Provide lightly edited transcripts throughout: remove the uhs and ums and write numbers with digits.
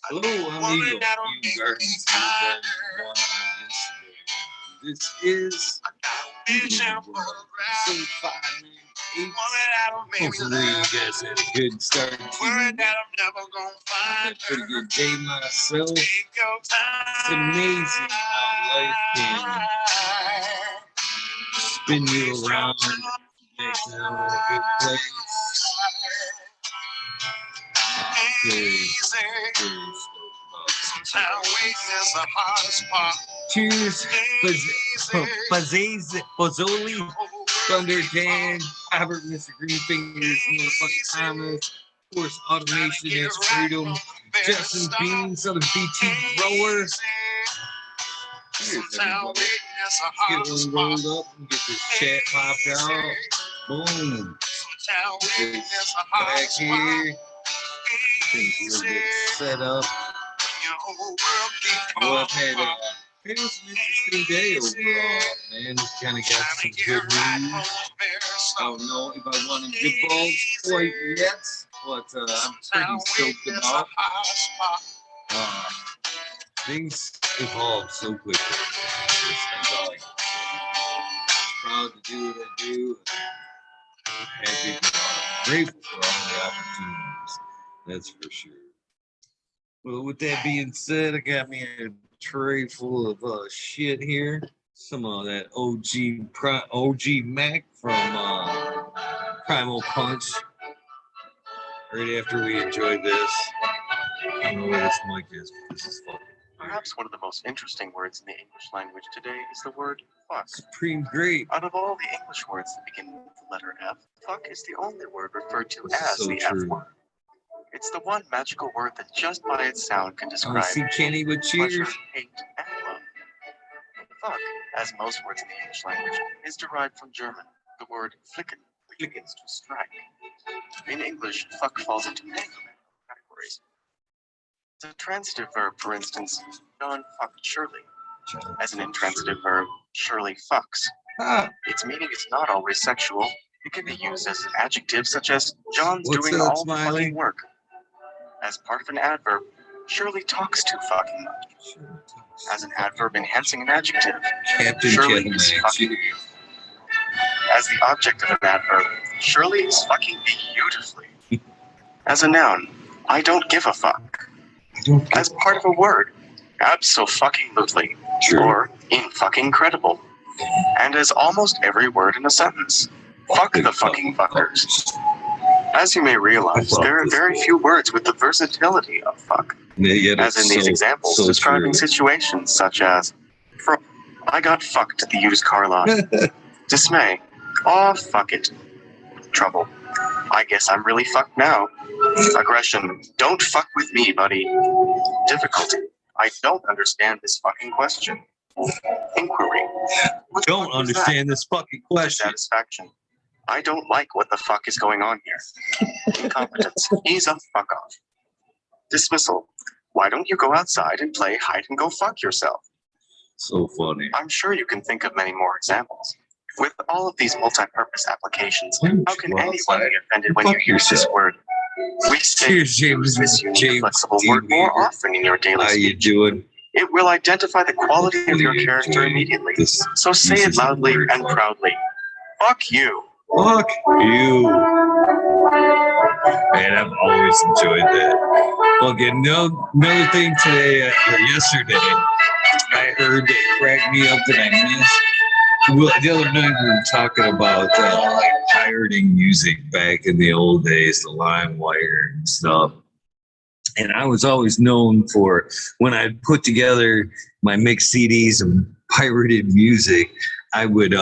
Hello, I'm Eagle. This is WEedNerdWorld, episode 598. Hopefully you guys had a good start to the week. Had a pretty good day myself. It's amazing how life can spin you around, make you in a good place. Cheers, Pozzoli, Thunder Dan, Albert, Mr. Greenfingers, Motherfucking Thomas, of course, Automation is Freedom, Justin Bean, Southern BT Rower. Cheers, everybody. Let's get one rolled up and get this chat popped out. Boom. Back here. Things will get set up. Well, I've had it was an interesting day overall, man. Kind of got some good news. I don't know if I want to divulge quite yet, but I'm pretty stoked about. Things evolve so quickly. That's all I can say. Proud to do what I do. Happy, grateful for all the opportunities. That's for sure. Well, with that being said, I got me a tray full of shit here. Some of that OG Mac from Primal Punch. Right after we enjoy this. I don't know where this mic is, but this is fucking weird. Perhaps one of the most interesting words in the English language today is the word fuck. Supreme Great. Out of all the English words that begin with the letter F, fuck is the only word referred to This is as so the true. F word. It's the one magical word that just by its sound can describe I see Kenny with pleasure, cheers. hate, and love. Fuck, as most words in the English language, is derived from German, the word flicken, which means to strike. In English, fuck falls into many categories. As a transitive verb, for instance, John fucked Shirley. As an intransitive verb, Shirley fucks. Its meaning is not always sexual. It can be used as an adjective, such as John's What's doing up, all the Smiley? fucking work. As part of an adverb, Shirley talks too fucking much. As an adverb enhancing an adjective, Captain Shirley Kevin is Mac. fucking. As the object of an adverb, Shirley is fucking beautifully. As a noun, I don't give a fuck. As part of a word, abso-fucking-lutely, or in-fucking-credible. And as almost every word in a sentence, fuck the fucking fuckers. As you may realize, there are very few words with the versatility of fuck. As in these examples, describing situations such as, I got fucked at the used car lot. Dismay, aw, fuck it. Trouble, I guess I'm really fucked now. Aggression, don't fuck with me, buddy. Difficulty, I don't understand this fucking question. Inquiry, what Don't fuck was understand this fucking that? question. Dissatisfaction, I don't like what the fuck is going on here. Incompetence, ease up, fuck off. Dismissal, why don't you go outside and play hide and go fuck yourself? So funny. I'm sure you can think of many more examples. With all of these multi-purpose applications, how can anyone be offended when you use this word? We say Cheers, use this unique, flexible word more often in your daily How you speech. doing? It will identify the quality of your character immediately. So say it loudly and proudly. Fuck you. Fuck you. Man, I've always enjoyed that. Fucking another thing today, or yesterday, I heard that cracked me up that I missed. Well, the other night we were talking about like pirating music back in the old days, the LimeWire and stuff. And I was always known for when I put together my mixed CDs of pirated music, I would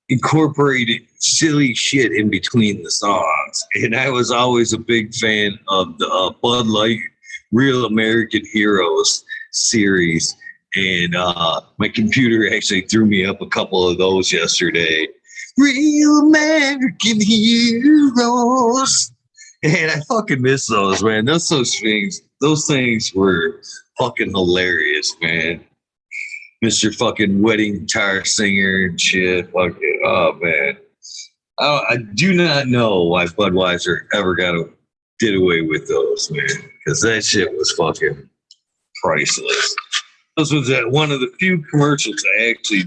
incorporate silly shit in between the songs. And I was always a big fan of the Bud Light Real American Heroes series. And my computer actually threw me up a couple of those yesterday. Real American Heroes. And I fucking miss those, man. Those things were fucking hilarious, man. Mr. fucking wedding guitar singer and shit. Fucking, oh, man. I do not know why Budweiser ever got did away with those, man, because that shit was fucking priceless. This was one of the few commercials I actually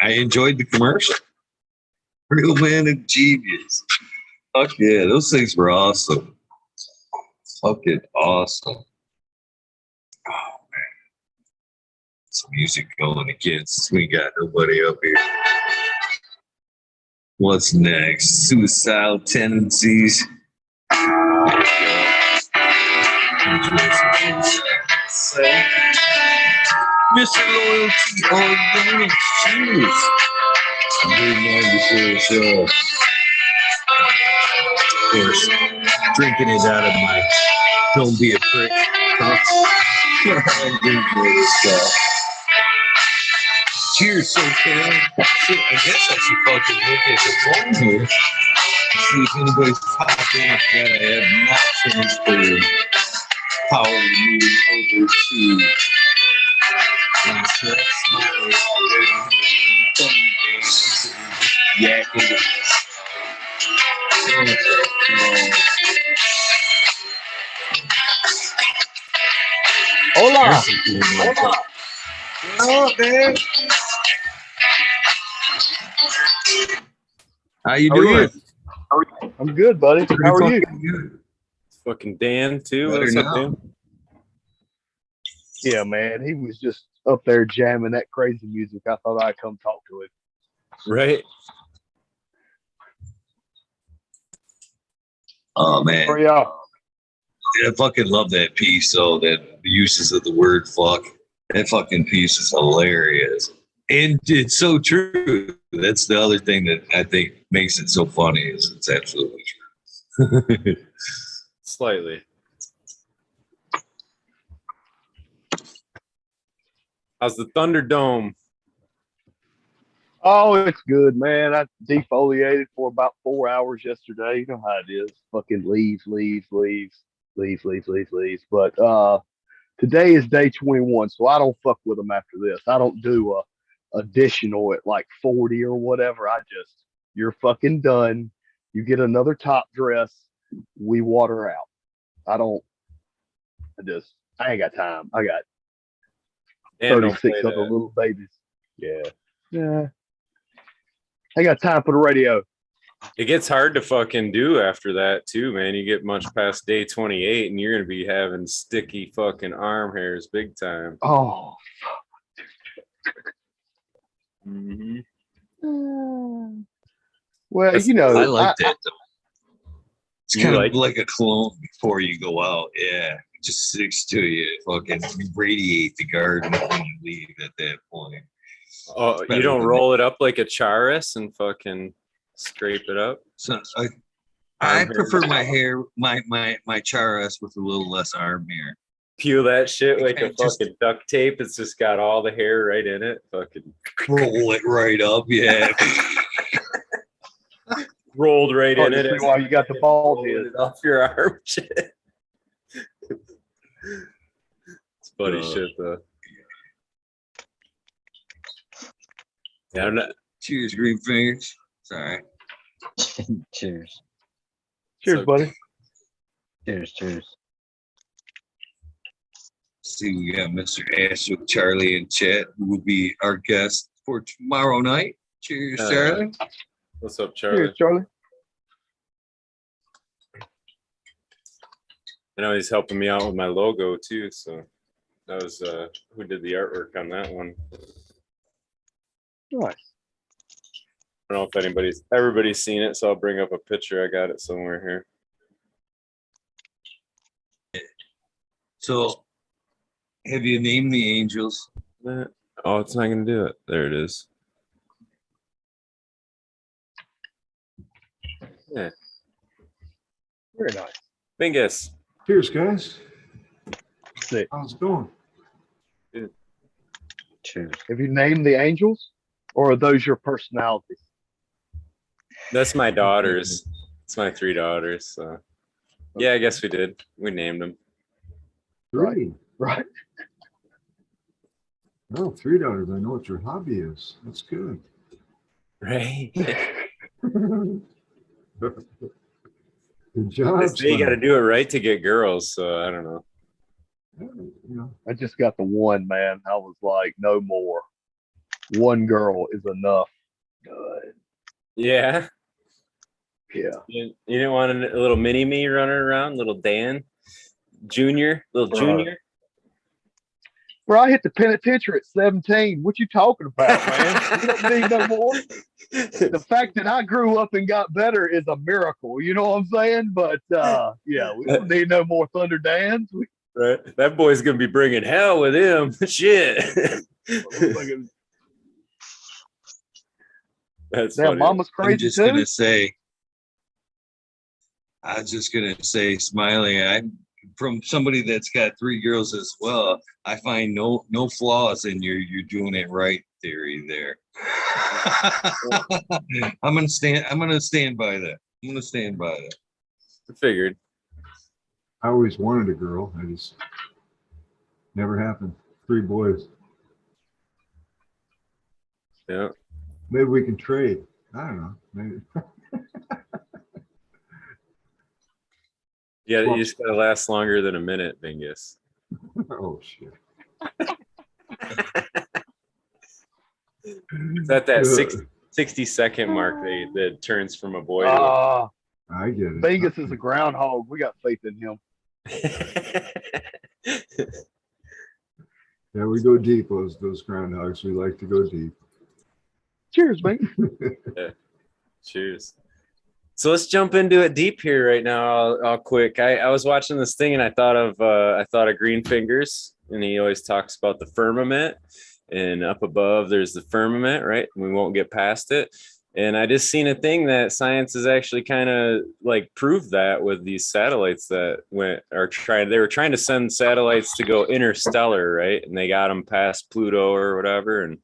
I enjoyed the commercial. Real Man and Genius. Fuck yeah, those things were awesome. Fucking awesome. Oh man. Some music going again since we got nobody up here. What's next? Suicidal tendencies. So, Mr. Loyalty Organic. Cheers. Good night before the show. Of course, drinking it out of my don't be a prick cups. I'm drinking this stuff. Cheers, so Karen. Shit, I guess I should fucking look at the phone here. See if anybody's popping up that I have not finished for power moving over to my sex. Yakking. Hola. Hola. Oh, man. How you doing? I'm good, buddy. How are you? Good. Fucking Dan too. Better What's up, now. Dan? Yeah, man. He was just up there jamming that crazy music. I thought I'd come talk to him. Right. Oh man, Where y'all? I fucking love that piece. Though that the uses of the word "fuck." That fucking piece is hilarious, and it's so true. That's the other thing that I think makes it so funny is it's absolutely true. Slightly. How's the Thunderdome? Oh, it's good, man. I defoliated for about 4 hours yesterday. You know how it is. Fucking leaves. But today is day 21, so I don't fuck with them after this. I don't do a additional at like 40 or whatever. You're fucking done. You get another top dress. We water out. I ain't got time. I got Dan don't 36 play other that. little babies. Yeah. I got time for the radio. It gets hard to fucking do after that too, man. You get much past day 28 and you're gonna be having sticky fucking arm hairs big time. Oh. Mm-hmm. Well, That's- you know, I like that though. It's You kind like of like a cologne before you go out. Yeah, it just sticks to you. Fucking radiate the garden when you leave at that point. Oh, you better don't than roll it up like a charis and fucking scrape it up? So I Arm prefer hair. my hair, my charas with a little less arm hair. Peel that shit like a Okay, just- fucking duct tape. It's just got all the hair right in it. Fucking Roll it right up, yeah. rolled right in it. see why you got the bald Rolling head. it off your arm. Shit. It's funny shit though. Yeah, I'm not. Cheers, green fingers. Sorry. Cheers. Cheers, So- buddy. Cheers. See, we got Mr. Astro Charlie in chat, who will be our guest for tomorrow night. Cheers, Charlie. What's up, Charlie? Cheers, Charlie. I know he's helping me out with my logo too. So that was who did the artwork on that one. Nice. I don't know if everybody's seen it, so I'll bring up a picture. I got it somewhere here. So, have you named the angels? Oh, it's not gonna do it. There it is. Yeah, Very nice. Bingus. Cheers, guys. Sick. How's it going? Cheers. Have you named the angels, or are those your personalities? That's my daughters. It's my 3 daughters. So yeah, I guess we did. We named them. Three. Right. Oh, 3 daughters. I know what your hobby is. That's good. Right. Good job. You got to son. do it right to get girls. So I don't know. You know, I just got the one, man. I was like, no more. One girl is enough. Good. Yeah. Yeah. You didn't want a little mini me running around, little Dan Junior, little Bro. Junior. Bro, I hit the penitentiary at 17. What you talking about, man? You don't need no more. The fact that I grew up and got better is a miracle. You know what I'm saying? But yeah, we don't need no more Thunder Dans. Right, that boy's gonna be bringing hell with him. Shit. That's Damn, funny. mama's I'm crazy just too. gonna say. I was just gonna say, smiling. I'm from somebody that's got 3 girls as well. I find no flaws in your "you're doing it right" theory there. I'm gonna stand by that. I'm gonna stand by that. I figured. I always wanted a girl. I just never happened. 3 boys. Yeah. Maybe we can trade. I don't know. Maybe. Yeah, you just gotta last longer than a minute, Bingus. Oh shit. It's at that 60-second mark that turns from a boy to a I get it. Vegas is a groundhog. We got faith in him. Yeah, we go deep. Those groundhogs. We like to go deep. Cheers, man. Cheers. So let's jump into it deep here right now. I'll quick. I was watching this thing and I thought of Green Fingers, and he always talks about the firmament, and up above there's the firmament, right? We won't get past it. And I just seen a thing that science has actually kind of like proved that with these satellites that they were trying to send satellites to go interstellar, right? And they got them past Pluto or whatever, and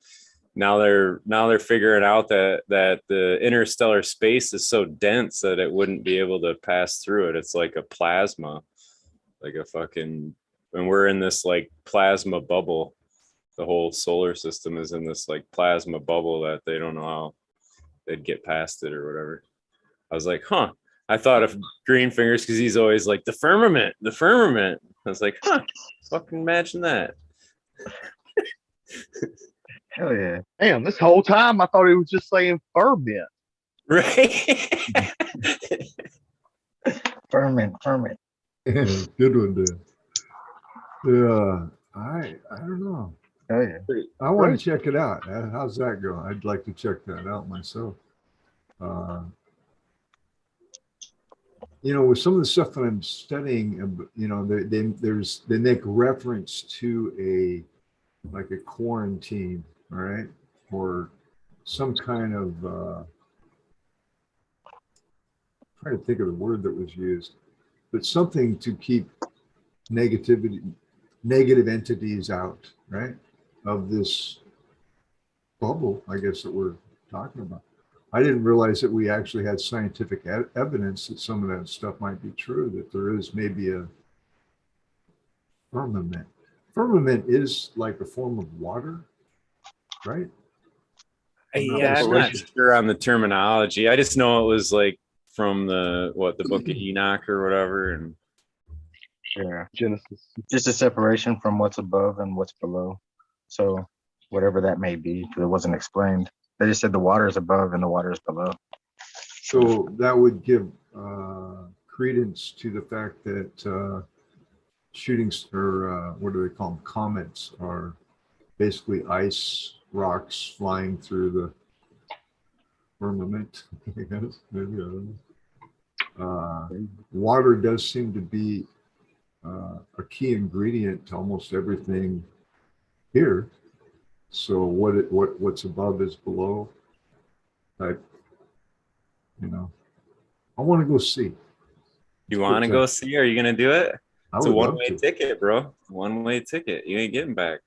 now they're figuring out that the interstellar space is so dense that it wouldn't be able to pass through it. It's like a plasma, like a fucking, and we're in this like plasma bubble. The whole solar system is in this like plasma bubble that they don't know how they'd get past it or whatever. I was like, huh. I thought of Green Fingers because he's always like the firmament. I was like, huh, fucking imagine that. Hell yeah. Damn, this whole time I thought he was just saying ferment. Right. Ferment. Good one, dude. Yeah, I don't know. Oh yeah. I want to check it out. How's that go? I'd like to check that out myself. With some of the stuff that I'm studying, they make reference to a quarantine, all right, or some kind of trying to think of the word that was used, but something to keep negative entities out, right, of this bubble, I guess, that we're talking about. I didn't realize that we actually had scientific evidence that some of that stuff might be true, that there is maybe a firmament. Firmament is like a form of water, right? Yeah, I'm not sure on the terminology. I just know it was like from the book of Enoch or whatever, and Yeah. Genesis. Just a separation from what's above and what's below. So whatever that may be, because it wasn't explained. They just said the water is above and the water is below. So that would give credence to the fact that shootings, or what do they call them? Comets, are basically ice rocks flying through the firmament, I guess. Maybe, I don't know. Water does seem to be a key ingredient to almost everything here. So what's above is below. I want to go see. you want to go see? Are you gonna do it? It's a would love one-way to. ticket, bro. One-way ticket. You ain't getting back.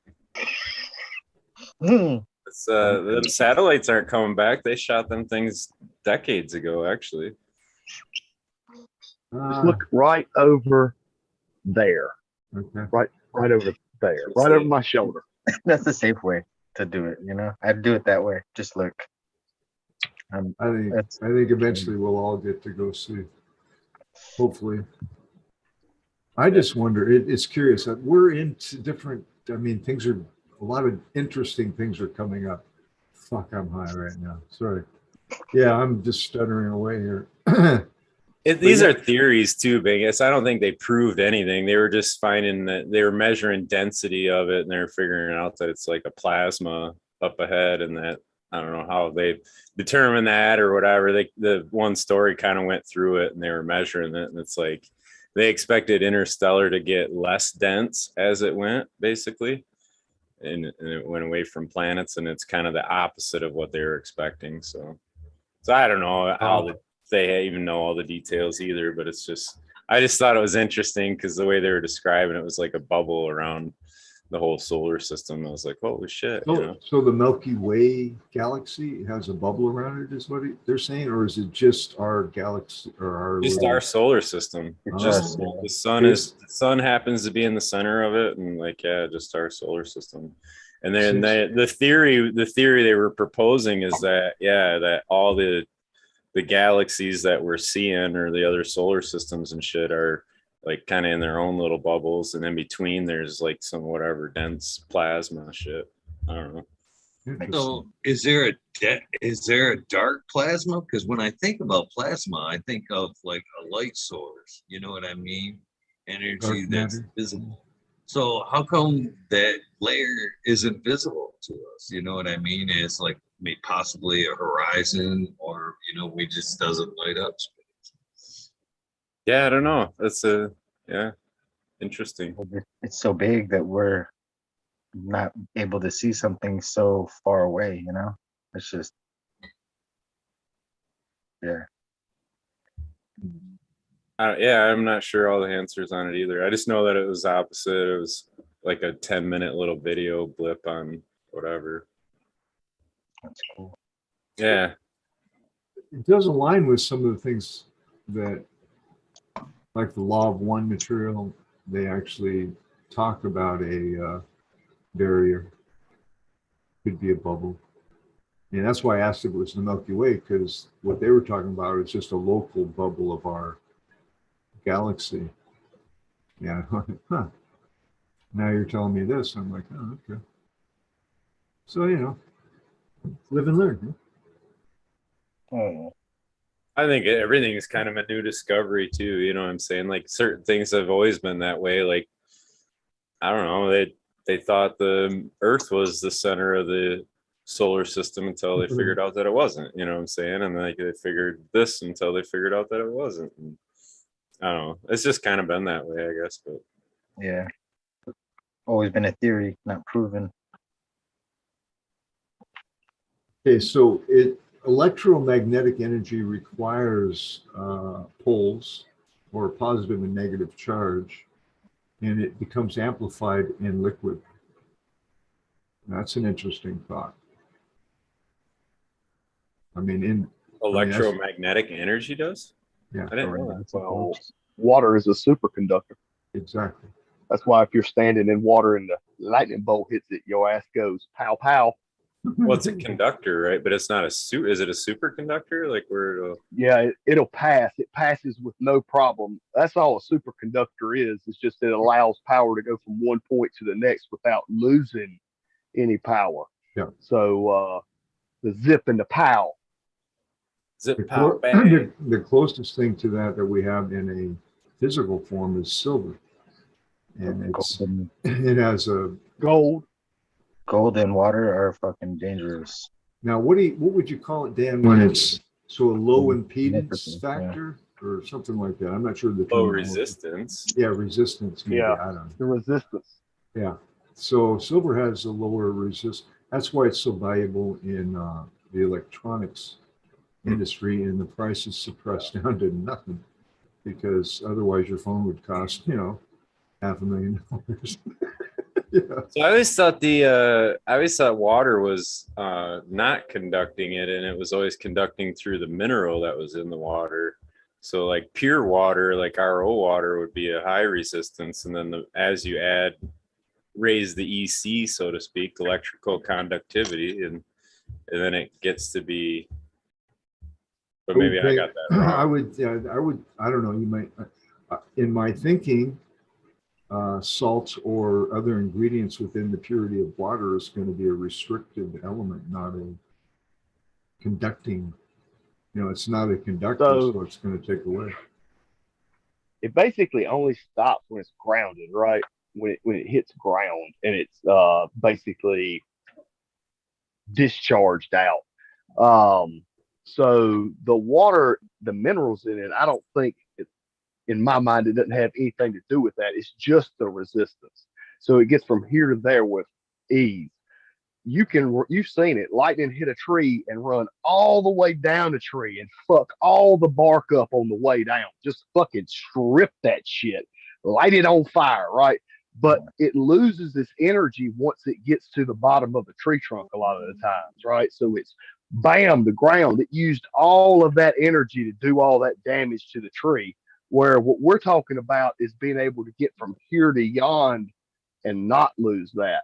Hmm. It's the satellites aren't coming back. They shot them things decades ago, actually. Just look right over there. Okay. Right over there. Right over my shoulder. That's the safe way to do it, I'd do it that way. Just look. I think eventually we'll all get to go see. Hopefully. I just wonder, it's curious. We're into different, I mean, a lot of interesting things are coming up. Fuck, I'm high right now. Sorry. Yeah, I'm just stuttering away here. These are theories too, Bingus. I don't think they proved anything. They were just finding that they were measuring density of it, and they were figuring out that it's like a plasma up ahead, and that I don't know how they determined that or whatever. The one story kind of went through it, and they were measuring it, and it's like they expected interstellar to get less dense as it went, basically, and it went away from planets, and it's kind of the opposite of what they were expecting. So I don't know how they even know all the details either, but I just thought it was interesting because the way they were describing it was like a bubble around the whole solar system. I was like, holy shit. So the Milky Way galaxy has a bubble around it, is what they're saying, or is it just our galaxy or our solar system? Just the sun happens to be in the center of it, and just our solar system. And then the theory they were proposing is that that all the galaxies that we're seeing or the other solar systems and shit are like kind of in their own little bubbles, and in between there's like some whatever dense plasma shit. I don't know. So is there a dark plasma? Because when I think about plasma, I think of like a light source. You know what I mean? Energy that's visible. So how come that layer isn't visible to us? You know what I mean? It's like maybe possibly a horizon, or we just doesn't light up space. Yeah, I don't know. That's interesting. It's so big that we're not able to see something so far away. It's just I'm not sure all the answers on it either. I just know that it was opposite. It was like a 10-minute little video blip on whatever. That's cool. Yeah. It does align with some of the things that, like the law of one material, they actually talk about a barrier. Could be a bubble. And that's why I asked if it was the Milky Way, because what they were talking about is just a local bubble of our galaxy. Yeah. Huh. Now you're telling me this. I'm like, oh, okay. So, live and learn. Huh? Oh. I think everything is kind of a new discovery too. You know what I'm saying? Like certain things have always been that way. Like, I don't know, they thought the Earth was the center of the solar system until they figured out that it wasn't. You know what I'm saying? And then they figured this until they figured out that it wasn't. And I don't know. It's just kind of been that way, I guess. But yeah, always been a theory, not proven. Okay, so electromagnetic energy requires poles or positive and negative charge, and it becomes amplified in liquid. That's an interesting thought. I mean, electromagnetic energy does? Yeah. I didn't know that. Well, water is a superconductor. Exactly. That's why if you're standing in water and the lightning bolt hits it, your ass goes pow pow. Well, it's a conductor, right? But it's not is it a superconductor? Like where it'll pass. It passes with no problem. That's all a superconductor is. It's just that it allows power to go from one point to the next without losing any power. Yeah. So the zip and the pow. Zip pow bang. The closest thing to that we have in a physical form is silver. And it has a gold. Gold and water are fucking dangerous. Now, what would you call it, Dan, when it's so a low impedance factor or something like that? I'm not sure the low resistance. Yeah, resistance. Maybe. Yeah, I don't know. the resistance. Yeah. So silver has a lower resistance. That's why it's so valuable in the electronics industry, and the price is suppressed down to nothing, because otherwise your phone would cost, $500,000. Yeah. So I always thought water was not conducting it, and it was always conducting through the mineral that was in the water. So like pure water, like RO water, would be a high resistance, and then as you raise the EC, so to speak, electrical conductivity, and then it gets to be but maybe I got that wrong. I would, yeah, I don't know. You might, in my thinking, salts or other ingredients within the purity of water is going to be a restricted element, not a conducting. It's not a conductor, so it's going to take away. It basically only stops when it's grounded, right? When it hits ground and it's basically discharged out. So the water, the minerals in it, I don't think, in my mind, it doesn't have anything to do with that. It's just the resistance. So it gets from here to there with ease. You've seen it. Lightning hit a tree and run all the way down the tree and fuck all the bark up on the way down. Just fucking strip that shit, light it on fire, right? But it loses its energy once it gets to the bottom of the tree trunk a lot of the times, right? So it's bam, the ground. It used all of that energy to do all that damage to the tree. Where what we're talking about is being able to get from here to yon and not lose that.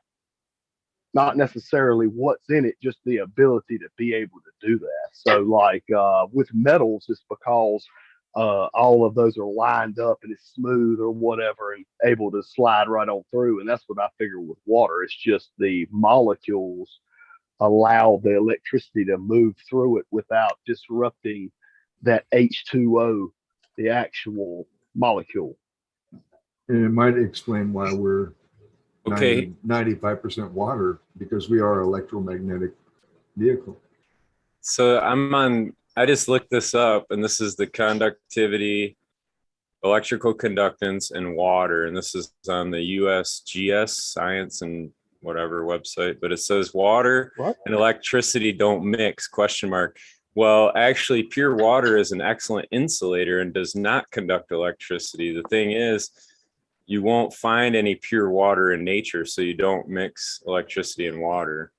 Not necessarily what's in it, just the ability to be able to do that. So like with metals, it's because all of those are lined up and it's smooth or whatever and able to slide right on through. And that's what I figure with water. It's just the molecules allow the electricity to move through it without disrupting that H2O, the actual molecule. And it might explain why we're Okay. 95% water, because we are an electromagnetic vehicle. So I just looked this up, and this is the conductivity, electrical conductance, and water. And this is on the USGS Science and whatever website, but it says water and electricity don't mix, ? Well, actually, pure water is an excellent insulator and does not conduct electricity. The thing is, you won't find any pure water in nature, so you don't mix electricity and water.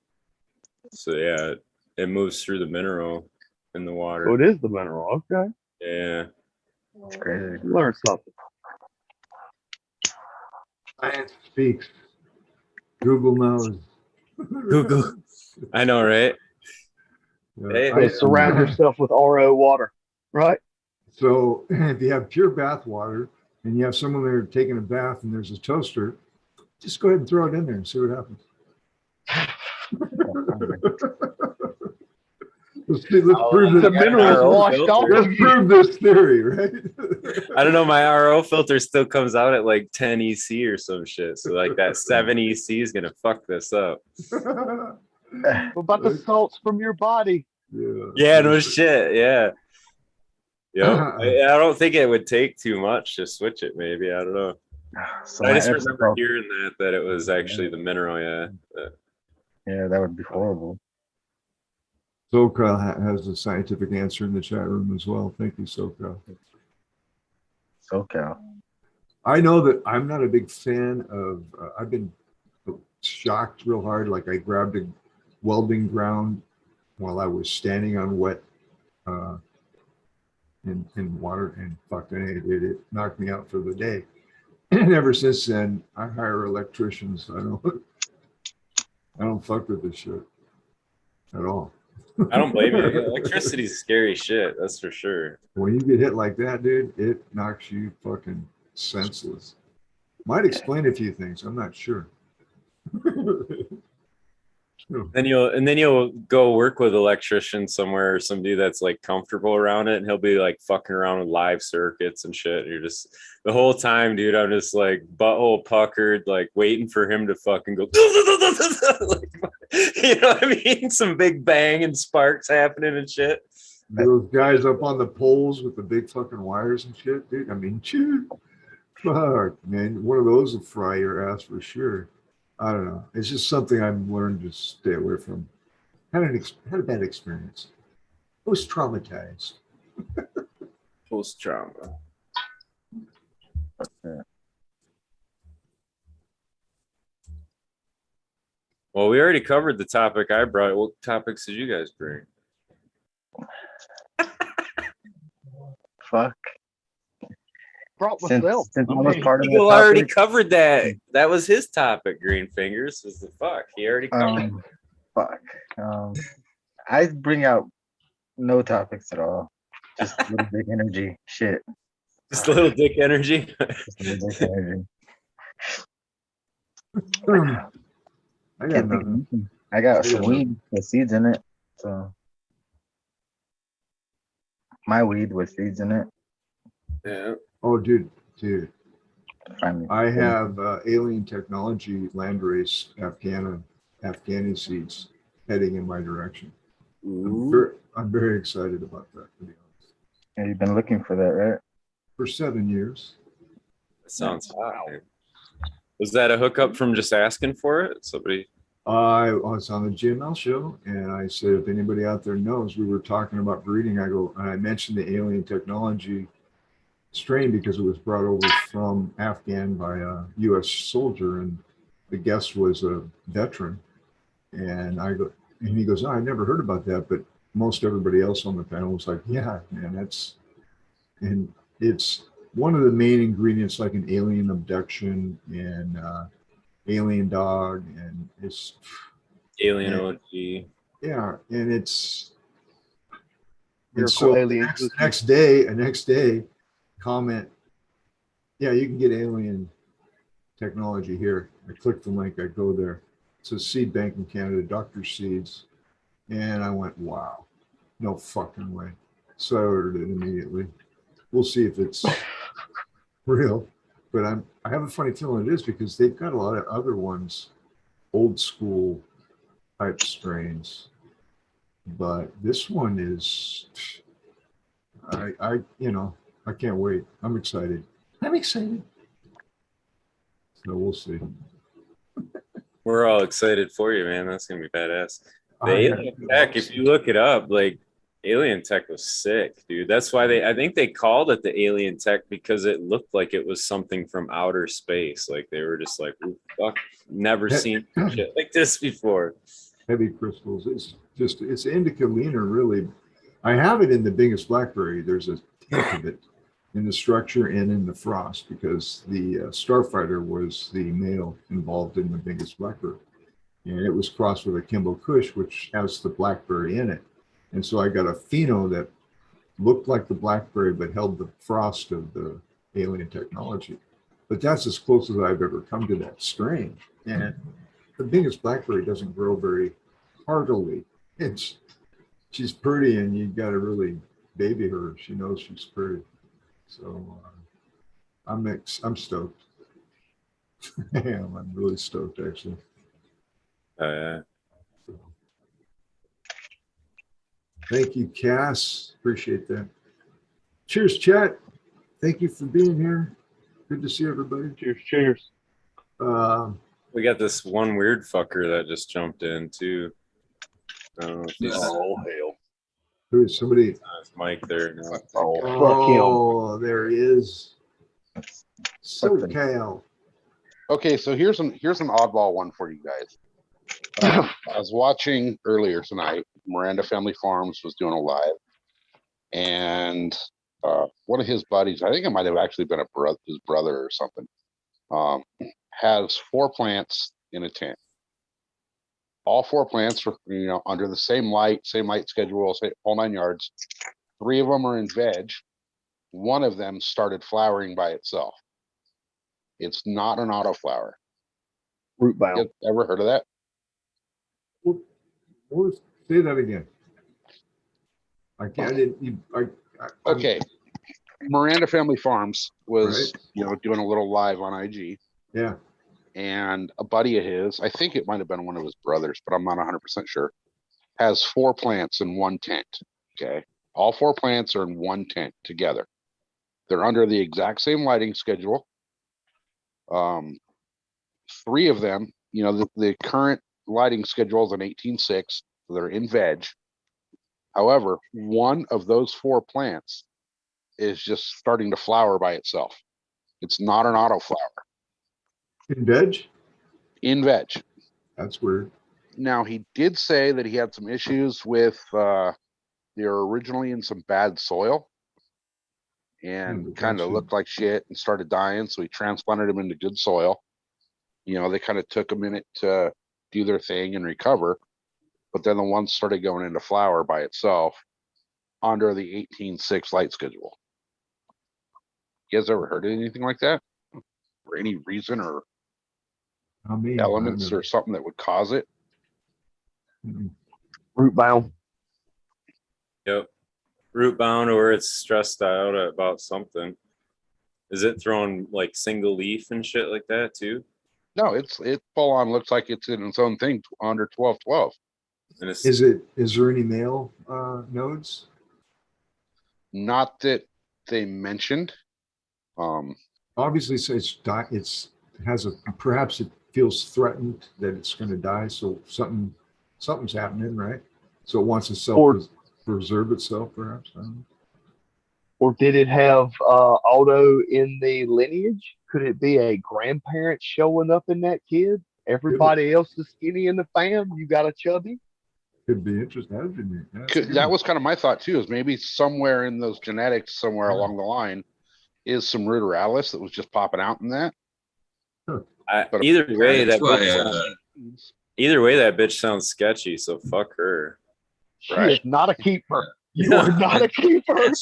So yeah, it moves through the mineral in the water. So it is the mineral. Okay. Yeah. That's crazy. Learn something. Science speaks. Google knows. Google. I know, right? Yeah. So surround yourself with RO water, right? So if you have pure bath water and you have someone there taking a bath and there's a toaster, just go ahead and throw it in there and see what happens. Let's prove The minerals washed off. Let's prove this theory, right? I don't know. My RO filter still comes out at like 10 EC or some shit. So like that 7 EC is gonna fuck this up. What about the salts from your body? Yeah, no shit. Yeah. Yeah. I don't think it would take too much to switch it. Maybe I don't know. So I just remember hearing that it was actually the mineral. Yeah. Yeah, that would be horrible. SoCal has a scientific answer in the chat room as well. Thank you, SoCal. SoCal. I know that I'm not a big fan of, I've been shocked real hard. Like I grabbed a welding ground while I was standing on wet in water and fucking it knocked me out for the day. And ever since then, I hire electricians. I don't fuck with this shit at all. I don't blame you. Electricity is scary shit. That's for sure. When you get hit like that, dude, it knocks you fucking senseless. Might explain a few things. I'm not sure. Then you'll go work with an electrician somewhere or somebody that's like comfortable around it, and he'll be like fucking around with live circuits and shit. And you're just the whole time, dude. I'm just like butthole puckered, like waiting for him to fucking go. Like, you know what I mean? Some big bang and sparks happening and shit. Those guys up on the poles with the big fucking wires and shit, dude. I mean, fuck, man. One of those will fry your ass for sure. I don't know. It's just something I've learned to stay away from. Had a bad experience. I was traumatized. Post trauma. Well, we already covered the topic I brought. What topics did you guys bring? Fuck. Brought myself. Since I was part of the Eagle already topic, covered that. That was his topic, Green Fingers. Was the fuck. He already covered it. fuck. I bring out no topics at all. Just little big energy. Shit. Just a little dick energy. Just little big energy. I got Can't think of nothing. anything. I got some Yeah. weed with seeds in it. So my weed with seeds in it. Yeah. Oh, dude. Finally. I have alien technology landrace Afghani seeds heading in my direction. Ooh. I'm very excited about that, to be honest. Yeah, you've been looking for that, right? For 7 years. That sounds hot. Man. Was that a hookup from just asking for it? Somebody. I was on the GML show and I said, if anybody out there knows, we were talking about breeding. And I mentioned the alien technology strain because it was brought over from Afghan by a US soldier, and the guest was a veteran. And he goes, oh, I never heard about that, but most everybody else on the panel was like, yeah, man, and it's one of the main ingredients, like an alien abduction and alien dog, and it's Alien and, OG. yeah, and it's and Miracle so alien the cookie. next day, comment, yeah, you can get alien technology here. I click the link, I go there. It's a seed bank in Canada, Dr. Seeds, and I went, wow, no fucking way. So I ordered it immediately. We'll see if it's real, but I have a funny feeling it is, because they've got a lot of other ones, old school type strains, but this one is, I can't wait. I'm excited. So we'll see. We're all excited for you, man. That's gonna be badass. The I have alien no tech, hopes. if you look it up, like alien tech was sick, dude. That's why I think they called it the alien tech, because it looked like it was something from outer space. Like they were just like, ooh, fuck, never seen shit like this before. Heavy crystals. It's indica leaner, really. I have it in the biggest blackberry. There's a hint of it in the structure and in the frost, because the Starfighter was the male involved in the biggest blackberry, and it was crossed with a Kimbo Kush, which has the blackberry in it. And so I got a pheno that looked like the blackberry but held the frost of the alien technology. But that's as close as I've ever come to that strain. And the biggest blackberry doesn't grow very heartily. She's pretty, and you got to really baby her. She knows she's pretty. So I'm stoked. I am. I'm really stoked, actually. Thank you, Cass. Appreciate that. Cheers, chat. Thank you for being here. Good to see everybody. Cheers. We got this one weird fucker that just jumped in too. I don't know if he's Oh hell. Who is somebody? his mic there now. Oh fuck Oh, there he is. SoCal. Okay, so here's an oddball one for you guys. I was watching earlier tonight. Miranda Family Farms was doing a live, and one of his buddies, I think it might have actually been his brother or something, has 4 plants in a tent. All 4 plants are, under the same light schedule, whole 9 yards. 3 of them are in veg. One of them started flowering by itself. It's not an autoflower. Root bound. You ever heard of that? Say that again. I can't. Okay. Miranda Family Farms was, doing a little live on IG. Yeah. And a buddy of his, I think it might have been one of his brothers, but I'm not 100% sure, has 4 plants in one tent. Okay. All 4 plants are in one tent together. They're under the exact same lighting schedule. 3 of them, the current lighting schedule is an 18.6. So they're in veg. However, one of those 4 plants is just starting to flower by itself. It's not an autoflower. In veg? In veg. That's weird. Now, he did say that he had some issues with, they were originally in some bad soil and kind of looked like shit and started dying. So he transplanted them into good soil. They kind of took a minute to do their thing and recover. But then the ones started going into flower by itself. under the 18.6 light schedule. You guys ever heard of anything like that? For any reason or I mean, elements or something that would cause it? Root bound. Yep. Root bound, or it's stressed out about something. Is it throwing like single leaf and shit like that too? No, it full on looks like it's in its own thing under 12.12. And it's, is there any male nodes? Not that they mentioned. Obviously, so perhaps it feels threatened that it's going to die, so something's happening, right? So it wants to preserve itself, perhaps. I don't know. Or did it have auto in the lineage? Could it be a grandparent showing up in that kid? Everybody else is skinny in the fam. You got a chubby. Could be interesting. That was kind of my thought too, is maybe somewhere in those genetics, somewhere along the line, is some ruderalis that was just popping out in that. Either way, that bitch sounds sketchy. So fuck her. She is not a keeper. You are not a keeper.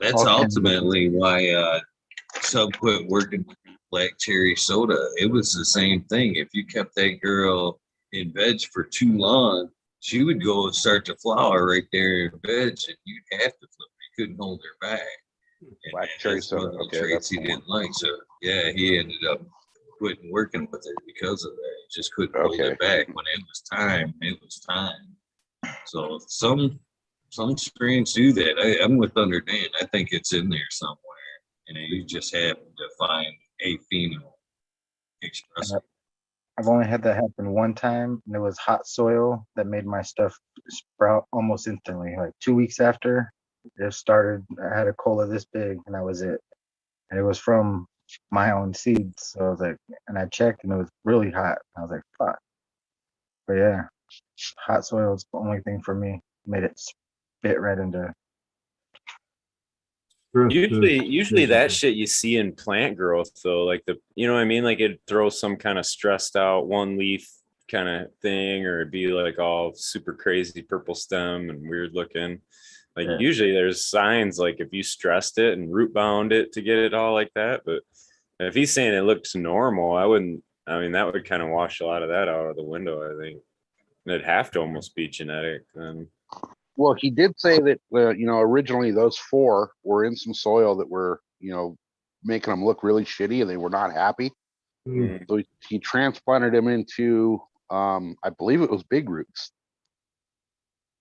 That's ultimately why Sub quit working with black cherry soda. It was the same thing. If you kept that girl in veg for too long, she would go and start to flower right there in veg, and you'd have to flip. You couldn't hold her back. Black cherry soda. Okay, traits he didn't like. So yeah, he ended up quitting working with her because of that. He just couldn't hold it back. When it was time, it was time. So some strains do that. I'm with Thunder Dan. I think it's in there somewhere, and you just happen to find a pheno expressing. I've only had that happen one time, and it was hot soil that made my stuff sprout almost instantly. Like 2 weeks after it started, I had a cola this big, and that was it. And it was from my own seeds. So I was like, and I checked, and it was really hot. I was like, fuck. But yeah, hot soil is the only thing for me. Made it spit right into. Usually that shit you see in plant growth though, like you know what I mean? Like it throws some kind of stressed out one leaf kind of thing, or it'd be like all super crazy purple stem and weird looking. Like usually there's signs like if you stressed it and root bound it to get it all like that. But if he's saying it looks normal, that would kind of wash a lot of that out of the window, I think. It'd have to almost be genetic then. Well, he did say that, originally those 4 were in some soil that were, making them look really shitty and they were not happy. So he transplanted them into, I believe it was big roots.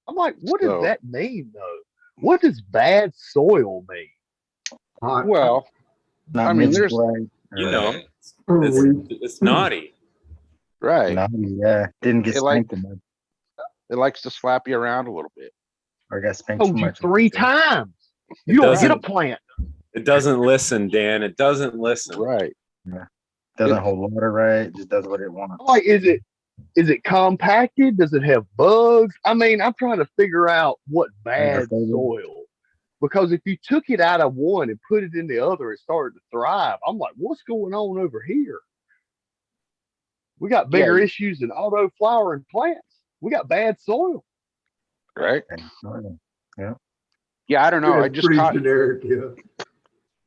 I'm like, what does that mean though? What does bad soil mean? Well, I mean, there's, it's naughty. Right. Yeah. Didn't get spanked enough. It likes to slap you around a little bit. Or got spanked too much. 3 times. You don't get a plant. It doesn't listen, Dan. It doesn't listen. Right. Yeah. Doesn't hold water right. Just does what it wants. Like, is it compacted? Does it have bugs? I mean, I'm trying to figure out what bad soil. Because if you took it out of one and put it in the other, it started to thrive. I'm like, what's going on over here? We got bigger issues than auto flowering plants. We got bad soil. Right. Yeah. Yeah, I don't know. I just caught generic,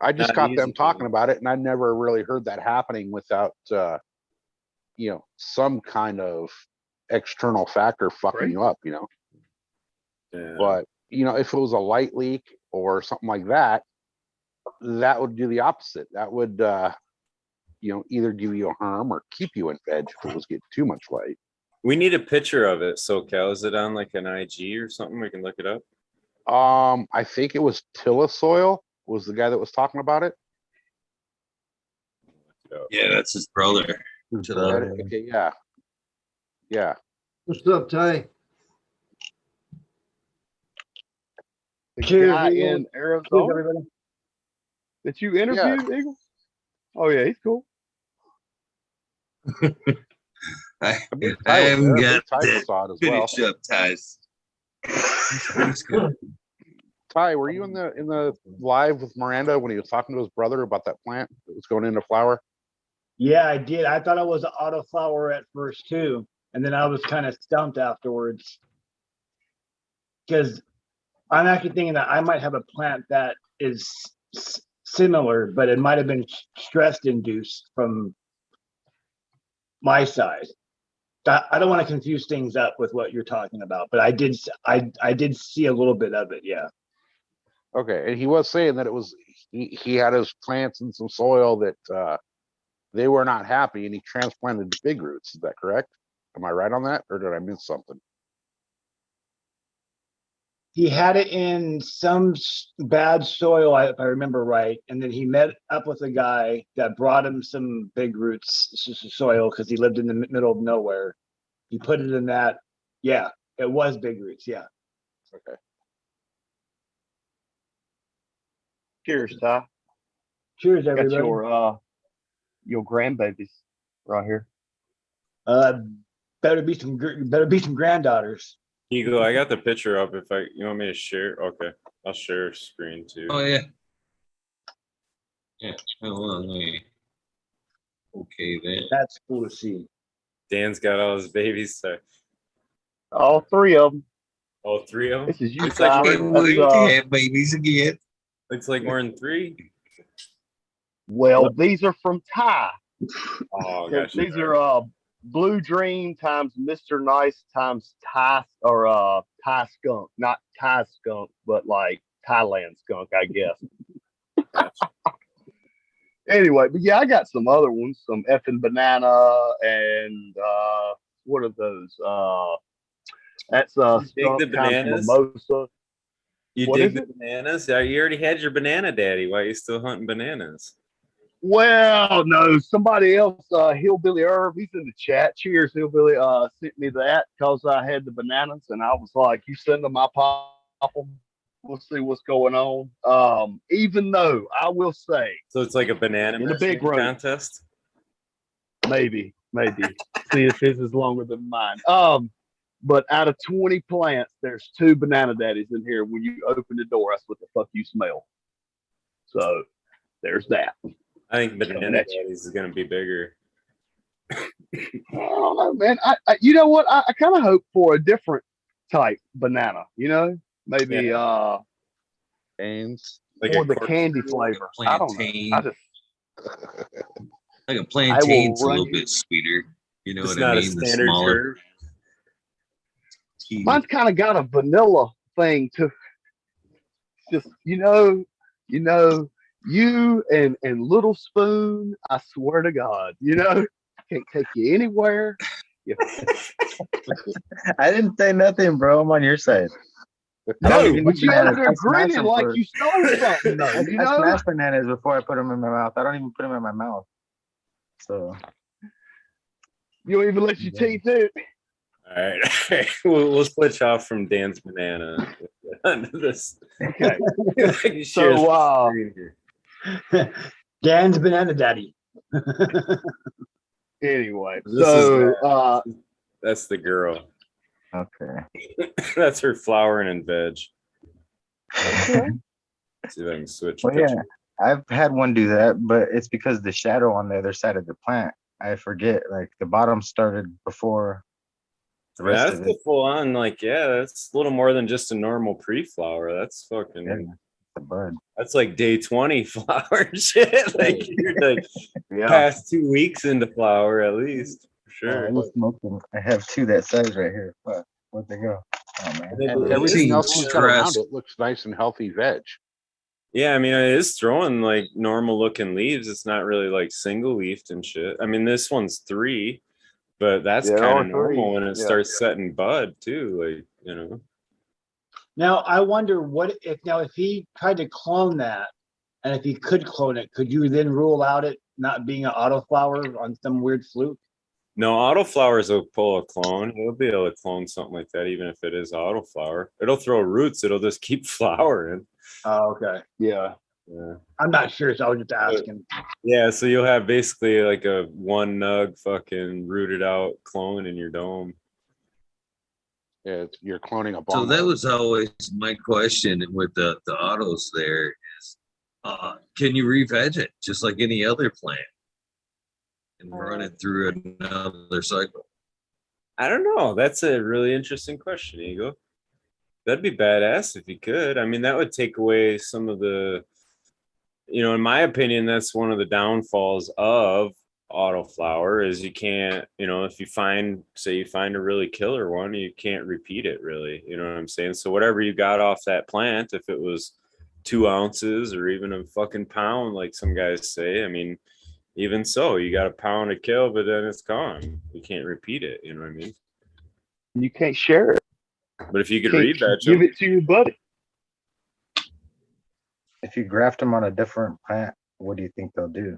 I just caught them talking about it, and I never really heard that happening without some kind of external factor fucking you up, Yeah. But if it was a light leak or something like that, that would do the opposite. That would either give you a harm or keep you in veg if it was getting too much light. We need a picture of it, SoCal. Is it on like an IG or something? We can look it up. I think it was Tilla Soil was the guy that was talking about it. Yeah, that's his brother. Okay, yeah. Yeah. What's up, Ty? The guy in Arizona that you interviewed, Eagle? Oh yeah, he's cool. I haven't got that finish up, Ties. That's good. Ty, were you in the live with Miranda when he was talking to his brother about that plant that was going into flower? Yeah, I did. I thought it was an autoflower at first too, and then I was kind of stumped afterwards because I'm actually thinking that I might have a plant that is similar, but it might have been stress induced from my side. I don't want to confuse things up with what you're talking about, but I did see a little bit of it. Yeah. Okay, and he was saying that it was he had his plants in some soil that they were not happy, and he transplanted the big roots. Is that correct? Am I right on that, or did I miss something? He had it in some bad soil, if I remember right, and then he met up with a guy that brought him some big roots soil because he lived in the middle of nowhere. He put it in that. Yeah, it was big roots. Yeah. Okay. Cheers, Ty. Cheers, Got everybody. your grandbabies right here. Better be some granddaughters. Eagle, I got the picture up. If you want me to share, okay, I'll share screen too. Oh yeah. Yeah. Hold on, wait. Okay then. That's cool to see. Dan's got all his babies. So. All three of them. All three of them. This is you, Looks like Ty. more than That's, three. Yeah, babies again. Looks like more than three. well, these are from Ty. Oh gosh. These are Blue Dream times Mr. Nice times Thai or Thai skunk, not Thai skunk, but like Thailand skunk, I guess. Anyway, but yeah, I got some other ones, some effing banana and what are those? That's dig the skunk times bananas? mimosa. You What dig is the it? bananas? Yeah, you already had your banana daddy. Why are you still hunting bananas? Well, no, somebody else, Hillbilly Herb, he's in the chat. Cheers, Hillbilly, sent me that because I had the bananas, and I was like, you send them, I pop them. We'll see what's going on. Even though I will say, So it's like a banana in the big measuring room. contest? maybe, see if his is longer than mine. But out of 20 plants, there's 2 banana daddies in here. When you open the door, that's what the fuck you smell. So there's that. I think banana daddies is gonna be bigger. I don't know, man. I you know what? I kind of hope for a different type banana. You know, maybe Ains. Like or a the candy flavor. I don't know. I just Like a plantain's a run little you- bit sweeter. You know It's what I not a mean? The standard smaller. curve. mine's kind of got a vanilla thing to. Just you and Little Spoon. I swear to God, can't take you anywhere. Yeah. I didn't say nothing, bro. I'm on your side. No, even but eat you bananas. over there I smash grinning them like for- you stole something, though. I smash bananas before I put them in my mouth. I don't even put them in my mouth. So You don't even let your teeth in. All right. We'll switch off from Dan's banana onto this. Okay. I can share So, screen here. Dan's banana daddy. anyway, This so That's the girl. okay. That's her flowering and veg. okay. See if I can switch. Well, yeah, picture. I've had one do that, but it's because the shadow on the other side of the plant. I forget, like the bottom started before the rest That's of the it. full on, like, yeah, that's a little more than just a normal pre-flower. That's fucking, Yeah, the bud. that's like day 20 flower shit. Like, you're like Yeah. past 2 weeks into flower at least, for I sure. just smoked them. I have 2 that size right here. But where'd they go? Oh man. And And it everything is- else he's got around stress. it looks nice and healthy veg. Yeah, I mean, it is throwing like normal looking leaves. It's not really like single leafed and shit. I mean, this one's 3, but that's Yeah, kind all of normal 3, when it yeah. starts setting bud too. Like, Now I wonder if he tried to clone that, and if he could clone it, could you then rule out it not being an autoflower on some weird fluke? No, autoflowers will pull a clone. He'll be able to clone something like that, even if it is autoflower. It'll throw roots. It'll just keep flowering. Oh, okay. Yeah. Yeah. I'm not sure, so I was just asking. Yeah, so you'll have basically like a 1 nug fucking rooted out clone in your dome. Yeah, you're cloning a So bomb. that was always my question with the autos there is, can you re-veg it just like any other plant and run it through another cycle? I don't know. That's a really interesting question, Eagle. That'd be badass if you could. I mean, that would take away some of the, in my opinion, that's one of the downfalls of autoflower is you can't, if you find a really killer one, you can't repeat it really. You know what I'm saying? So whatever you got off that plant, if it was 2 ounces or even a fucking pound, like some guys say, I mean, even so, you got a pound to kill, but then it's gone. You can't repeat it. You know what I mean? You can't share it. But if you could Can't read that, give it to your buddy. If you graft them on a different plant, what do you think they'll do?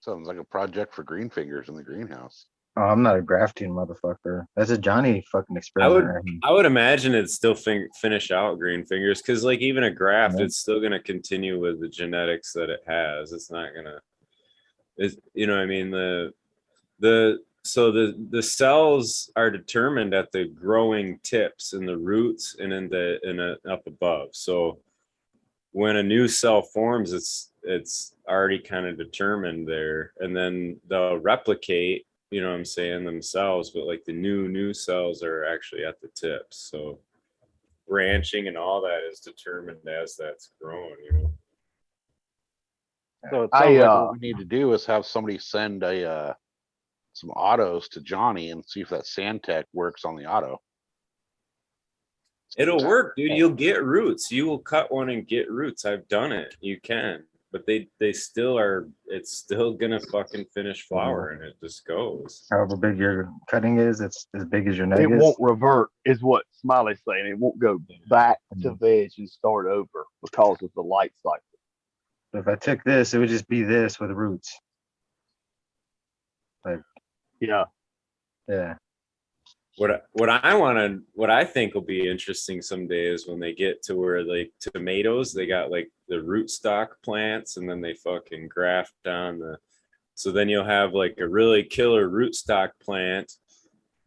Sounds like a project for green fingers in the greenhouse. Oh, I'm not a grafting motherfucker. That's a Johnny fucking experiment. I would imagine it'd still finish out green fingers because, like, even a graft, Yeah. it's still going to continue with the genetics that it has. It's not going to, you know what I mean? So the cells are determined at the growing tips and the roots and up above. So when a new cell forms, it's already kind of determined there, and then they'll replicate, you know what I'm saying, themselves, but like the new cells are actually at the tips. So branching and all that is determined as that's grown, So it sounds like what we need to do is have somebody send some autos to Johnny and see if that Sandtech works on the auto. It'll work, dude. You'll get roots. You will cut one and get roots. I've done it. You can, but they still are. It's still gonna fucking finish flower, and it just goes. However big your cutting is, it's as big as your neg It is. won't revert, is what Smiley's saying. It won't go back to veg and start over because of the light cycle. If I took this, it would just be this with roots. Like, yeah. What I think will be interesting someday is when they get to where, like, tomatoes, they got like the rootstock plants, and then they fucking graft down so then you'll have like a really killer rootstock plant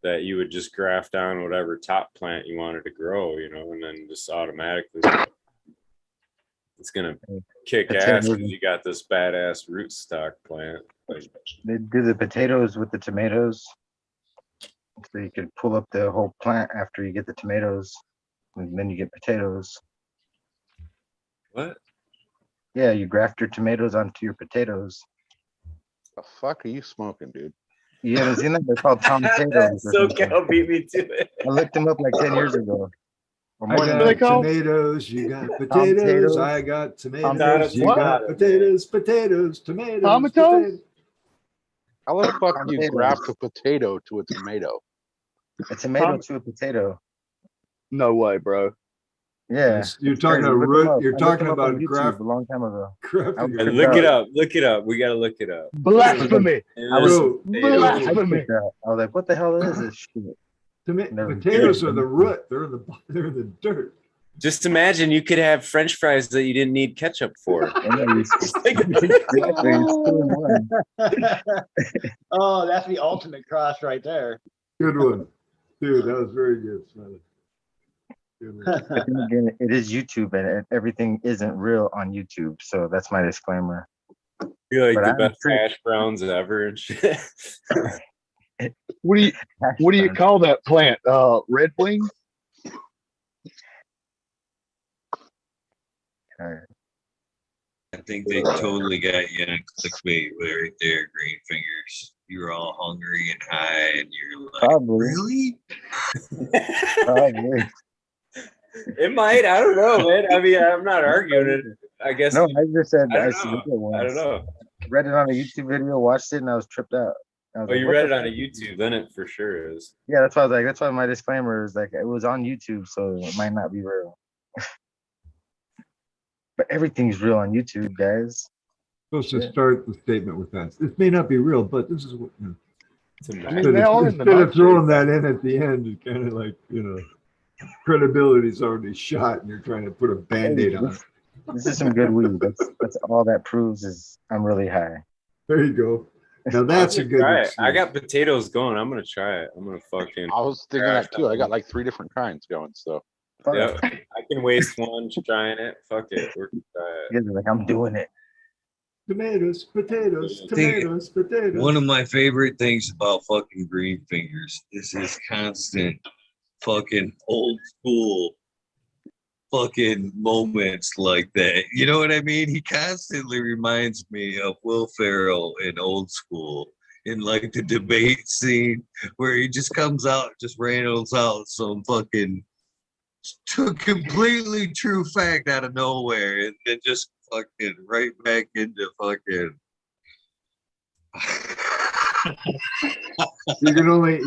that you would just graft down whatever top plant you wanted to grow, and then just automatically it's gonna kick ass because you got this badass rootstock plant. Like, they do the potatoes with the tomatoes. So you could pull up the whole plant after you get the tomatoes, and then you get potatoes. What? Yeah, you graft your tomatoes onto your potatoes. The fuck are you smoking, dude? You haven't seen them? They're called Tom potatoes. So Cal beat me to it. I looked them up like 10 years ago. Or I more than got that. tomatoes, you got potatoes, I got tomatoes, you got potatoes, tomatoes, potatoes. How the fuck do you graft a potato to a tomato? A tomato to a potato. No way, bro. Yeah. You're talking about root. You're talking about graft a long time ago. Look it up. Look it up. We gotta look it up. Blasphemy. Blasphemy. I was like, what the hell is this shit? Potatoes are the root. They're in the dirt. Just imagine you could have French fries that you didn't need ketchup for. Oh, that's the ultimate cross right there. Good one, dude. That was very good, Smiley. Again, it is YouTube, and everything isn't real on YouTube, so that's my disclaimer. You're like the best hash browns ever and shit. What do you call that plant? Red wing? I think they totally got you in clickbait right there, green fingers. You're all hungry and high, and you're like, Probably. really? Probably. It might. I don't know, man. I mean, I'm not arguing it. I guess. No, I just said I don't know. Read it on a YouTube video, watched it, and I was tripped out. You read it on a YouTube, then it for sure is. Yeah, that's why I was like, that's why my disclaimer is like, it was on YouTube, so it might not be real. But everything's real on YouTube, guys. Supposed to start the statement with that. This may not be real, but this is what. Instead of throwing that in at the end, it's kind of like, credibility's already shot, and you're trying to put a Band-Aid on it. This is some good weed. That's all that proves is I'm really high. There you go. Now that's a good one. I got potatoes going. I'm gonna try it. I'm gonna fucking. I was thinking that too. I got like 3 different kinds going. So. Yeah, I can waste one trying it. Fuck it. We're gonna try it. Like, I'm doing it. Tomatoes, potatoes, tomatoes, potatoes. One of my favorite things about fucking green fingers is his constant fucking old school fucking moments like that. You know what I mean? He constantly reminds me of Will Ferrell in Old School, in like the debate scene where he just comes out, just rattles out some fucking completely true fact out of nowhere, and then just fucking right back into fucking. You can only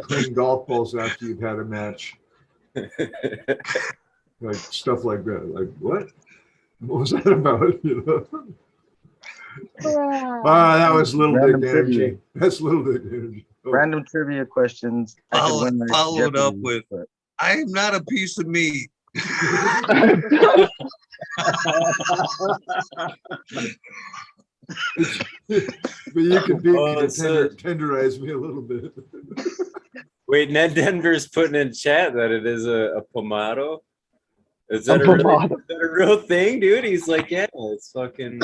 clean golf balls after you've had a match. Like stuff like that. Like what? What was that about? You know? That was Little Random Dick trivia. energy. That's Little Dick energy. Oh. Random trivia questions. I could win like Followed up Jeopardy, with, but I am not a piece of meat. But you can beat me to it's a- tenderize me a little bit. Wait, Ned Denver's putting in chat that it is a pomado. Is A that a, really, pomado. is that a real thing, dude? He's like, yeah, it's fucking.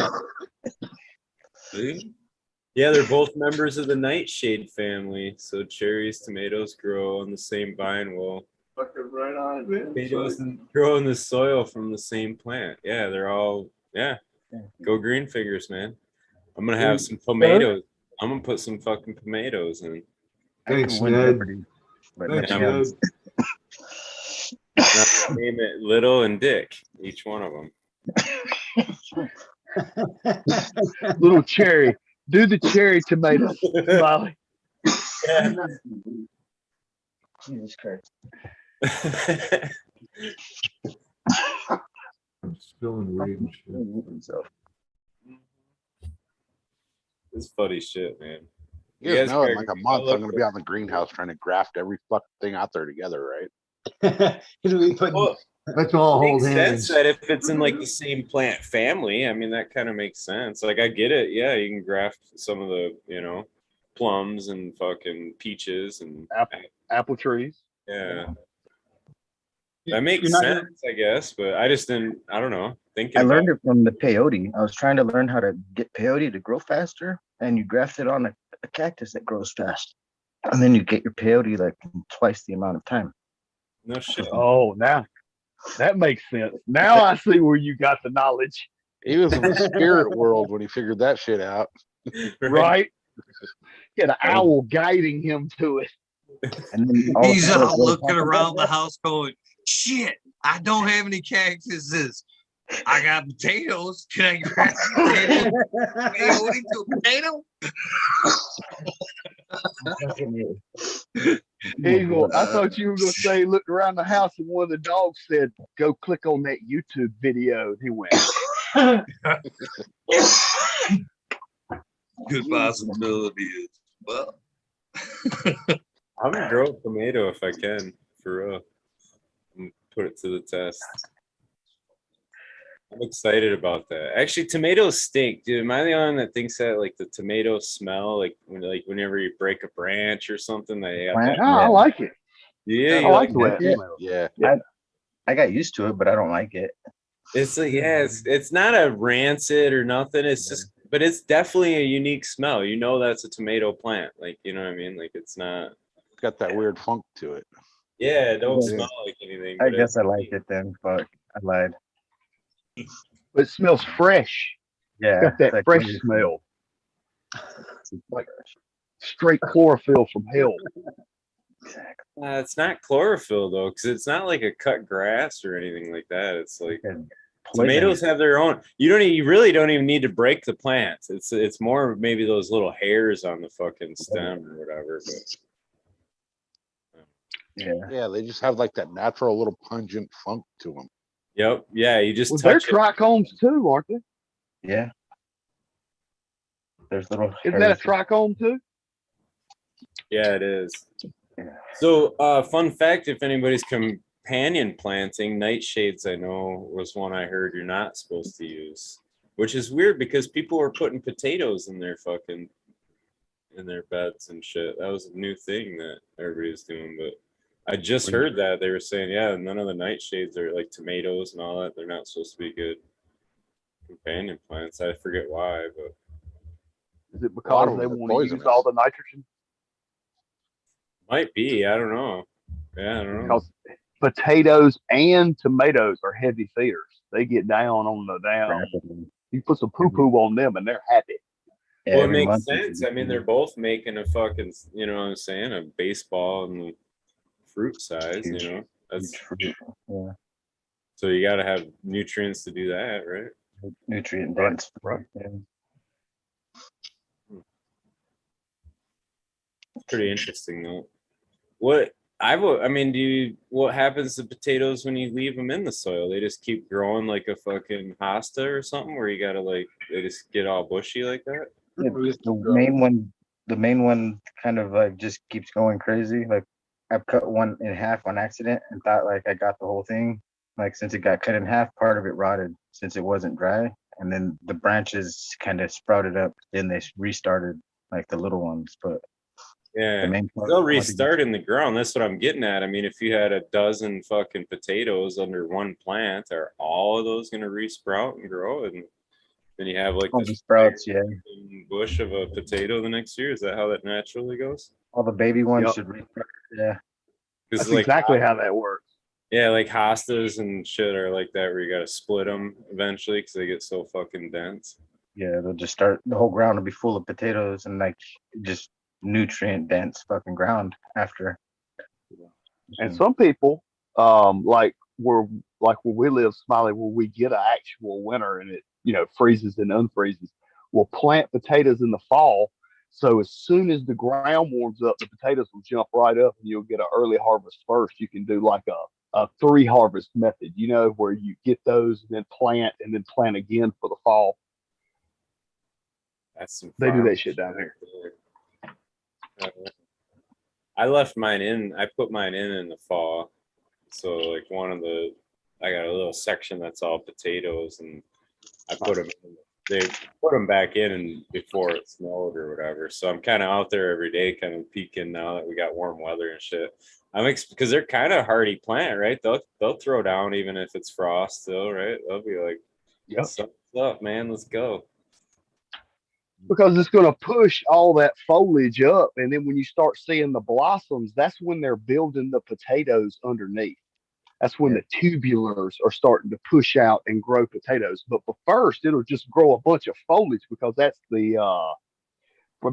See? Yeah, they're both members of the nightshade family. So cherries, tomatoes grow on the same vine. Well, Fucking right on, man. tomatoes grow in the soil from the same plant. Yeah, they're all, yeah. Go green fingers, man. I'm gonna have some tomatoes. I'm gonna put some fucking tomatoes in. I could Thanks, win Ned. Jeopardy. But Thanks, no Ned. chance. Now name it Little and Dick, each one of them. Little cherry. Do the cherry tomato smiley. Jesus Christ. I'm spilling weed and shit. It's funny shit, man. You guys know in are- like a month I'm gonna be out in the greenhouse trying to graft every fucking thing out there together, right? He'll be putting Well, Let's all hold makes hands. sense that if it's in like the same plant family, I mean that kind of makes sense. Like I get it. Yeah, you can graft some of the, plums and fucking peaches and Apple trees. yeah. That makes You're not gonna- sense, I guess, but I just didn't. I don't know. Thinking I learned about it from the peyote. I was trying to learn how to get peyote to grow faster, and you graft it on a cactus that grows fast, and then you get your peyote like in twice the amount of time. no shit. Oh, now that makes sense. Now I see where you got the knowledge, He was in the spirit world when he figured that shit out. right? Get an owl guiding him to it. And then all of a He's sudden it out grows looking back. around the house going, shit, I don't have any cactuses. I got potatoes. Can I grab potatoes? Peyote to a potato? Eagle, I thought you were going to say, looked around the house and one of the dogs said, go click on that YouTube video. And he went, Good possibility as well. I'm gonna grow a tomato if I can, for real. And put it to the test. I'm excited about that. Actually, tomatoes stink, dude. Am I the only one that thinks that like the tomatoes smell whenever you break a branch or something? They have Plant? no, I like it. yeah, I you like like the way that? it smells. Yeah. I got used to it, but I don't like it. It's like, yeah, it's not a rancid or nothing. It's just, but it's definitely a unique smell. You know that's a tomato plant. Like, you know what I mean? Like it's not. It's got that weird funk to it. Yeah, it don't Yeah. smell like anything. I but guess I like it then. Fuck, I lied. But it smells fresh. Yeah, Got that like fresh really- smell. Like, Straight chlorophyll from hell. It's not chlorophyll though, because it's not like a cut grass or anything like that. It's like poison. tomatoes have their own. You really don't even need to break the plants. It's more maybe those little hairs on the fucking stem or whatever. But Yeah, Yeah, they just have like that natural little pungent funk to them. yep, yeah, you just Well, they're touch it. trichomes too, aren't they? yeah. There's little. Isn't that a hairs. trichome too? Yeah, it is. Yeah. So, fun fact: if anybody's companion planting, nightshades, I know was one I heard you're not supposed to use, which is weird because people were putting potatoes in their beds and shit. That was a new thing that everybody was doing, but I just heard that they were saying, yeah, none of the nightshades are like tomatoes and all that. They're not supposed to be good companion plants. I forget why, but Is it lot because of they them are want to use poisonous. all the nitrogen? might be. I don't know. Yeah, I don't know. Because potatoes and tomatoes are heavy feeders. They get down on the damn. rapidly. You put some poo poo on them and they're happy. Yeah, Well, it every makes month. sense. I mean, they're both making a fucking, you know what I'm saying, a baseball and the fruit size, you Huge. know. That's Huge fruit. Yeah, so you got to have nutrients to do that, right? nutrient Right, dense. right. Yeah. Pretty interesting though. I mean, what happens to potatoes when you leave them in the soil? They just keep growing like a fucking hosta or something, where you gotta like they just get all bushy like that. Yeah, the main one kind of like just keeps going crazy. Like I've cut one in half on accident and thought like I got the whole thing. Like since it got cut in half, part of it rotted since it wasn't dry, and then the branches kind of sprouted up. Then they restarted like the little ones, but Yeah, the main part. they'll restart in the ground. That's what I'm getting at. I mean, if you had a dozen fucking potatoes under one plant, are all of those gonna resprout and grow? And then you have like All the this sprouts, yeah. bush of a potato the next year. Is that how that naturally goes? All the baby ones Yep. should restart. Yeah. That's Because like exactly how that works. yeah, like hostas and shit are like that, where you got to split them eventually because they get so fucking dense. Yeah, they'll just start, the whole ground will be full of potatoes and like just nutrient dense fucking ground after. And some people, like where we live, Smiley, where we get an actual winter and it freezes and unfreezes, we'll plant potatoes in the fall. So as soon as the ground warms up, the potatoes will jump right up and you'll get an early harvest first. You can do like a 3 harvest method, where you get those and then plant again for the fall. That's some They do farm that shit down here. I left mine in. I put mine in the fall. So like I got a little section that's all potatoes, and I put them. They put them back in before it snowed or whatever. So I'm kind of out there every day, kind of peeking now that we got warm weather and shit. Because they're kind of hardy plant, right? They'll throw down even if it's frost still, right? They'll be like, Yep. "What's up, man? Let's go." Because it's going to push all that foliage up. And then when you start seeing the blossoms, that's when they're building the potatoes underneath. That's when the tubulars are starting to push out and grow potatoes. But first, it'll just grow a bunch of foliage because that's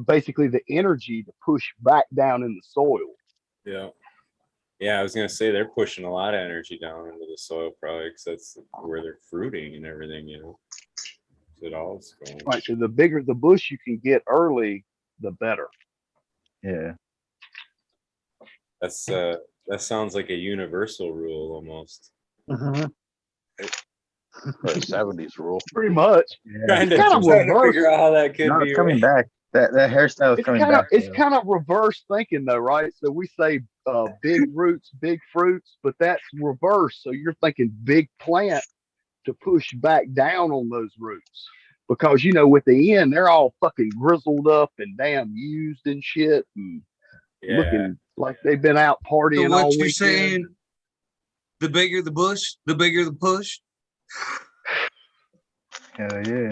basically the energy to push back down in the soil. Yeah. Yeah, I was gonna say they're pushing a lot of energy down into the soil, probably because that's where they're fruiting and everything, So it all is going. Right. So the bigger the bush you can get early, the better. Yeah. That sounds like a universal rule almost. Mm-hmm. Or a 70s rule. Pretty much. Yeah. Trying to reverse. figure out how that could No, be. it's coming Right? back. That hairstyle is It's coming kind of back. it's kind of reverse thinking though, right? So we say big roots, big fruits, but that's reverse. So you're thinking big plant to push back down on those roots. Because with the end, they're all fucking grizzled up and damn used and shit and looking like they've been out partying So what all you're weekend. saying? The bigger the bush, the bigger the push. Hell yeah.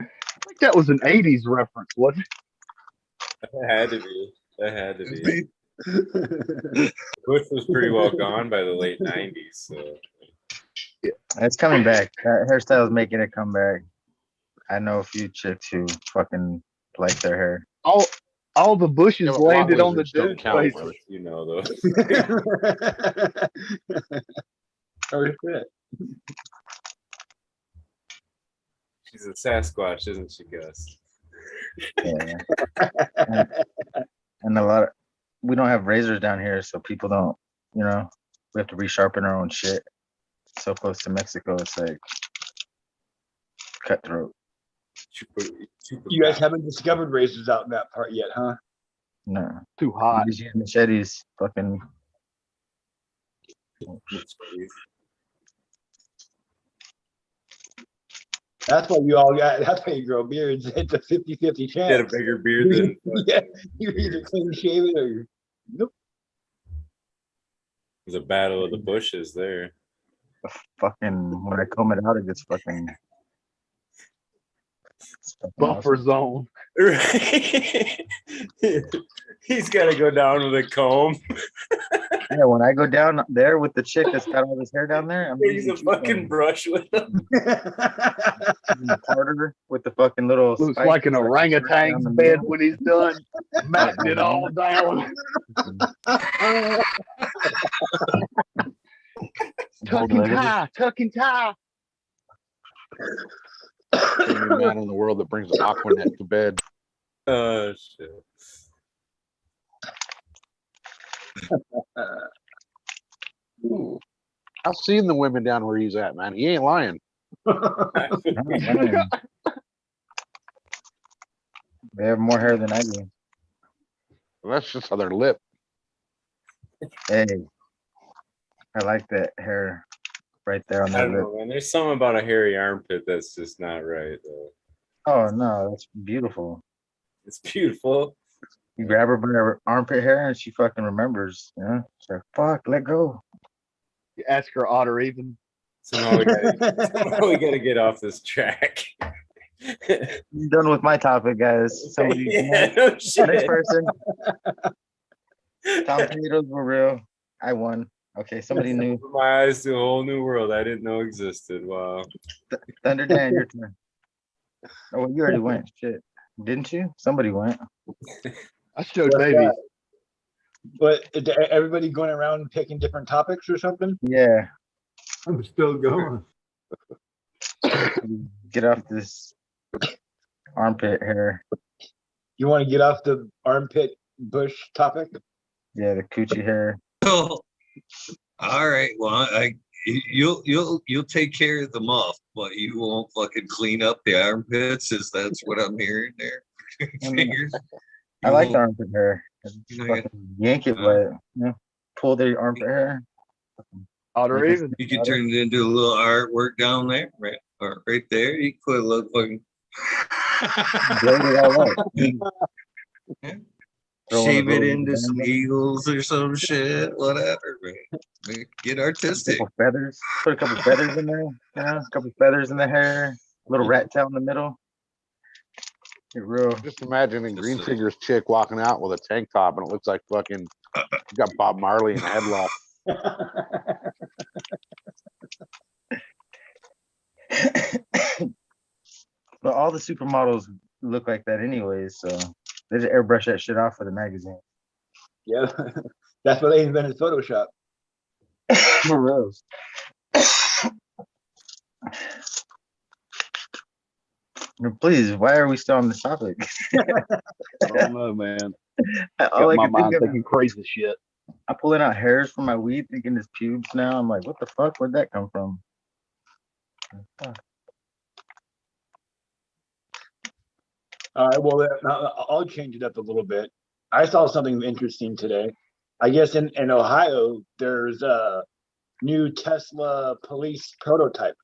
I think that was an 80s reference, wasn't it? That had to be. That had to be. Bush was pretty well gone by the late 90s. So. Yeah. It's coming back. That hairstyle is making a comeback. I know a few chicks who fucking like their hair. All the bushes Yeah, but landed blonde on the lizards don't dude's count, face. brother. Though. Oh shit. She's a Sasquatch, isn't she, Gus? Yeah. and we don't have razors down here, so people don't, we have to resharpen our own shit. So close to Mexico, it's like cutthroat. You guys haven't discovered razors out in that part yet, huh? No. Too hot. These machetes, fucking. That's why that's why you grow beards. It's a 50-50 chance. Get a bigger beard than. Yeah, you're either clean shaven or you're nope. There's a battle of the bushes there. Fucking, when I comb it out, it gets fucking. Buffer zone. Right. He's got to go down with a comb. Yeah, when I go down there with the chick that's got all this hair down there, I'm He's a using fucking brush with him. the parter with the fucking little. Looks spike like an that I can work down orangutan's the bed middle. when he's done matting it all down. Tuck and tie, tuck and tie. The only man in the world that brings Aquanet to bed. Oh shit. I've seen the women down where he's at, man. He ain't lying. Man. They have more hair than I do. That's just on their lip. Hey, I like that hair right there on I that don't lip. know, man. There's something about a hairy armpit that's just not right, though. Oh no, that's beautiful. It's beautiful. You grab her by her armpit hair and she fucking remembers. You know, she's like, "Fuck, let go." You ask her odd or even. Somehow we gotta get off this track. I'm done with my topic, guys. Somebody, Yeah, no next shit. person. Tom tomatoes were real. I won. Okay, somebody new. Opened my eyes to a whole new world I didn't know existed. Wow. Thunder Dan, your turn. Oh, well, you already went. Shit, didn't you? Somebody went. I showed What's babies. that? But is everybody going around picking different topics or something? Yeah, I'm still going. get off this armpit hair. You want to get off the armpit bush topic? Yeah, the coochie hair. Oh, all right. Well, you'll take care of the muff, but you won't fucking clean up the armpits. Is that's what I'm hearing there? Fingers. I like the armpit hair. You Fucking yank it wet. You know, pull the armpit hair. Odd or even. You can turn it into a little artwork down there, right? Or right there. You can put a little fucking Braid it all up. Throw shave one of it those into some down. eagles or some shit, whatever, man. Get A artistic. couple feathers. Put a couple feathers in there. You know, a couple feathers in the hair. A little rat tail in the middle. Get real. Just imagining Green Fingers chick walking out with a tank top and it looks like fucking you got Bob Marley in a headlock. But all the supermodels look like that anyways, so they just airbrush that shit off for the magazine. Yeah, that's why they invented Photoshop. For real. Please, why are we still on this topic? I don't know, man. All I Got my can mind think of, thinking crazy shit. I'm pulling out hairs from my weed, thinking it's pubes now. I'm like, what the fuck? Where'd that come from? Fuck. All right, well, I'll change it up a little bit. I saw something interesting today. I guess in Ohio, there's a new Tesla police prototype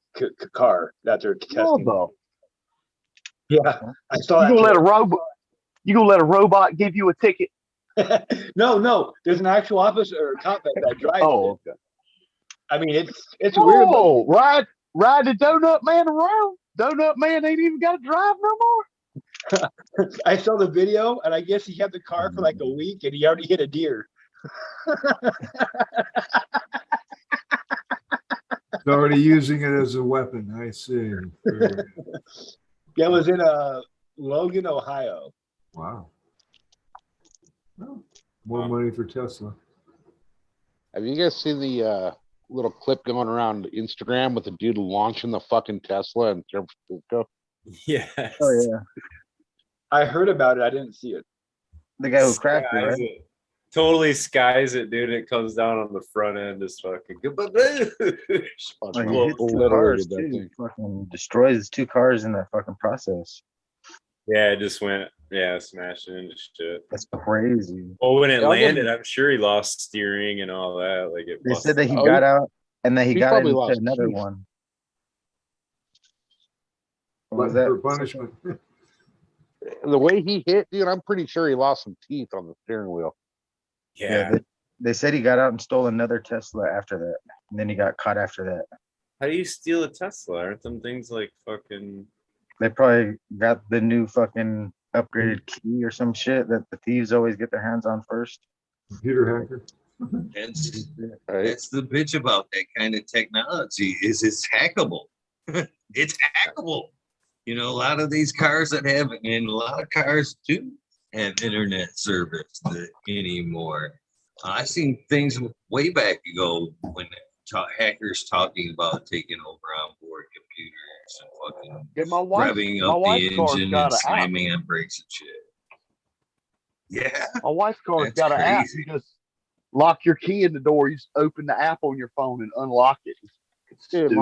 car that they're testing. Bravo. Yeah, I saw You that. gonna let a robot? You gonna let a robot give you a ticket? No, there's an actual officer or cop that drives Oh, it. okay. I mean, it's weird. But Oh, ride the donut man around. Donut man ain't even got to drive no more. I saw the video, and I guess he had the car for like a week, and he already hit a deer. It's already using it as a weapon. I see. That was in Logan, Ohio. Wow. Well, more money for Tesla. Have you guys seen the little clip going around Instagram with the dude launching the fucking Tesla in San Francisco? Yes. Oh yeah, I heard about it. I didn't see it. the guy who cracked it, Skies right? it. Totally skies it, dude. It comes down on the front end. It's fucking good. Like, Fucking he hits two obliterated cars that too. thing. Fucking destroys 2 cars in that fucking process. Yeah, it just went, smashing into shit. That's crazy. Oh, when it Yeah, I'll give landed, him- I'm sure he lost steering and all that. Like it They busted said that he out. got out and that he he got probably into lost another teeth. one. What was Button that? for punishment. The way he hit, dude, I'm pretty sure he lost some teeth on the steering wheel. Yeah. They said he got out and stole another Tesla after that. And then he got caught after that. How do you steal a Tesla? Aren't them things like fucking? They probably got the new fucking upgraded key or some shit that the thieves always get their hands on first. Computer hacker. That's Right? that's the bitch about that kind of technology is it's hackable. It's hackable. You know, a lot of these cars that have, and a lot of cars do have internet service anymore. I seen things way back ago when hackers talking about taking over onboard computers and fucking Yeah, revving my up wife's the car's engine got and an app. slamming on brakes and shit. Yeah, My wife's car's that's got an app. crazy. You just lock your key in the door. You just open the app on your phone and unlock it. It's Yeah, stupid.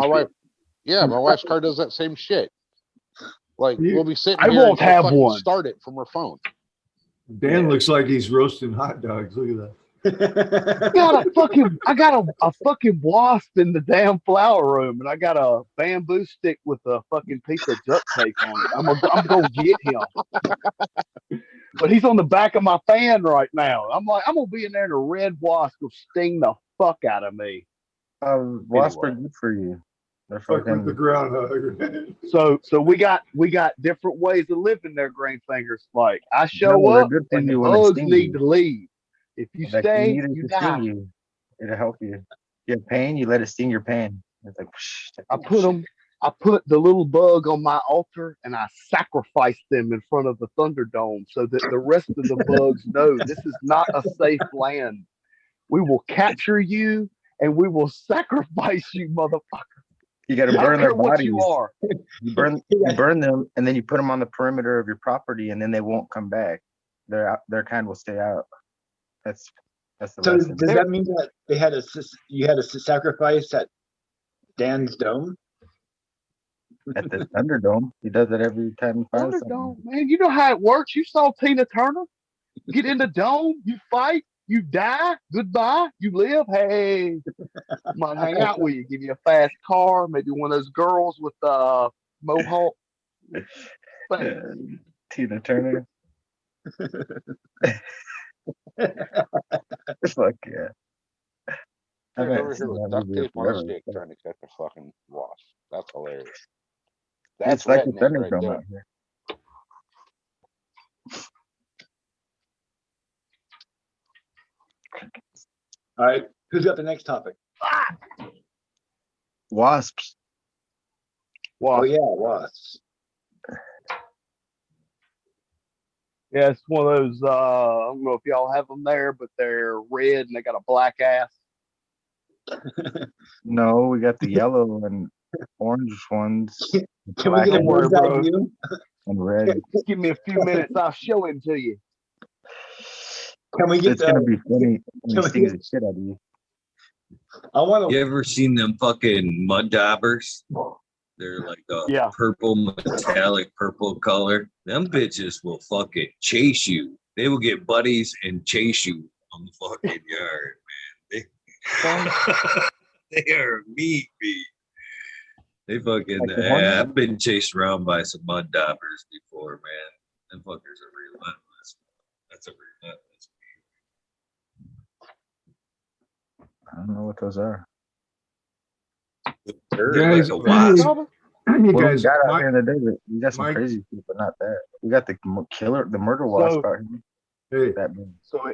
my wife's car does that same shit. Like we'll be sitting I here won't and she'll have fucking one. start it from her phone. Dan looks like he's roasting hot dogs. Look at that. I got a fucking wasp in the damn flower room, and I got a bamboo stick with a fucking piece of duct tape on it. I'm gonna get him, but he's on the back of my fan right now. I'm like, I'm gonna be in there, and a red wasp will sting the fuck out of me. Wasps are Anyway. good for you. They're Fuck with the fucking. groundhog. So we got different ways of living there, Green Fingers. Like I show No, they're up, good for and the you when they bugs sting need you. to leave. If you Like stay, need it you to die. sting you. It'll help you. You have pain, you let it sting your pain. It's like I put the little bug on my altar and I sacrifice them in front of the Thunderdome so that the rest of the bugs know this is not a safe land. We will capture you and we will sacrifice you, motherfucker. You got to I don't burn their care what bodies. you are. You burn them, and then you put them on the perimeter of your property, and then they won't come back. Their kind will stay out. That's the So lesson. does that mean that you had a sacrifice at Dan's dome? At the Thunderdome, he does it every time he finds something. Thunderdome, man, you know how it works. You saw Tina Turner. Get in the dome, you fight, you die, goodbye, you live. Hey, come on, hang out with you, give you a fast car, maybe one of those girls with mohawk. Tina Turner. Fuck yeah. I Dude, haven't over here seen with that duct movie in tape on his forever. dick trying to catch a fucking wasp. That's hilarious. It's That's like the redneck right Thunderdome there. out here. All right, who's got the next topic? Wasps. Oh yeah, wasps. Yeah, it's one of those. I don't know if y'all have them there, but they're red and they got a black ass. No, we got the yellow and orange ones. Can we get a Don't worry, bird's eye bro. view? And red. Just give me a few minutes. I'll show him to you. Can we get It's gonna be funny when can he we stings get- the shit out of you. I want You to. ever seen them fucking mud daubers? They're like a Yeah. purple, metallic purple color. Them bitches will fucking chase you. They will get buddies and chase you on the fucking yard, man. They are meat. They fucking. Like the hornets? I've been chased around by some mud daubers before, man. Them fuckers are relentless. That's a relentless. I don't know what those are. Guys, Like a wasp. you Well, we guys, got out my- here in the desert. We got some Mike- crazy shit, but not that. We got the murder wasp out here. hey, That big. So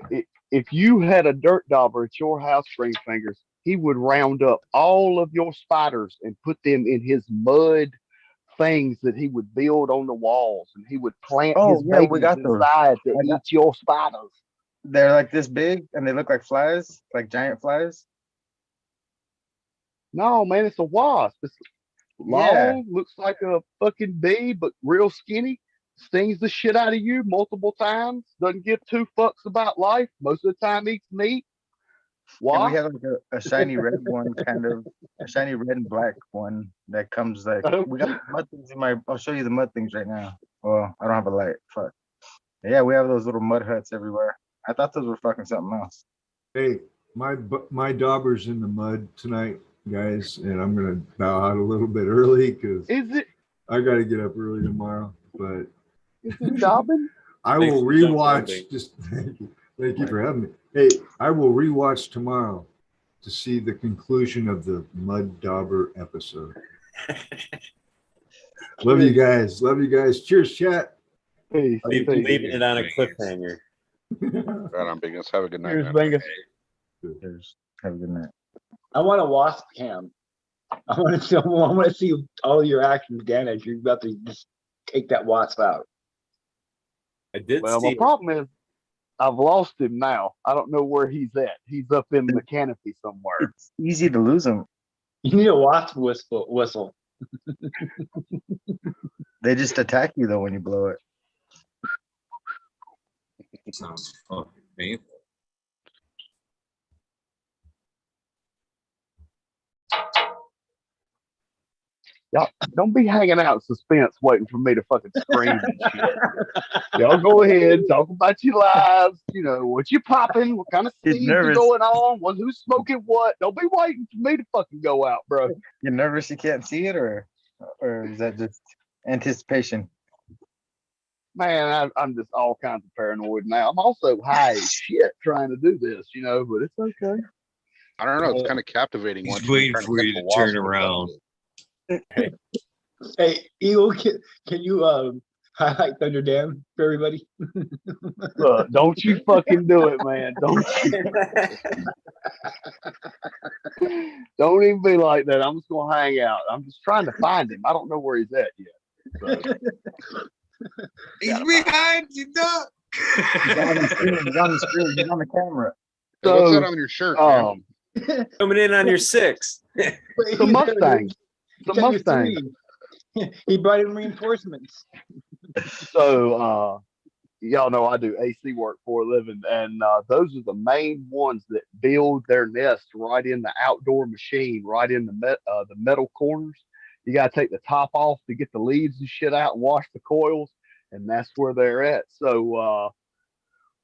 if you had a dirt dauber at your house, Green Fingers, he would round up all of your spiders and put them in his mud things that he would build on the walls, and he would plant Oh, his yeah, we babies got those. inside to I got- eat your spiders. They're like this big, and they look like flies, like giant flies. No, man, it's a wasp. It's long, Yeah. looks like a fucking bee, but real skinny. Stings the shit out of you multiple times. Doesn't give two fucks about life. Most of the time eats meat. And Wasp. we have like a shiny red one, kind of a shiny red and black one that comes like we got the mud things in my. I'll show you the mud things right now. Well, I don't have a light. Fuck. Yeah, we have those little mud huts everywhere. I thought those were fucking something else. hey, my dauber's in the mud tonight, guys, and I'm gonna bow out a little bit early because Is it I got to get up early tomorrow. But Dobbin? I Thanks will for jumping in, rewatch. Dave. Just thank you for having me. Hey, I will rewatch tomorrow to see the conclusion of the mud dauber episode. Love you guys. Love you guys. Cheers, chat. Peace. Leaving Peace. it on a cliffhanger. Right on, Biggins. Have a good night, Cheers, man. Bingus. Cheers. Have a good night. I want a wasp cam. I want to see all your actions, Dan, as you're about to just take that wasp out. I did Well, see my problem is I've lost him now. I don't know where he's at. He's up in the canopy somewhere. It's easy to lose them. You need a wasp whistle. They just attack you though when you blow it. It sounds fucking painful. Y'all don't be hanging out in suspense waiting for me to fucking scream and shit. Y'all go ahead, talk about your lives, what you popping, what kind of He's seeds are nervous. going on, who's smoking what. Don't be waiting for me to fucking go out, bro. You're nervous you can't see it, or is that just anticipation? Man, I'm just all kinds of paranoid now. I'm also high as shit trying to do this, but it's okay. I don't know. It's kind of captivating. He's once waiting try for catch you a to wasp turn or around. something. Hey, Eagle, can you highlight Thunder Dam for everybody? Look, don't you fucking do it, man. Don't even be like that. I'm just gonna hang out. I'm just trying to find him. I don't know where he's at yet. So. He's behind you, duck. He's on the screen. He's on the screen. He's on the camera. Hey, what's that on your shirt, man? coming in on your 6. It's a Mustang. It's a Mustang. He brought in reinforcements. So, y'all know I do AC work for a living, and those are the main ones that build their nest right in the outdoor machine, right in the metal corners. You got to take the top off to get the leaves and shit out and wash the coils, and that's where they're at. So,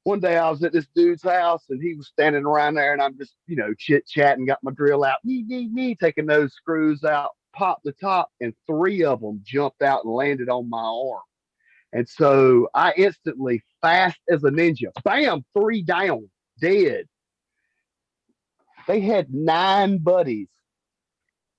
one day I was at this dude's house, and he was standing around there, and I'm just, chit-chatting, got my drill out, taking those screws out, popped the top, and 3 of them jumped out and landed on my arm. And so I instantly, fast as a ninja, bam, 3 down, dead. They had 9 buddies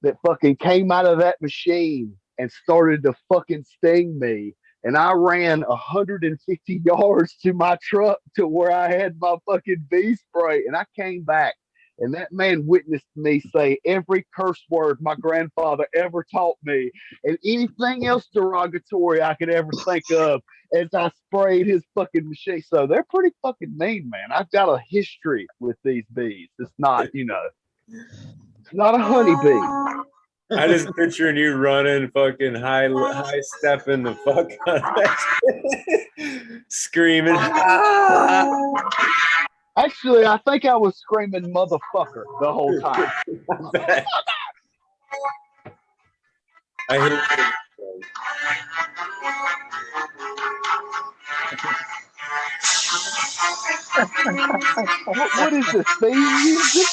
that fucking came out of that machine and started to fucking sting me. And I ran 150 yards to my truck to where I had my fucking bee spray. And I came back, and that man witnessed me say every curse word my grandfather ever taught me and anything else derogatory I could ever think of as I sprayed his fucking machine. So they're pretty fucking mean, man. I've got a history with these bees. It's not, it's not a honeybee. I just picturing you running, fucking high stepping the fuck out of that shit. Screaming. Actually, I think I was screaming motherfucker the whole time. I hate it. What is this theme music?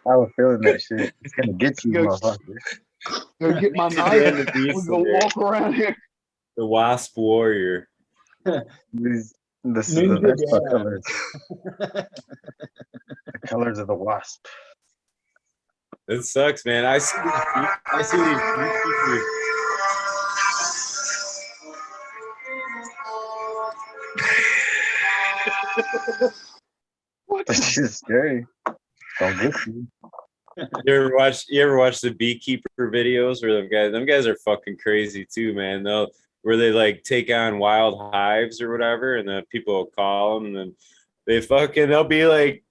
I was feeling that shit. It's gonna get you, motherfucker. Go get my knife. We're gonna walk around here. The Wasp Warrior. This is the best colors. The colors of the wasp. It sucks, man. I see these beekeepers. What? This shit's scary. Don't get you. You ever watch the beekeeper videos where them guys are fucking crazy too, man. Where they like take on wild hives or whatever, and then people will call them, and then they'll be like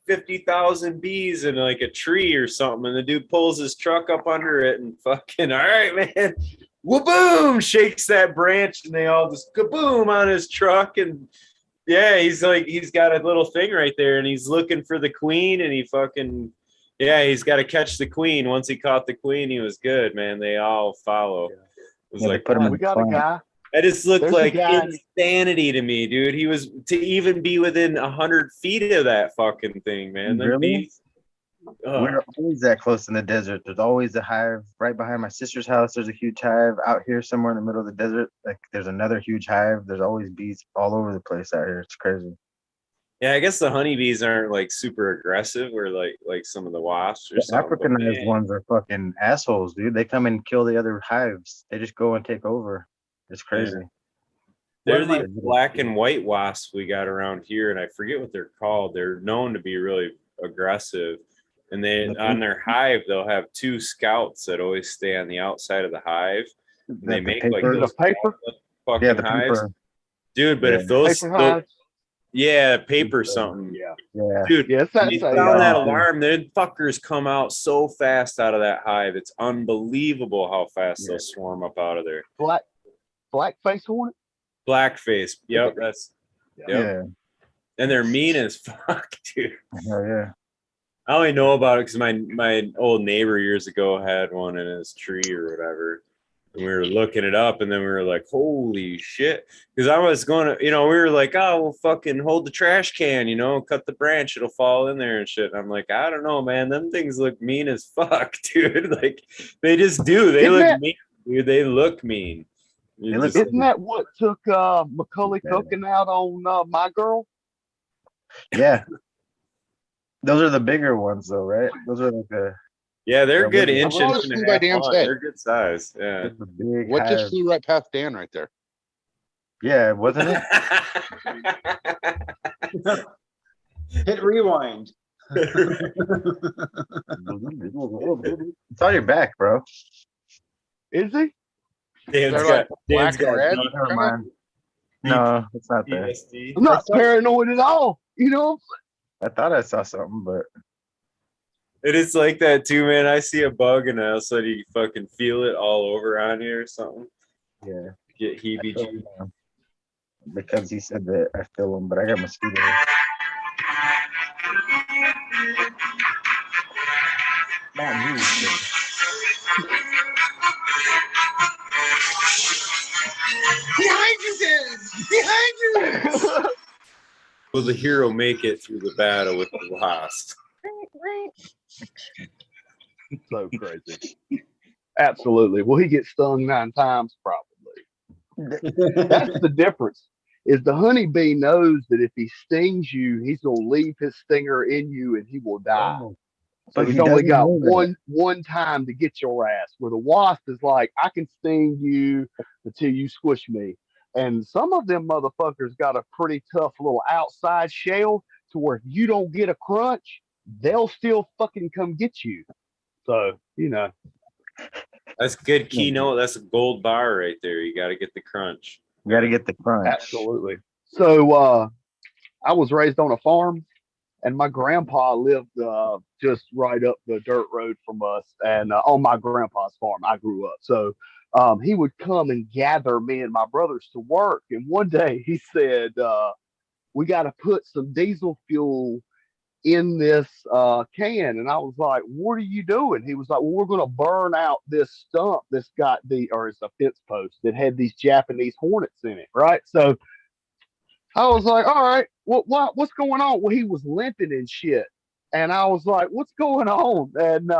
50,000 bees in like a tree or something, and the dude pulls his truck up under it and fucking, all right, man, wha-boom, shakes that branch, and they all just kaboom on his truck. And yeah, he's got a little thing right there, and he's looking for the queen, and he's got to catch the queen. Once he caught the queen, he was good, man. They all follow. It was like, put him in we the got a plant. guy. that just looked There's a like guy- insanity to me, dude. He was to even be within 100 feet of that fucking thing, man. Them Really? bees- Ugh. We're always that close in the desert. There's always a hive right behind my sister's house. There's a huge hive out here somewhere in the middle of the desert. Like there's another huge hive. There's always bees all over the place out here. It's crazy. Yeah, I guess the honeybees aren't like super aggressive or like some of the wasps or The something. but Africanized man, ones are fucking assholes, dude. They come and kill the other hives. They just go and take over. It's crazy. They're What the black and white wasps we got around here, and I forget what they're called. They're known to be really aggressive. And they on their hive, they'll have 2 scouts that always stay on the outside of the hive. And they make like paper? those The paper? fucking Yeah, the hives. paper. Dude, but Yeah. if those, Paper hives? yeah, paper something. Yeah. Yeah. Dude, Yeah, it's when you that's sound that a alarm, then fuckers come out so fast out of that hive. It's unbelievable how fast they'll swarm up out of there. black face hornet. Blackface. Yep, that's Yeah. yep. And they're mean as fuck, dude. Oh, yeah. I only know about it because my old neighbor years ago had one in his tree or whatever. And we were looking it up, and then we were like, holy shit. Because I was going to, we were like, oh, we'll fucking hold the trash can, cut the branch, it'll fall in there and shit. And I'm like, I don't know, man. Them things look mean as fuck, dude. Like, they just do. They look mean, dude. They look mean. Isn't that what took Macaulay Culkin out on My Girl? Yeah. Those are the bigger ones, though, right? Those are like the. Yeah, they're good inch Well, and it's a flew by half Dan's long. head. They're good size. Yeah. the big What just hive. flew right past Dan right there? Yeah, wasn't it? hit rewind. It's on your back, bro. Is he? They're like black and red. No, never kinda? mind. No, it's not there. PTSD. I'm not paranoid at all. I thought I saw something, but It is like that too, man. I see a bug and all of a sudden you fucking feel it all over on you or something. yeah. Get I heebie feel jeebies. them now. Because he said that I feel them, but I got mosquitoes. Not me. Behind you, Dan! Behind you! Will the hero make it through the battle with the wasp? So crazy. Absolutely. Will he get stung 9 times? Probably. That's the difference. Is the honeybee knows that if he stings you, he's gonna leave his stinger in you and he will die. Oh. So But he's he only doesn't got know that. one time to get your ass. Where the wasp is like, I can sting you until you squish me. And some of them motherfuckers got a pretty tough little outside shell to where if you don't get a crunch, they'll still fucking come get you. So, That's good keynote. That's a gold bar right there. You got to get the crunch. You got to get the crunch. absolutely. So I was raised on a farm, and my grandpa lived just right up the dirt road from us, and on my grandpa's farm I grew up. So he would come and gather me and my brothers to work. And one day he said, we got to put some diesel fuel in this can. And I was like, what are you doing? He was like, well, we're going to burn out this stump that's got it's a fence post that had these Japanese hornets in it, right? So I was like, all right, what's going on? Well, he was limping and shit. And I was like, what's going on? And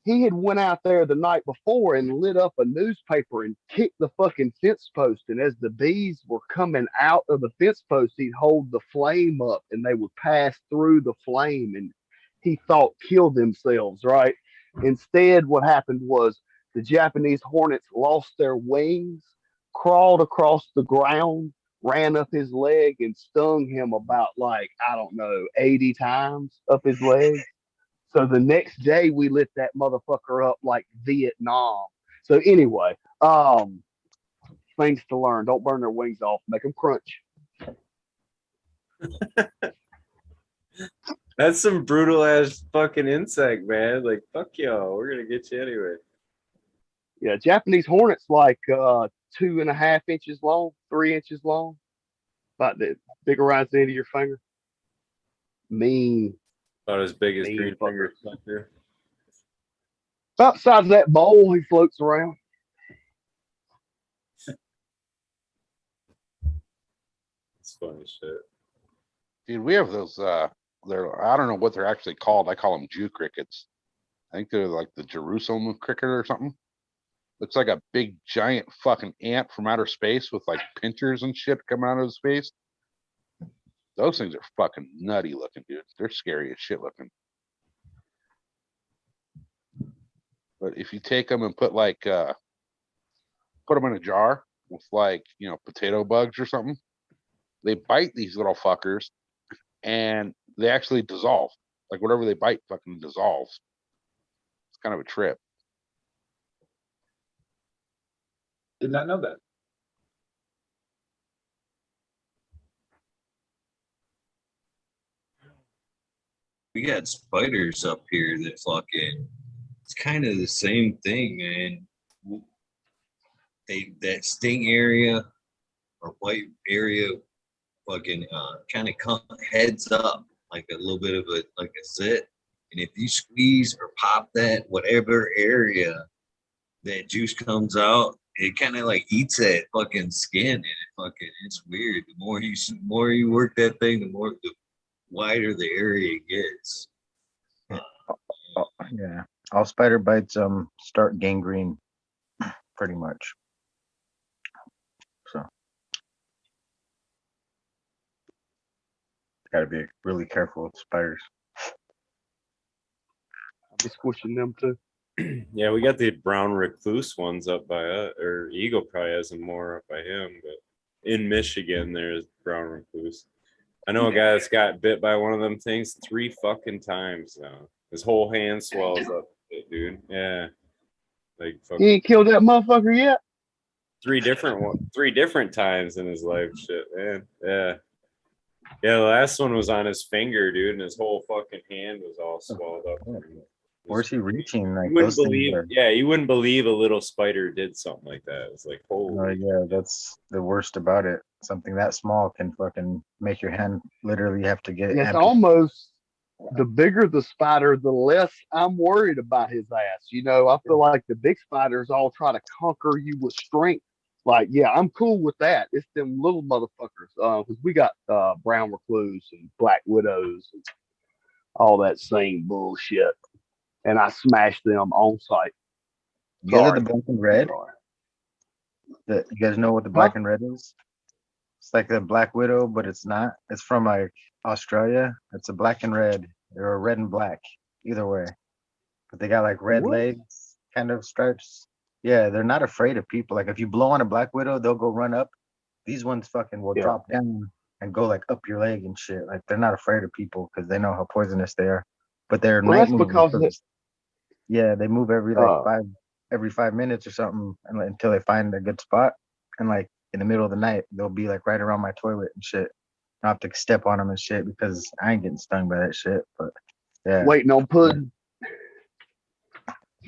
he had went out there the night before and lit up a newspaper and kicked the fucking fence post. And as the bees were coming out of the fence post, he'd hold the flame up and they would pass through the flame and he thought kill themselves, right? Instead, what happened was the Japanese hornets lost their wings, crawled across the ground, ran up his leg and stung him about like, I don't know, 80 times up his leg. So the next day we lit that motherfucker up like Vietnam. So anyway, things to learn. Don't burn their wings off. Make them crunch. That's some brutal ass fucking insect, man. Like, fuck y'all. We're going to get you anyway. Yeah, Japanese hornets like 2.5 inches long, 3 inches long. About the big around the end of your finger. Mean. About as big as Mean green finger. About the size of that bowl he floats around. It's funny shit. Dude, we have those. They're I don't know what they're actually called. I call them Jew crickets. I think they're like the Jerusalem cricket or something. Looks like a big giant fucking ant from outer space with like pinchers and shit coming out of space. Those things are fucking nutty looking, dude. They're scary as shit looking. But if you take them and put them in a jar with like, potato bugs or something. They bite these little fuckers and they actually dissolve. Like whatever they bite fucking dissolves. It's kind of a trip. Did not know that. We got spiders up here that fucking, it's kind of the same thing, man. That sting area or white area fucking kind of heads up like a little bit of a zit. And if you squeeze or pop that whatever area that juice comes out, it kind of like eats that fucking skin, and it's weird. The more you work that thing, the wider the area gets. Yeah, all spider bites start gangrene, pretty much. So gotta be really careful with spiders. I'll be squishing them too. Yeah, we got the brown recluse ones up by us, or Eagle probably has them more up by him, but in Michigan there's brown recluse. I know a guy that's got bit by one of them things 3 fucking times now. His whole hand swells up, dude. Yeah, like fucking. You ain't killed that motherfucker yet? 3 different times in his life. Shit, man. Yeah. Yeah, the last one was on his finger, dude, and his whole fucking hand was all swelled up. Where's he reaching? Like You wouldn't those believe, things you wouldn't believe a little spider did something like that. It's like, holy. yeah, that's the worst about it. Something that small can fucking make your hand literally have to get. It's almost the bigger the spider, the less I'm worried about his ass. I feel like the big spiders all try to conquer you with strength. Like, yeah, I'm cool with that. It's them little motherfuckers. Because we got brown recluse and black widows and all that same bullshit. And I smashed them on site. You guys are the black and red? You guys know what the black and red is? It's like the black widow, but it's not. It's from like Australia. It's a black and red. They're a red and black, either way. But they got like red legs, kind of stripes. Yeah, they're not afraid of people. Like if you blow on a black widow, they'll go run up. These ones fucking will drop down and go like up your leg and shit. Like they're not afraid of people because they know how poisonous they are. But they're night movers. Yeah, they move every every 5 minutes or something, and until they find a good spot. And like in the middle of the night, they'll be like right around my toilet and shit. I have to step on them and shit because I ain't getting stung by that shit. But yeah, waiting on pudding.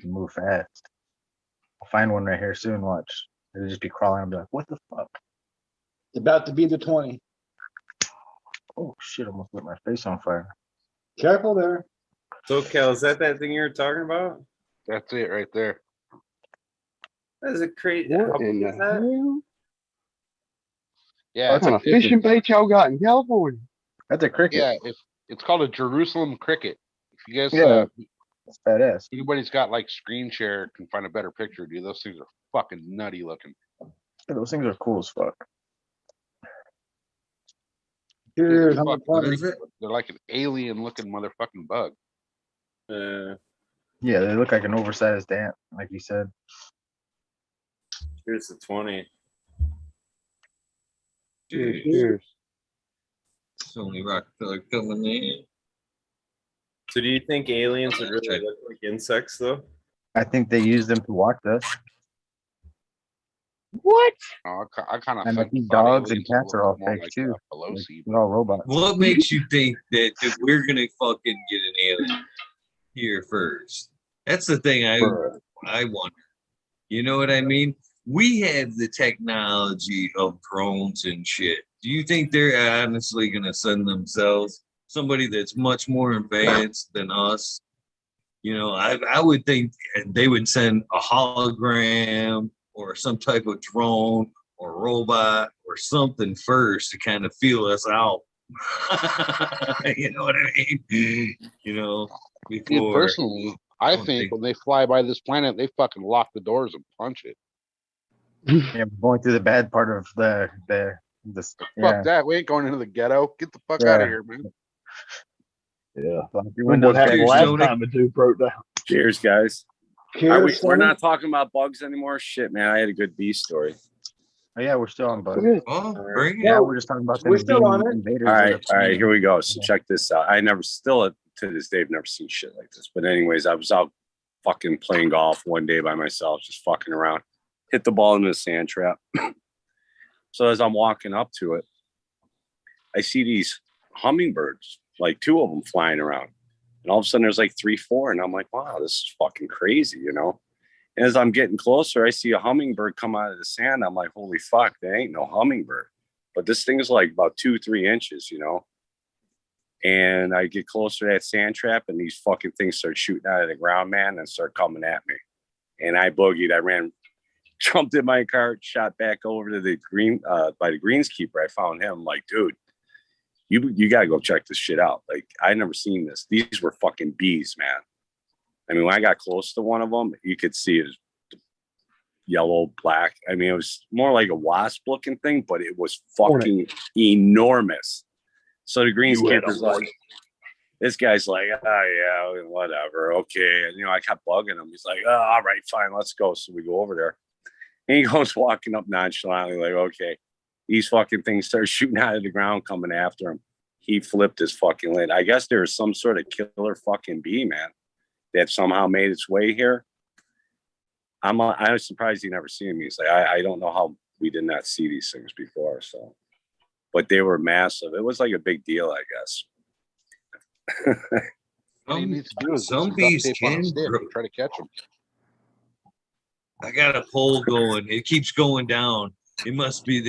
Move fast. I'll find one right here soon. Watch. It'll just be crawling and be like, what the fuck? It's about to be the 20. Oh shit! Almost lit my face on fire. Careful there. So, Kel, is that thing you were talking about? That's it right there. That is a crazy. What in the hell? Yeah, What kind of fishing bait y'all got in California? That's a cricket. Yeah, it's called a Jerusalem cricket. If you guys, that's badass. Anybody's got like screen share can find a better picture, dude. Those things are fucking nutty looking. Yeah, those things are cool as fuck. Here's they're like an alien looking motherfucking bug. Yeah, they look like an oversized ant, like you said. Here's the 20. Cheers. It's only Rockefeller coming in. So do you think aliens would really look like insects, though? I think they use them to watch us. What? Oh, I kind of and like these dogs and cats are all fake like too. They're all robots. What makes you think that we're gonna fucking get an alien here first? That's the thing I wonder. You know what I mean? We have the technology of drones and shit. Do you think they're honestly gonna send themselves somebody that's much more advanced than us? I would think they would send a hologram or some type of drone or robot or something first to kind of feel us out. You know what I mean? Before. Personally, I think when they fly by this planet, they fucking lock the doors and punch it. Yeah, going through the bad part of the Fuck that. We ain't going into the ghetto. Get the fuck out of here, man. Yeah. What happened last time the dude broke down. Cheers, guys. We're not talking about bugs anymore. Shit, man. I had a good bee story. Oh yeah, we're still on bug. Okay. Oh, bring it. Yeah, we're just talking about them We're still being on it. invaders. All of right, the all right, planet. here we go. So check this out. I never, still to this day, I've never seen shit like this. But anyways, I was out fucking playing golf one day by myself, just fucking around. Hit the ball into a sand trap. So as I'm walking up to it, I see these hummingbirds, like 2 of them flying around. And all of a sudden there's like 3, 4. And I'm like, wow, this is fucking crazy, you know? And as I'm getting closer, I see a hummingbird come out of the sand. I'm like, holy fuck, there ain't no hummingbird. But this thing is like about 2, 3 inches, you know? And I get closer to that sand trap and these fucking things start shooting out of the ground, man, and start coming at me. And I boogied. I ran, jumped in my car, shot back over to the by the greenskeeper. I found him. I'm like, dude, you got to go check this shit out. Like, I never seen this. These were fucking bees, man. I mean, when I got close to one of them, you could see it was yellow, black. I mean, it was more like a wasp looking thing, but it was fucking enormous. So the greenskeeper's like, this guy's like, oh yeah, whatever. Okay. And, you know, I kept bugging him. He's like, oh, all right, fine, let's go. So we go over there. And he goes walking up nonchalantly, like, okay. These fucking things start shooting out of the ground, coming after him. He flipped his fucking lid. I guess there was some sort of killer fucking bee, man, that somehow made its way here. I was surprised he never seen me. He's like, I don't know how we did not see these things before. So, but they were massive. It was like a big deal, I guess. What he needs to do is Some duct bees tape on a can stick grow. and try to catch them. I got a poll going. It keeps going down. They must be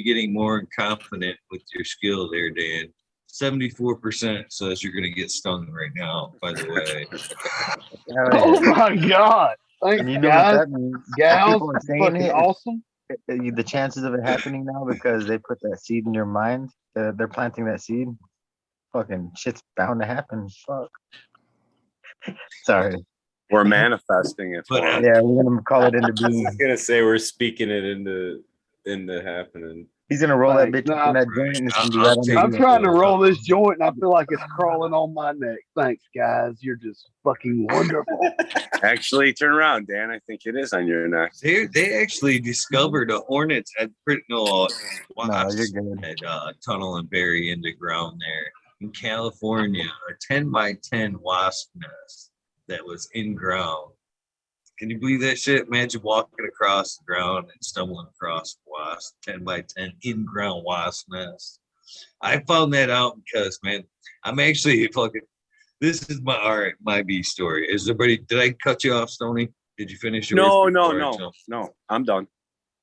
getting more confident with your skill there, Dan. 74% says you're gonna get stung right now, by the way. Oh my God. Thanks, And you know guys. what that means? If Gals, people are it's saying fucking it, awesome. the chances of it happening now because they put that seed in your mind, they're planting that seed. Fucking shit's bound to happen. Fuck. Sorry. We're manifesting it. But, Yeah, we're gonna call it into I being. was gonna say we're speaking it into happening. He's gonna roll that Thanks. bitch up in that joint and it's gonna be right on the I'm wheel. trying to roll this joint and I feel like it's crawling on my neck. Thanks, guys. You're just fucking wonderful. Actually, turn around, Dan. I think it is on your neck. they actually discovered a hornet's head wasp you're good. at tunnel and bury in the ground there in California. A 10 by 10 wasp nest that was in ground. Can you believe that shit? Imagine walking across the ground and stumbling across a wasp, 10 by 10 in ground wasp nest. I found that out because, man, I'm actually fucking. This is my bee story. Is everybody? Did I cut you off, Stoney? Did you finish yours? No. I'm done.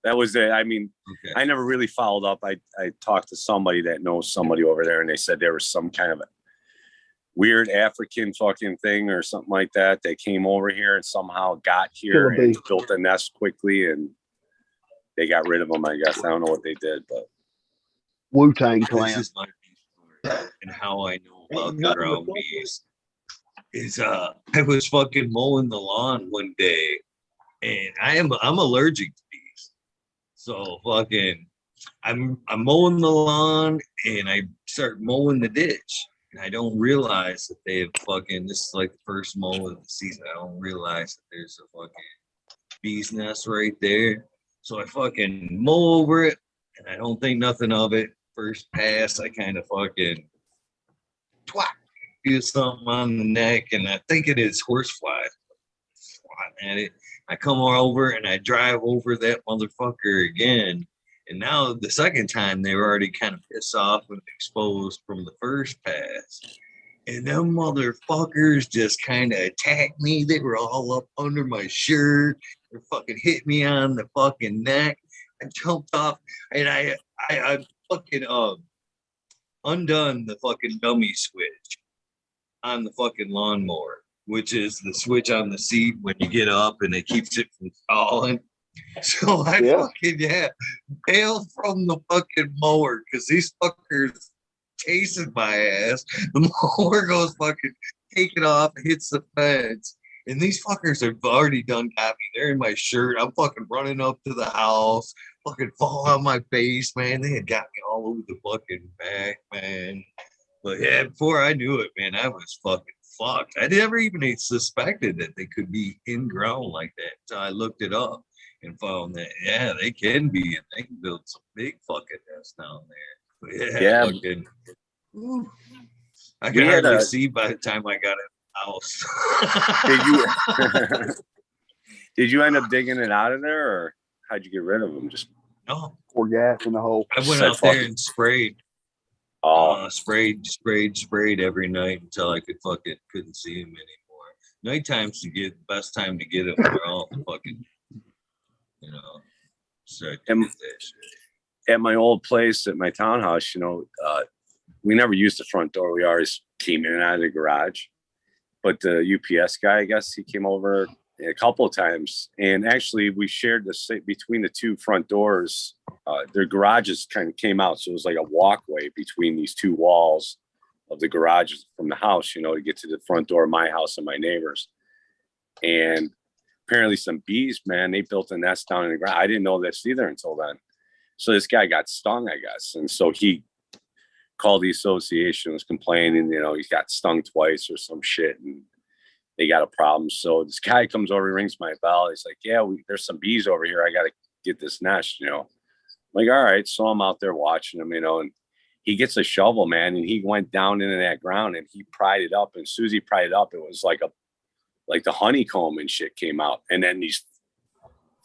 That was it. I mean, Okay. I never really followed up. I talked to somebody that knows somebody over there, and they said there was some kind of weird African fucking thing or something like that. They came over here and somehow got here and built a nest quickly, and they got rid of them, I guess. I don't know what they did, but Wu-Tang This Clan. is my bee story and how I know about the ground bees. Is I was fucking mowing the lawn one day, and I'm allergic to bees. So fucking I'm mowing the lawn and I start mowing the ditch. And I don't realize that they have fucking, this is like the first mow of the season. I don't realize that there's a fucking bee's nest right there. So I fucking mow over it and I don't think nothing of it. First pass, I kind of fucking twat, do something on the neck, and I think it is horsefly. Swatting at it. I come over and I drive over that motherfucker again. And now the second time they were already kind of pissed off and exposed from the first pass. And them motherfuckers just kind of attacked me. They were all up under my shirt. They fucking hit me on the fucking neck. I jumped off and I fucking undone the fucking dummy switch on the fucking lawnmower, which is the switch on the seat when you get up and it keeps it from stalling. So I fucking bailed from the fucking mower because these fuckers chasing my ass. The mower goes fucking taking off, hits the fence, and these fuckers have already done got me. They're in my shirt. I'm fucking running up to the house, fucking fall on my face, man. They had got me all over the fucking back, man. But yeah, before I knew it, man, I was fucking fucked. I never even suspected that they could be in ground like that until I looked it up. and found that they can be, and they can build some big fucking nests down there. But Yeah. fucking, whew, I We could had hardly a- see by the time I got in the house. Did you did you end up digging it out of there, or how'd you get rid of them? Just No, Pour gas in the hole. I went Said out there fuck it. and sprayed. Sprayed every night until I couldn't see him anymore. Nighttime's the best time to get them. They're all fucking, start to And- get that shit. at my old place at my townhouse, we never used the front door. We always came in and out of the garage. But the UPS guy, I guess, he came over a couple of times, and actually we shared between the two front doors. Their garages kind of came out, so it was like a walkway between these two walls of the garages from the house, to get to the front door of my house and my neighbors. And apparently some bees, man, they built a nest down in the ground. I didn't know this either until then. So this guy got stung, I guess, and so he called the association, was complaining, he got stung twice or some shit, and they got a problem. So this guy comes over, he rings my bell. He's like, yeah, there's some bees over here. I got to get this nest, I'm like, all right. So I'm out there watching him, and he gets a shovel, man, and he went down into that ground and he pried it up. And as soon as he pried it up, it was like the honeycomb and shit came out. And then these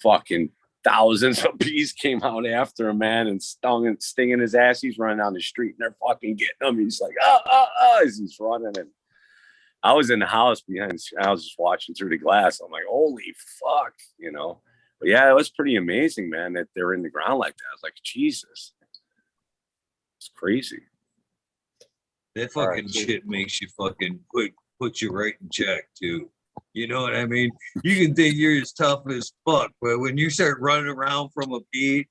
fucking thousands of bees came out after him, man, and stinging his ass. He's running down the street and they're fucking getting him. He's like, as he's running. And I was in the house behind, I was just watching through the glass. I'm like, holy fuck, But yeah, it was pretty amazing, man, that they're in the ground like that. I was like, Jesus. It's crazy. That fucking shit makes you fucking put you right in check too. You know what I mean? You can think you're as tough as fuck, but when you start running around from a bee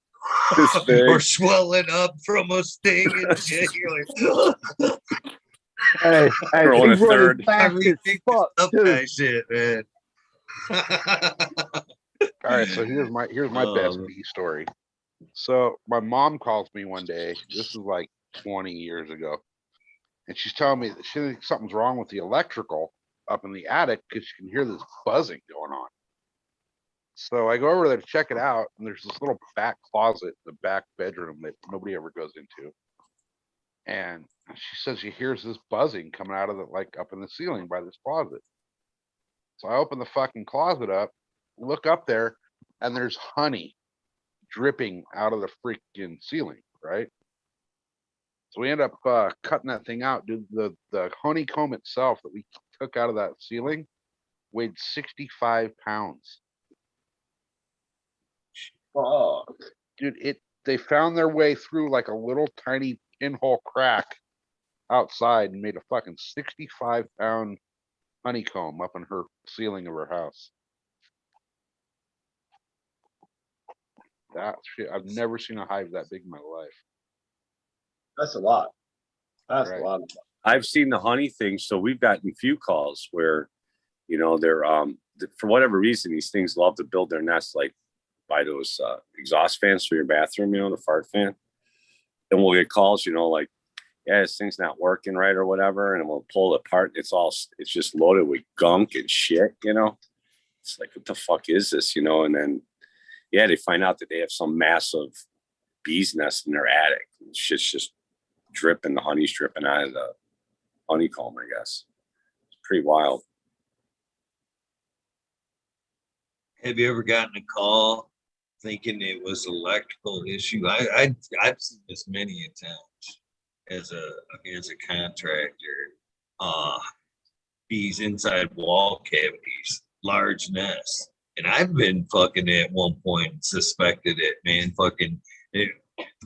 or swelling up from a sting and shit, you're like, Hey, Throwing he's a running third. fast as everything fuck, up too. that shit, man. All right, so here's my best bee story. So my mom calls me one day. This is like 20 years ago, and she's telling me that she thinks something's wrong with the electrical up in the attic because she can hear this buzzing going on. So I go over there to check it out, and there's this little back closet in the back bedroom that nobody ever goes into. And she says she hears this buzzing coming out of the, like, up in the ceiling by this closet. So I open the fucking closet up, look up there, and there's honey dripping out of the freaking ceiling, right? So we end up cutting that thing out. Dude, the honeycomb itself that we took out of that ceiling weighed 65 pounds. Fuck. Dude, they found their way through like a little tiny pinhole crack outside and made a fucking 65-pound honeycomb up in her ceiling of her house. That shit, I've never seen a hive that big in my life. That's a lot. That's Right. a lot. I've seen the honey thing. So we've gotten a few calls where, they're for whatever reason, these things love to build their nests like by those exhaust fans for your bathroom, the fart fan. And we'll get calls, like, yeah, this thing's not working right or whatever, and we'll pull it apart. It's just loaded with gunk and shit, It's like, what the fuck is this, And then, yeah, they find out that they have some massive bee's nest in their attic. And shit's just dripping, the honey's dripping out of the honeycomb, I guess. It's pretty wild. Have you ever gotten a call thinking it was an electrical issue? I've seen this many times as a contractor. Bees inside wall cavities, large nests. And I've been fucking at one point suspected it, man.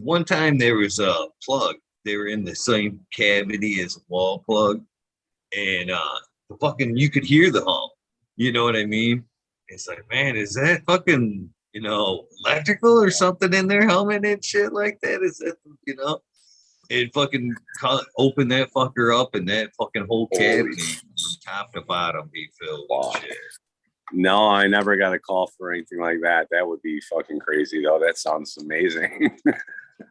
One time there was a plug. They were in the same cavity as a wall plug. And you could hear the hum. You know what I mean? It's like, man, is that fucking, electrical or something in there humming and shit like that? Is that, it fucking open that fucker up and that fucking whole cavity from top to bottom be filled with shit. No, I never got a call for anything like that. That would be fucking crazy, though. That sounds amazing.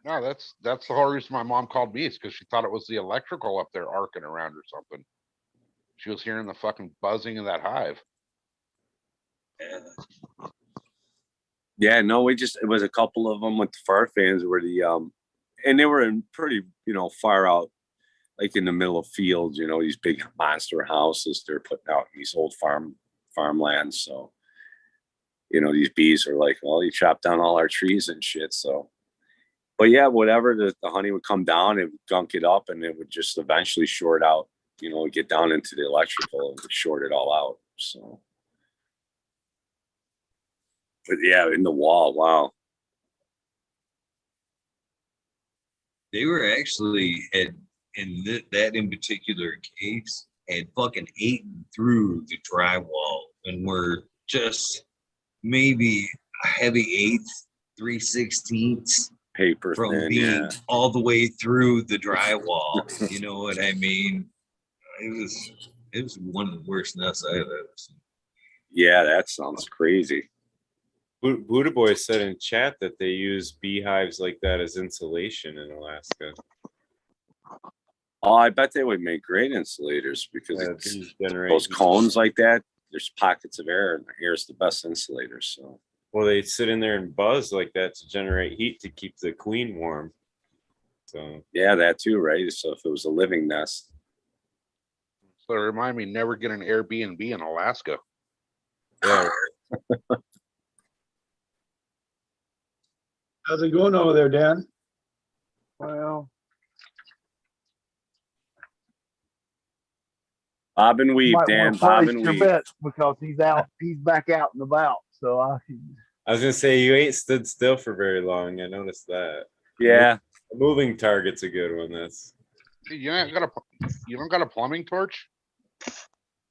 No, that's the whole reason my mom called me, is because she thought it was the electrical up there arcing around or something. She was hearing the fucking buzzing of that hive. Yeah. Yeah, no, it was a couple of them with the far fans were and they were in pretty, far out, like in the middle of fields, these big monster houses they're putting out in these old farmlands. So, these bees are like, well, you chopped down all our trees and shit. So, but yeah, whatever, the honey would come down, it would gunk it up, and it would just eventually short out, get down into the electrical and short it all out. So, but yeah, in the wall, wow. They were actually that in particular case had fucking eaten through the drywall and were just maybe a heavy 3/16 Paper from thin, being yeah. all the way through the drywall. You know what I mean? It was one of the worst nests I've ever seen. Yeah, that sounds crazy. Buddha Boy said in chat that they use beehives like that as insulation in Alaska. Oh, I bet they would make great insulators because those cones like that, there's pockets of air, and the air is the best insulator. So, well, they sit in there and buzz like that to generate heat to keep the queen warm. So, yeah, that too, right? So, if it was a living nest. So, remind me, never get an Airbnb in Alaska. Yeah. How's it going over there, Dan? Well, Bob and Weave, might Dan. wanna Bob place and your Weave. bets because he's back out and about. So I was gonna say you ain't stood still for very long. I noticed that. Yeah. A moving target's a good one. That's You don't got a plumbing torch?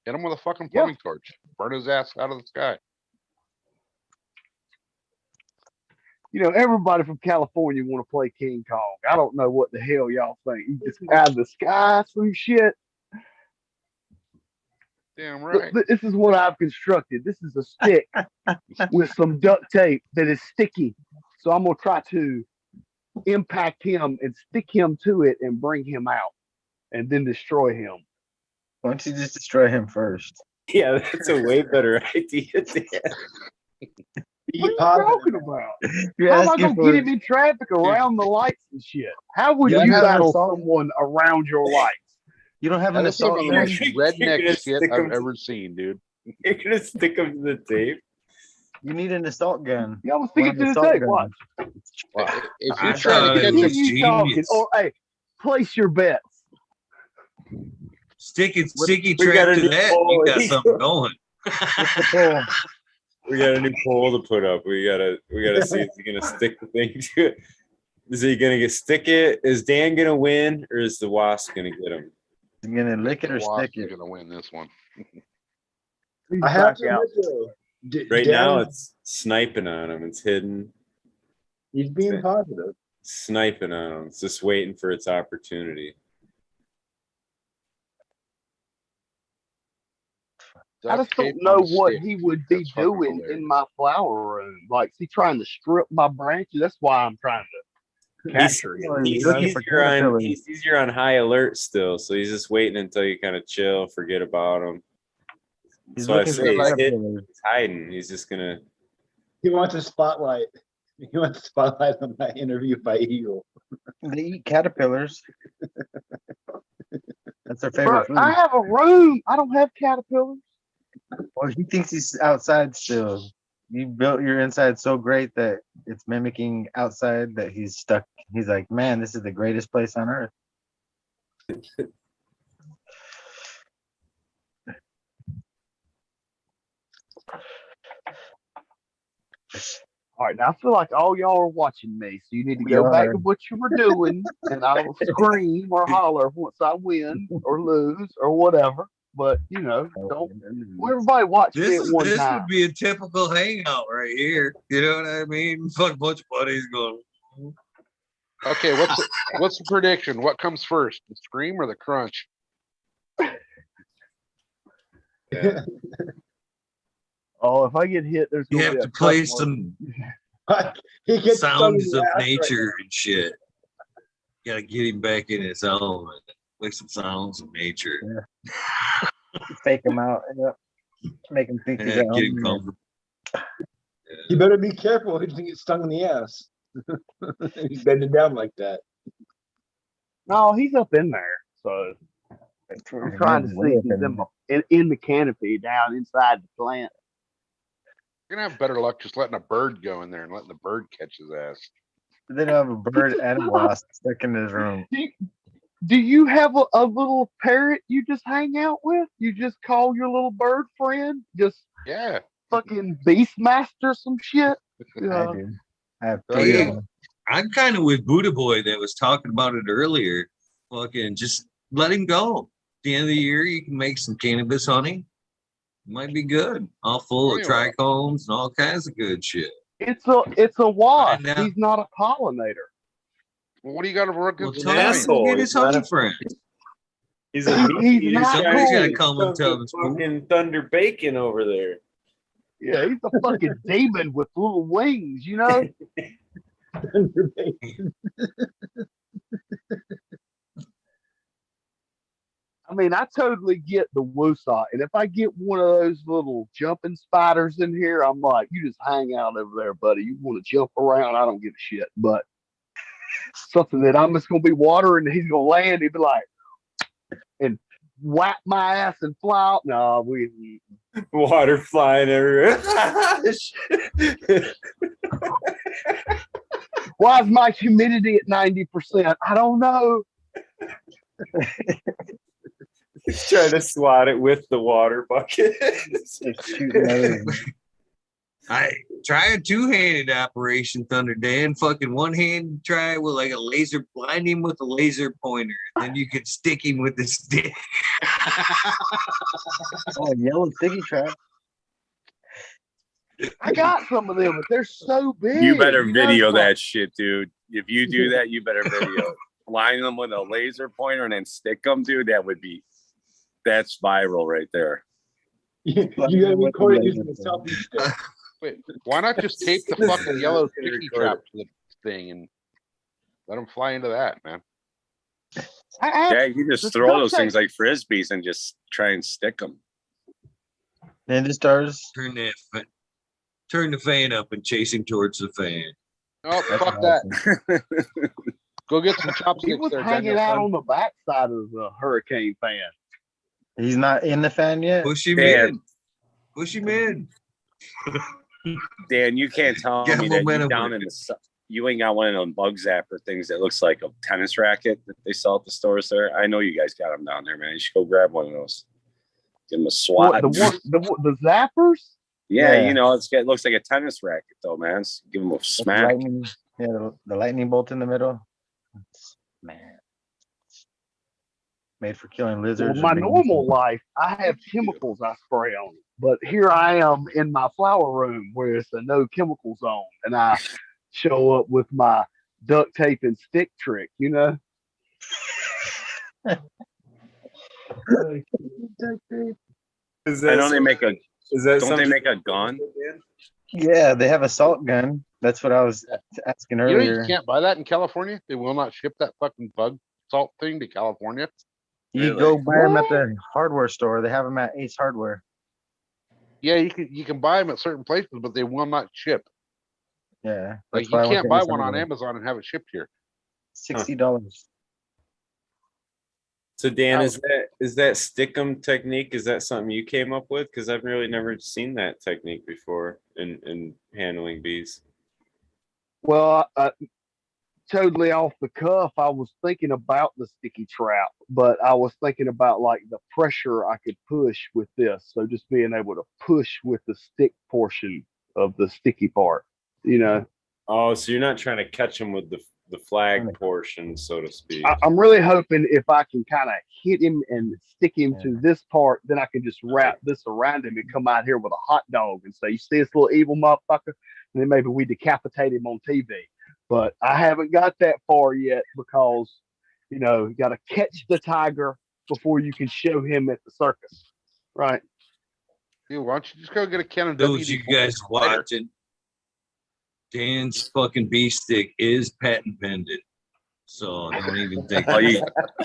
Hit him with a fucking plumbing torch. Burn his ass out of the sky. everybody from California want to play King Kong. I don't know what the hell y'all think. You just out of the sky some shit. Damn right. This is what I've constructed. This is a stick with some duct tape that is sticky. So I'm gonna try to impact him and stick him to it and bring him out, and then destroy him. Why don't you just destroy him first? Yeah, that's a way better idea. What are you talking about? You're How am I asking gonna get him in traffic around the lights and shit? How would You you have an battle assault- someone around your lights? You don't have an That's some assault of the gun. most You're redneck gonna shit stick I've 'em- ever seen, dude. You're gonna stick them to the tape. You need an assault gun. Yeah, I'm gonna stick One it of to the assault tape. guns. Watch. If I you're trying thought to it catch was him, Continue talking. genius. Or hey, place your bets. Sticky We trap got a to new that. poll. You got something going. What's the poll? We got a new poll to put up. We gotta see if he's gonna stick the thing to it. Is he gonna stick it? Is Dan gonna win, or is the wasp gonna get him? You gonna lick it or Wasp stick is it? gonna win this one. He's I have back to out. admit, though, Right Dan, now, it's sniping on him. It's hidden, he's being positive. sniping on him. It's just waiting for its opportunity. I just Duct tape don't on know a what stick. he would be That's fucking doing hilarious. in my flower room. Like, is he trying to strip my branches? That's why I'm trying to capture him. He's you know? looking for He sees you're on high alert still, so he's just waiting until you kind of chill, forget about him. He's So I looking say for he's caterpillars. hiding. He's just gonna. He wants a spotlight. He wants a spotlight on my interview by Eagle. They eat caterpillars. That's their Bro, favorite food. I have a room. I don't have caterpillars. Well, he thinks he's outside still. You built your inside so great that it's mimicking outside that he's stuck. He's like, man, this is the greatest place on earth. All right, now I feel like all y'all are watching me, so you need to We go back are. to what you were doing, and I'll scream or holler once I win or lose or whatever. But don't well, everybody watch me at one This time. would be a typical hangout right here. You know what I mean? Fuck, bunch of buddies going. Okay, what's the prediction? What comes first, the scream or the crunch? Yeah. Oh, if I get hit, there's You gonna have be to a play couple some He gets sounds stung of in the ass right nature and shit. Gotta get him back in his element. Play some sounds of nature. Fake him out. Yep. Make him think he's Yeah, at get him home. comfortable. You better be careful. He doesn't get stung in the ass. He's bending down like that. No, he's up in there. So I'm trying to see if he's in the canopy down inside the plant. You're gonna have better luck just letting a bird go in there and letting the bird catch his ass. They don't have a bird and a wasp stuck in his room. Do you have a little parrot you just hang out with? You just call your little bird friend? Just Yeah. fucking Beastmaster some shit? I do. I have Oh, 3 yeah. of them. I'm kind of with Buddha Boy that was talking about it earlier. Fucking just let him go. At the end of the year, you can make some cannabis honey. Might be good. All full of trichomes and all kinds of good shit. It's a wasp. Find out. He's not a pollinator. Well, what do you got to work Well, with? tell him to asshole. get his He's not honey a- friend. He's a He's not Somebody's cool. got to come and tell him. fucking Thunder Bacon over there. Yeah, he's a fucking demon with little wings, you know? I mean, I totally get the woosah. And if I get one of those little jumping spiders in here, I'm like, you just hang out over there, buddy. You want to jump around? I don't give a shit. But something that I'm just going to be watering and he's going to land, he'd be like, and whack my ass and fly out. No, we. Water flying everywhere. Why is my humidity at 90%? I don't know. He's trying to swat it with the water bucket. I try a two-handed operation, Thunder Dan. Fucking one hand, try it with like a laser, blind him with a laser pointer, and then you could stick him with the stick. Oh, yellow sticky trap. I got some of them, but they're so big. You better you know? video that shit, dude. If you do that, you better video. Line them with a laser pointer and then stick them, dude. That's viral right there. You gotta record it using the selfie stick. Wait, why not just tape the fucking yellow sticky trap to the thing and let them fly into that, man? Yeah, you just throw those things like frisbees and just try and stick them. Ninja stars. Turn the fan up and chase him towards the fan. Oh, fuck that. Go get some chopsticks. He was hanging out on the backside of the hurricane fan. He's not in the fan yet. Push him Dan. in. Push him in. Dan, you can't tell Get me that momentum you down in the you ain't got one of those bug zapper things that looks like a tennis racket that they sell at the stores there. I know you guys got them down there, man. You should go grab one of those. Give them a swat. What, the zappers? Yeah, you know, it looks like a tennis racket though, man. So give them a smack. The lightning bolt in the middle. Man, made for killing lizards. Well, my normal life, I have chemicals I spray on it. But here I am in my flower room where it's a no chemical zone, and I show up with my duct tape and stick trick, you know? I know they make a. Don't they make a gun? Yeah, they have a salt gun. That's what I was asking You know earlier. you can't buy that in California. They will not ship that fucking bug salt thing to California. You go buy them at the hardware store. They have them at Ace Hardware. Yeah, you can buy them at certain places, but they will not ship. Yeah, Like you can't buy one on Amazon and have it shipped here. $60. So Dan, is that Stickum technique? Is that something you came up with? Because I've really never seen that technique before in handling bees. Well, totally off the cuff, I was thinking about the sticky trap, but I was thinking about like the pressure I could push with this. So just being able to push with the stick portion of the sticky part, you know. Oh, so you're not trying to catch them with the flag portion, so to speak. I'm really hoping if I can kind of hit him and stick him to this part, then I can just wrap this around him and come out here with a hot dog and say, you see this little evil motherfucker? And then maybe we decapitate him on TV. But I haven't got that far yet because, you know, you got to catch the tiger before you can show him at the circus. Right. Dude, why don't you just go get a can of Those WD-40 you guys watching, Dan's fucking bee stick is patent pending. So don't even think. Oh,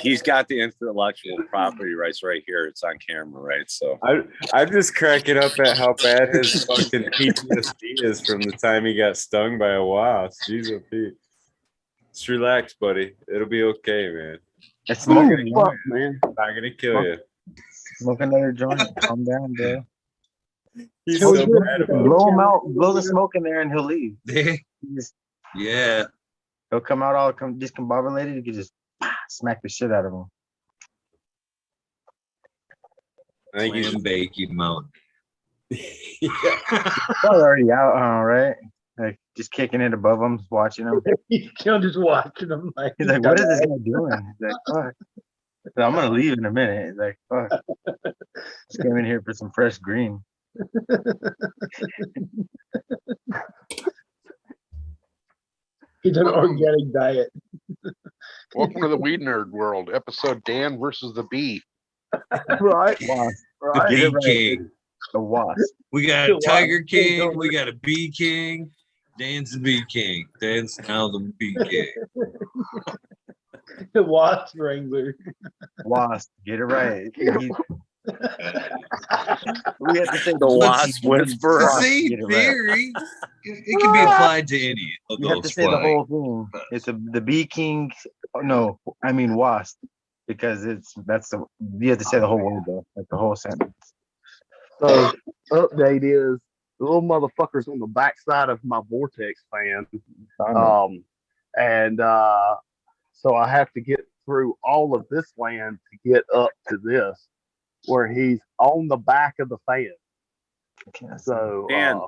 he's got the intellectual property rights right here. It's on camera, right? So I'm just cracking up at how bad his fucking PTSD is from the time he got stung by a wasp. Jeez, oh, Pete. Just relax, buddy. It'll be okay, man. It's Oh, smoking. fuck, man. Not gonna kill you. Smoke another joint. Calm down, bro. He's So so you're- bad about it. Blow him out. Blow the smoke in there, and he'll leave. Yeah. He'll come out all discombobulated. You can just smack the shit out of him. I think he's Clam bacon mountain. Probably already out, right? Like just kicking it above him, just watching him. He's just watching them. Like, He's like, "What is this guy doing?" He's like, "Fuck." So I'm gonna leave in a minute. He's like, "Fuck." Just came in here for some fresh green. He's an organic diet. Welcome to the Weed Nerd World, episode Dan versus the Bee. Right. Wasp. The Get it Bee right. King. The wasp. We got The a Tiger Wasp. King. We got a Bee King. Dan's the Bee King. Dan's now the Bee King. The wasp wrangler. Wasp. Get it right. We have to say the wasp It's whisperer. the Wasp, same get it right. theory. It can be applied to any of You have to those say the flying. whole thing. It's the Bee King. Oh, no, I mean wasp, because you have to say the whole word though, like the whole sentence. So update is the little motherfucker's on the backside of my Vortex fan. So I have to get through all of this land to get up to this, where he's on the back of the fan. So Dan,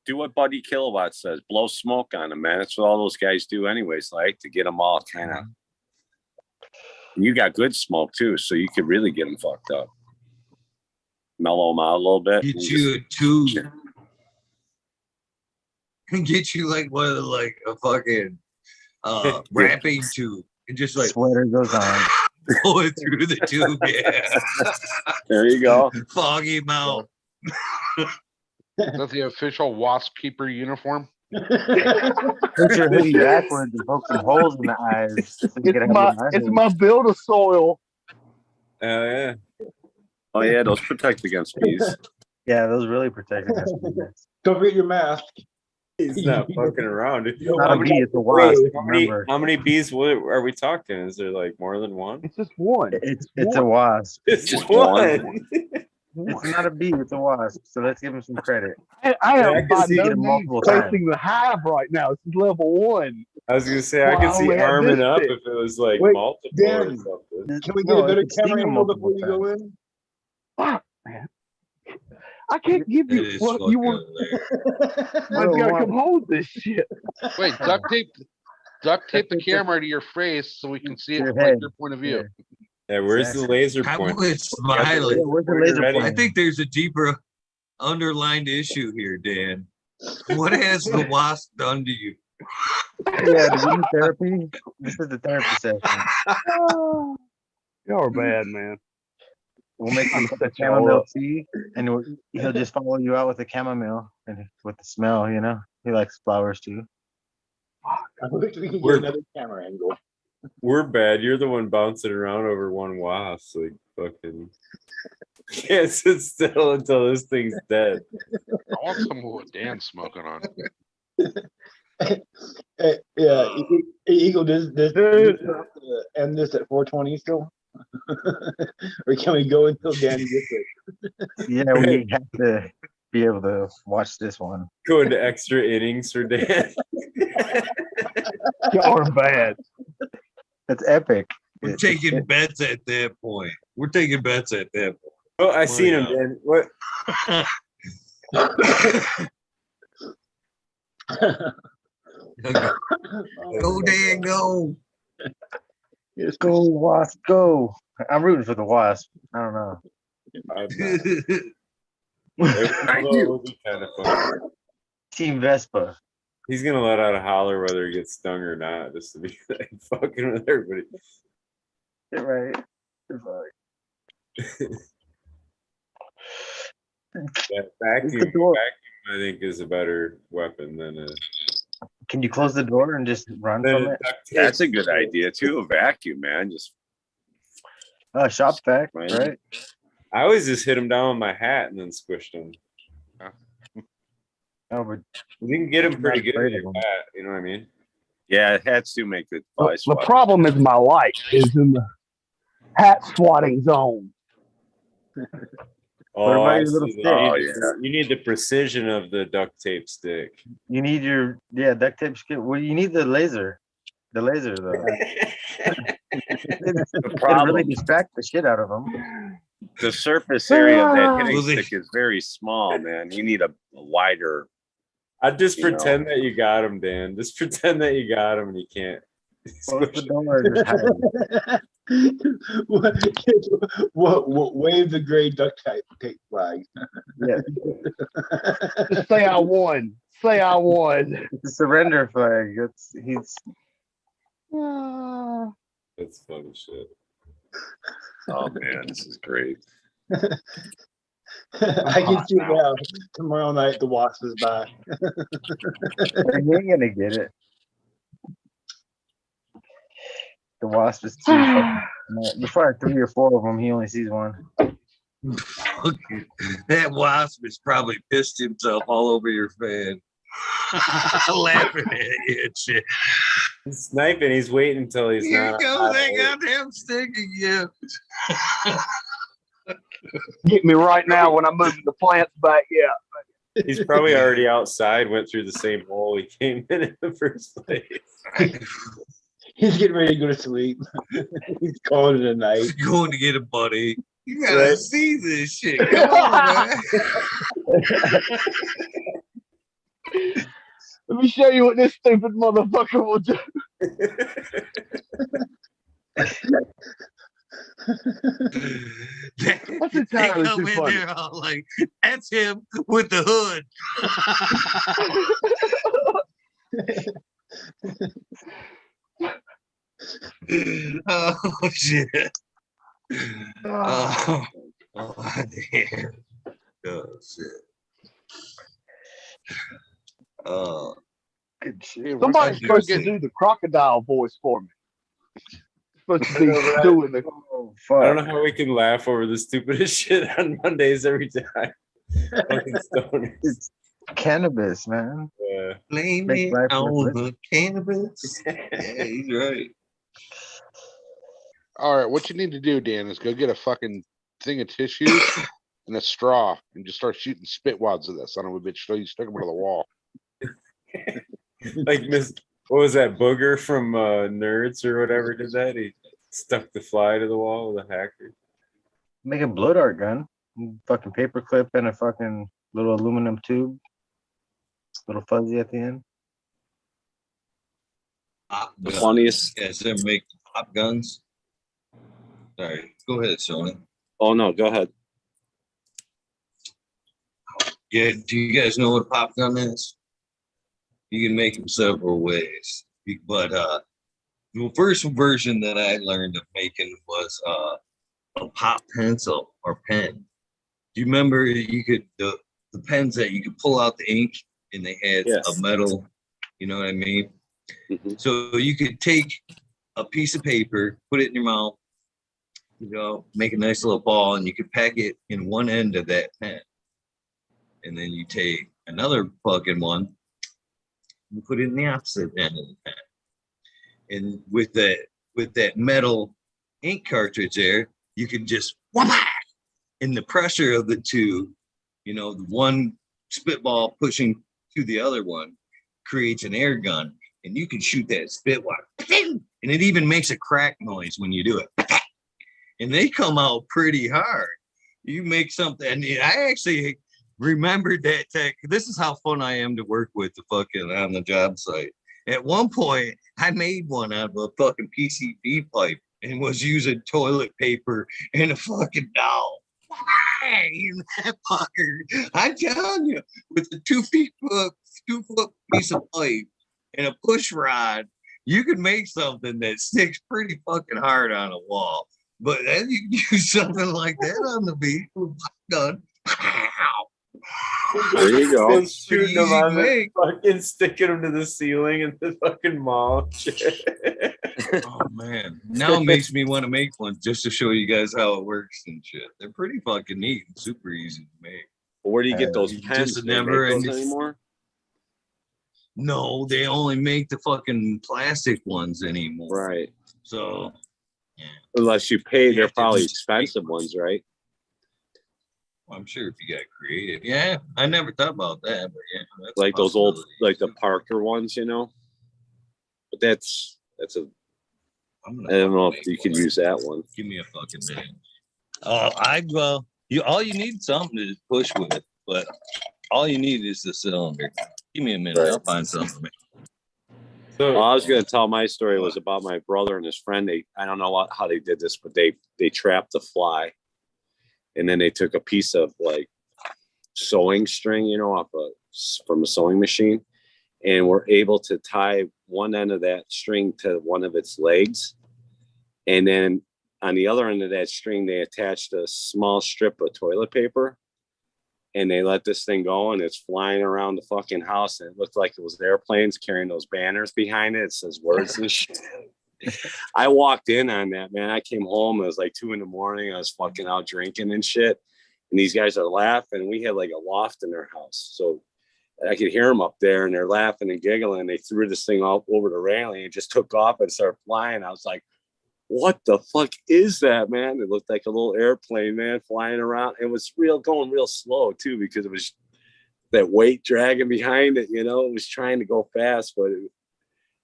do what Buddy Kilowatt says. Blow smoke on them, man. That's what all those guys do anyways, like to get them all kind of. You got good smoke too, so you could really get them fucked up. Mellow them out a little bit. Get you a tube. Get you like one of the, like a fucking wrapping tube and just like Sweater goes on. pull it through the tube. Yeah. There you go. Foggy mouth. Is that the official Wasp Keeper uniform? Put your hoodie backwards and poke some holes in the eyes. So you can have It's my build of soil. Oh yeah. Oh yeah, those protect against bees. Yeah, those really protect against bees. Don't forget your mask. He's not fucking around. It's not a bee, it's a wasp. Remember, How many bees are we talking? Is there like more than one? It's just one. it's a wasp. It's just one. It's not a bee, it's a wasp. So let's give him some credit. I I am can by see no it means multiple times. facing the hive right now. This is level 1. I was gonna say I Well, could see we had arming this up bit. if it was like Wait, multiple or Dan. something. Can we get No, a better it could sting camera him angle multiple before you go in? Fuck, man. I can't give It you is what fucking you want. hilarious. I gotta come hold this shit. Wait, duct tape the camera to your face so we can see it Your from like, head. your point of view. Yeah, where's the laser How point? much smiling? Yeah, where's the When you're laser ready. I point? think there's a deeper underlined issue here, Dan. What has the wasp done to you? Yeah, do we need therapy? This is the therapy session. Y'all are bad, man. We'll make him Set y'all chamomile up. tea, and he'll just follow you out with the chamomile and with the smell. You know, he likes flowers too. I wish we could get We're- another camera angle. We're bad. You're the one bouncing around over one wasp. Like fucking can't sit still until this thing's dead. I want some of what Dan's smoking on. Yeah, Eagle, does end this at 4:20 still? Or can we go until Dan gets it? Yeah, we have to be able to watch this one. Go into extra innings for Dan. Y'all are bad. It's epic. We're taking bets at that point. We're taking bets at that point. Oh, I seen him, Dan. What? Go, Dan, go. Let's go, Wasp, go. I'm rooting for the Wasp. I don't know. It would be kind of fun. Team Vespa. He's gonna let out a holler whether he gets stung or not, just to be like fucking with everybody. Right. Yeah, vacuum, I think, is a better weapon than a. Can you close the door and just run from it? That's a good idea too. A vacuum, man. Just Shop vac, Right. right? I always just hit him down with my hat and then squished him. No, but You can get him I'm pretty not good afraid with of your him. hat. You know what I mean? yeah, hats do make good fly The swat. problem is my light is in the hat swatting zone. What about I your little see stick? that. Oh, You need the precision of the duct tape stick. You need your duct tape skip. Well, you need the laser. The laser though. It'll really problem. distract the shit out of them. The surface area of that Well, hitting they- stick is very small, man. You need a wider. I'd just You know. pretend that you got him, Dan. Just pretend that you got him and you can't. Close the door and just hide. Wave the gray duct tape flag. Yeah, Just say I won. Say I won. it's a surrender flag. He's That's funny shit. Oh man, this is great. I can see it now. Tomorrow night, the Wasp is back. he ain't gonna get it. The Wasp is too fucking. Before 3 or 4 of them, he only sees one. That wasp has probably pissed himself all over your fan. Laughing at you and shit. He's sniping. He's waiting until he's Here not. goes that goddamn stick again. Get me right now when I'm moving the plants back. Yeah. He's probably already outside. Went through the same hole he came in the first place. He's getting ready to go to sleep. He's calling it a night. He's going to get a buddy. You gotta Right. see this shit. Come on, man. Let me show you what this stupid motherfucker will do. That's They entirely come too in funny. there all like, that's him with the hood. Oh shit. Oh, damn. Oh shit. Good shit. Hey, Somebody's go supposed to get- do the crocodile voice for me. Supposed to be doing the. Oh, I don't fuck. know how we can laugh over the stupidest shit on Mondays every time. Fucking stoners. It's cannabis, man. Yeah. Blame Make it life on worth the cannabis. Yeah, he's right. All right, what you need to do, Dan, is go get a fucking thing of tissues and a straw and just start shooting spit wads at that son of a bitch till you stick them to the wall. Like what was that booger from Nerds or whatever did that? He stuck the fly to the wall with a hacker. Make a blow dart gun. Fucking paper clip and a fucking little aluminum tube. Little fuzzy at the end. Pop The guns. funniest. You guys ever make pop guns? Sorry, go ahead, Sony. Oh no, go ahead. Yeah, do you guys know what a pop gun is? You can make them several ways, but the first version that I learned of making was a pop pencil or pen. Do you remember you could the pens that you could pull out the ink and they had Yes. a metal, you know what I mean? Mhm. So you could take a piece of paper, put it in your mouth, you know, make a nice little ball, and you could pack it in one end of that pen. And then you take another fucking one and put it in the opposite end of the pen. And with that metal ink cartridge there, you can just whack, and the pressure of the two, you know, the one spitball pushing to the other one creates an air gun, and you can shoot that spitball, and it even makes a crack noise when you do it. And they come out pretty hard. You make something, and I actually remembered that tech. This is how fun I am to work with the fucking on the job site. At one point, I made one out of a fucking PCB pipe and was using toilet paper and a fucking dowel. In that fucker, I'm telling you, with the 2 foot piece of pipe and a push rod, you can make something that sticks pretty fucking hard on a wall. But then you can use something like that on the beach with a gun. There you go. Been shooting them easy to on the make. fucking sticking them to the ceiling in the fucking mall. Oh man, now it makes me want to make one just to show you guys how it works and shit. They're pretty fucking neat and super easy to make. Where do you get those You pens? just Do they never make those ended- anymore? No, they only make the fucking plastic ones anymore. Right. So, yeah, Unless you pay, You they're have to probably just expensive make ones, right? I'm sure if you got creative. Yeah, I never thought about that, but yeah, that's a Like those old, possibility, like the too. Parker ones, you know. But that's a. I'm I gonna don't know fucking if you make could one. use that one. Give me a fucking minute. You all you need something to push with, but all you need is the cylinder. Give me a minute. Right. I'll find something. So All I was going to tell my story was about my brother and his friend. I don't know how they did this, but they trapped a fly, and then they took a piece of like sewing string, you know, from a sewing machine, and were able to tie one end of that string to one of its legs, and then on the other end of that string they attached a small strip of toilet paper, and they let this thing go, and it's flying around the fucking house, and it looked like it was airplanes carrying those banners behind it. It says words and shit. I walked in on that, man. I came home. It was like 2 a.m. I was fucking out drinking and shit. And these guys are laughing. We had like a loft in their house. So I could hear them up there, and they're laughing and giggling. They threw this thing up over the railing and just took off and started flying. I was like, what the fuck is that, man? It looked like a little airplane, man, flying around. It was going real slow too, because it was that weight dragging behind it, you know. It was trying to go fast, but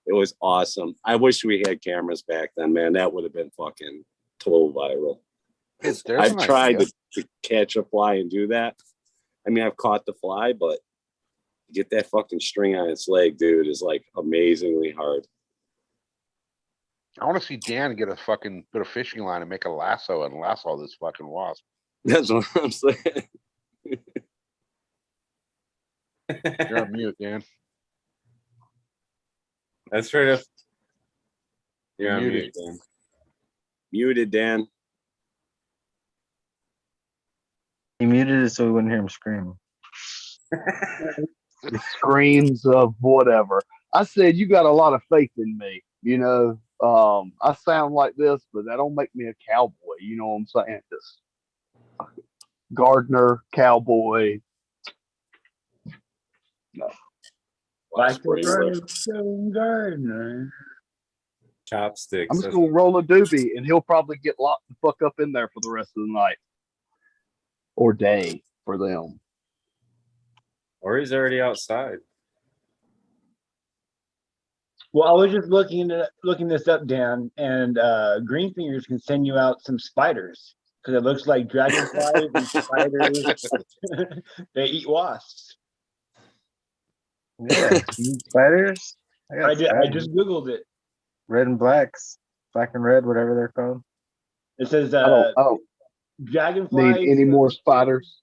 it was awesome. I wish we had cameras back then, man. That would have been fucking total viral. I've tried to catch a fly and do that. I mean, I've caught the fly, but to get that fucking string on its leg, dude, is like amazingly hard. I want to see Dan get put a fishing line and make a lasso and lasso this fucking wasp. That's what I'm saying. You're on mute, Dan. that's right up. You're Yeah, muted. Dan. Muted, Dan. He muted it so we wouldn't hear him scream. The screams of whatever. I said you got a lot of faith in me. You know, I sound like this, but that don't make me a cowboy. You know what I'm saying? Just gardener, cowboy. No. Like the Wrangler. Stone Gardener. Chopsticks. I'm just gonna roll a doobie, and he'll probably get locked the fuck up in there for the rest of the night or day for them. Or he's already outside. Well, I was just looking this up, Dan, and Green Fingers can send you out some spiders because it looks like dragonflies and spiders. They eat wasps. Yeah, you eat spiders. I just googled it. Red and blacks, black and red, whatever they're called. It says I don't dragonflies, need any more spiders.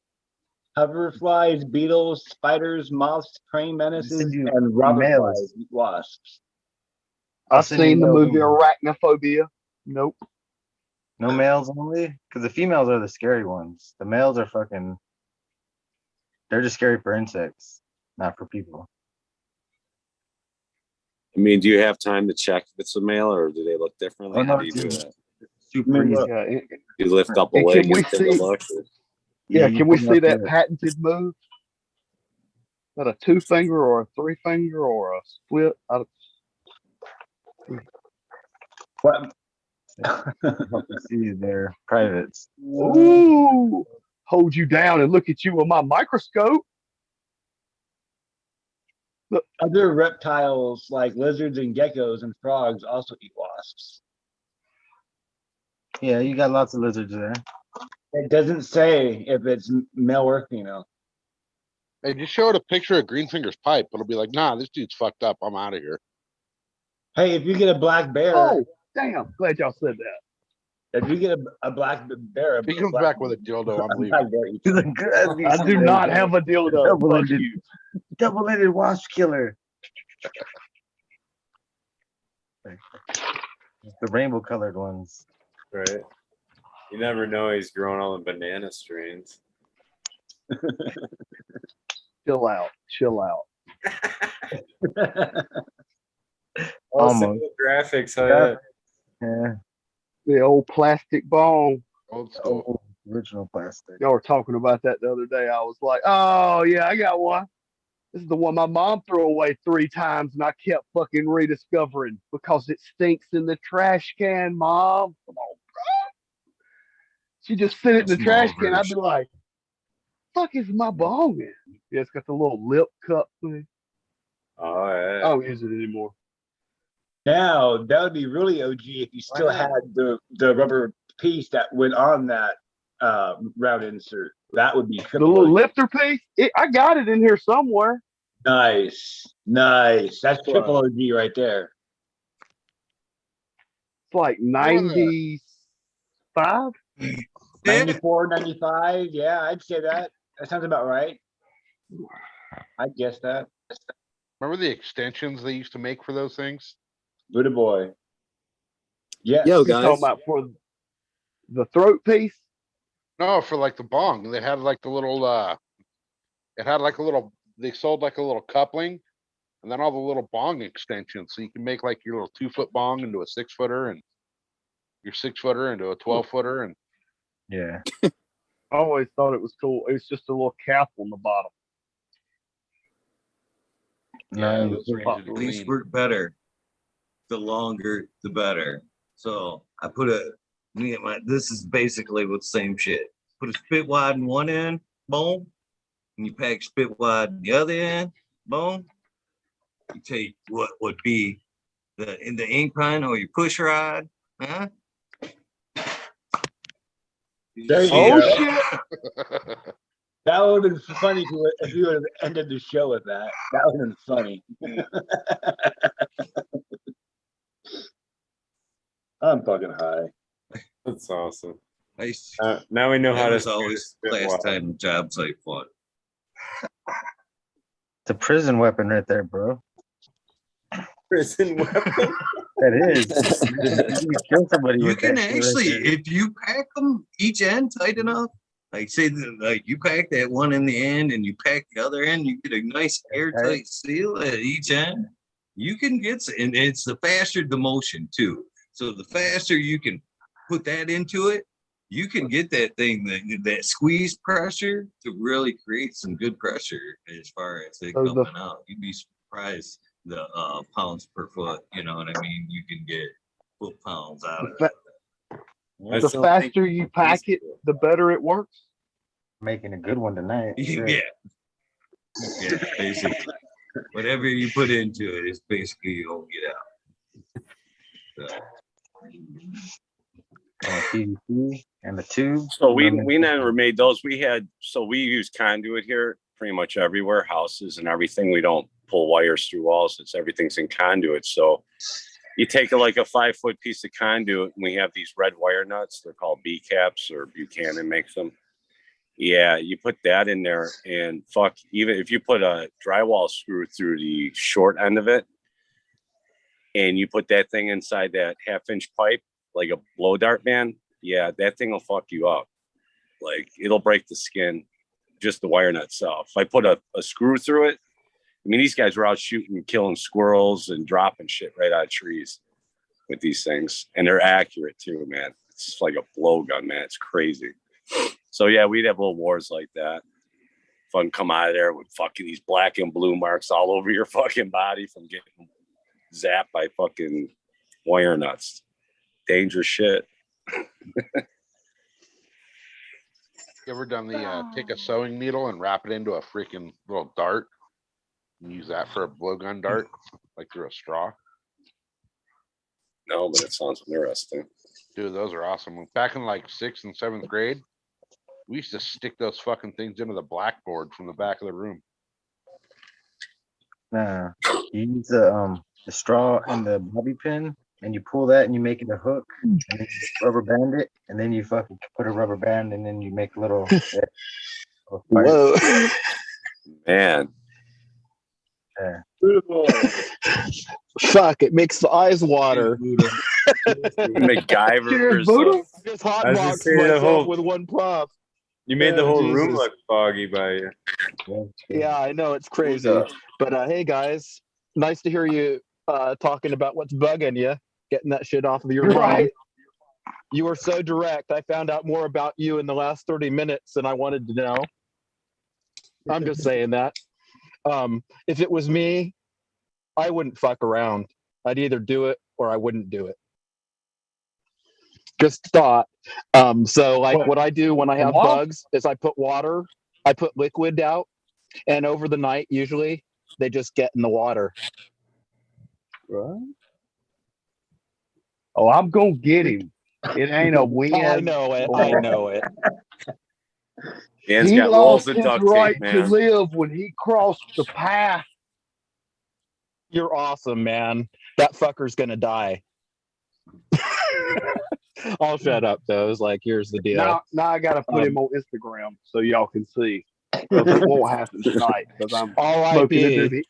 hoverflies, beetles, spiders, moths, praying mantises, send you and robberflies emails. eat wasps. I've send you seen the mail. movie Arachnophobia. Nope. No males only, because the females are the scary ones. The males are fucking. They're just scary for insects, not for people. I mean, do you have time to check if it's a male, or do they look differently? Oh, no, How do you do it's that? super I mean, easy. look. Yeah, You lift up a And leg can we and take a see- look? yeah. you Can we put see up that there. patented move? Is that a 2-finger or a 3-finger or a split? What? Help you see their privates. Ooh, hold you down and look at you with my microscope. Other reptiles like lizards and geckos and frogs also eat wasps. Yeah, you got lots of lizards there. It doesn't say if it's male or female. They just showed a picture of Greenfinger's pipe. It'll be like, nah, this dude's fucked up. I'm out of here. Hey, if you get a black bear, Oh, damn! Glad y'all said that. if you get a black bear, If he comes back with a dildo, I'm leaving. black bear eats them. I do not have a dildo. Fuck Double-ended. you. Double-ended wasp killer. The rainbow colored ones. Right. You never know he's growing all the banana strains. Chill out. Chill out. Almost. Graphics. Yeah. The old plastic bong. Old school. Oh, original plastic. Y'all were talking about that the other day. I was like, oh, yeah, I got one. This is the one my mom threw away 3 times, and I kept fucking rediscovering because it stinks in the trash can, Mom. Come on, bro. She just sit it in the Small trash can. I'd be version. like, fuck is my bong in? Yeah, it's got the little lip cup thing. Oh I yeah. don't use it anymore. Now that would be really OG if you still not? had the rubber piece that went on that round insert. That would be The triple little OG. lifter piece, I got it in here somewhere. Nice. That's triple OG right there. It's like 95. 94, 95. Yeah, I'd say that. That sounds about right. I'd guess that. Remember the extensions they used to make for those things? Buddha boy. Yeah. You're talking about for the throat piece? No, for like the bong. They had like the little it had like a little they sold like a little coupling and then all the little bong extensions. So you can make like your little 2-foot bong into a 6-footer and your 6-footer into a 12-footer and Yeah. I always thought it was cool. It was just a little cap on the bottom. yeah, No, those are easy to These clean. work better. The longer, the better. So I put this is basically with the same shit. Put a spit wide in one end, boom. And you pack spit wide in the other end, boom. You take what would be in the incline or your push rod, huh? There you Oh, go. shit. That would have been funny if you would have ended the show with that. That would have been funny. I'm fucking high. That's awesome. I used Now we know how that to. was always spit last wide. time job site fun. it's a prison weapon right there, bro. Prison weapon. That is. You can kill somebody You with can that shit right actually, there. if you pack them each end tight enough, like say, like you pack that one in the end and you pack the other end, you get a nice airtight seal at each end. You can get, and it's the faster the motion too. So the faster you can put that into it, you can get that thing, that squeeze pressure to really create some good pressure as far as it So coming out. You'd be surprised the pounds per foot. You know what I mean? You can get foot pounds out of it. The faster you pack it, the better it works. Making a good one tonight. Yeah, basically. Whatever you put into it is basically you don't get out. So, PVC and the tube. So we never made those. We use conduit here pretty much everywhere, houses and everything. We don't pull wires through walls. Everything's in conduit. So you take like a 5-foot piece of conduit, and we have these red wire nuts. They're called B caps, or Buchanan makes them. Yeah, you put that in there, and even if you put a drywall screw through the short end of it, and you put that thing inside that 1/2-inch pipe, like a blow dart man, yeah, that thing will fuck you up. Like it'll break the skin, just the wire nut itself. If I put a screw through it, I mean, these guys were out shooting, killing squirrels and dropping shit right out of trees with these things. And they're accurate too, man. It's just like a blowgun, man. It's crazy. So yeah, we'd have little wars like that. Fun come out of there with fucking these black and blue marks all over your fucking body from getting zapped by fucking wire nuts. Dangerous shit. You ever done the take a sewing needle and wrap it into a freaking little dart and use that for a blowgun dart, like through a straw? No, but it sounds interesting. Dude, those are awesome. Back in like 6th and 7th grade, we used to stick those fucking things into the blackboard from the back of the room. Nah, you use the straw and the bobby pin, and you pull that and you make it a hook, and then you rubber band it, and then you fucking put a rubber band, and then you make a little. Whoa. Man. Yeah. Fuck, it makes the eyes water. MacGyver or Cheers, Buddha. something. I just I was just hotboxed saying the myself whole- with one prop. You made the Oh, whole room Jesus. look foggy by you. Yeah, I know it's crazy. But hey, guys, nice to hear you talking about what's bugging you, getting that shit off of your mind. Right. You were so direct. I found out more about you in the last 30 minutes than I wanted to know. I'm just saying that. If it was me, I wouldn't fuck around. I'd either do it or I wouldn't do it. Just thought. So like what I do when I have bugs is I put liquid out, and over the night usually they just get in the water. Right. Oh, I'm gonna get him. It ain't a win. Oh, I know it. I know it. Dan's He got rolls lost of his duct right tape, to man. live when he crossed the path. You're awesome, man. That fucker's gonna die. I'll shut up though. It's like, here's the deal. Now I gotta put him on Instagram so y'all can see. Because it won't happen tonight because I'm smoking a R.I.P. doobie.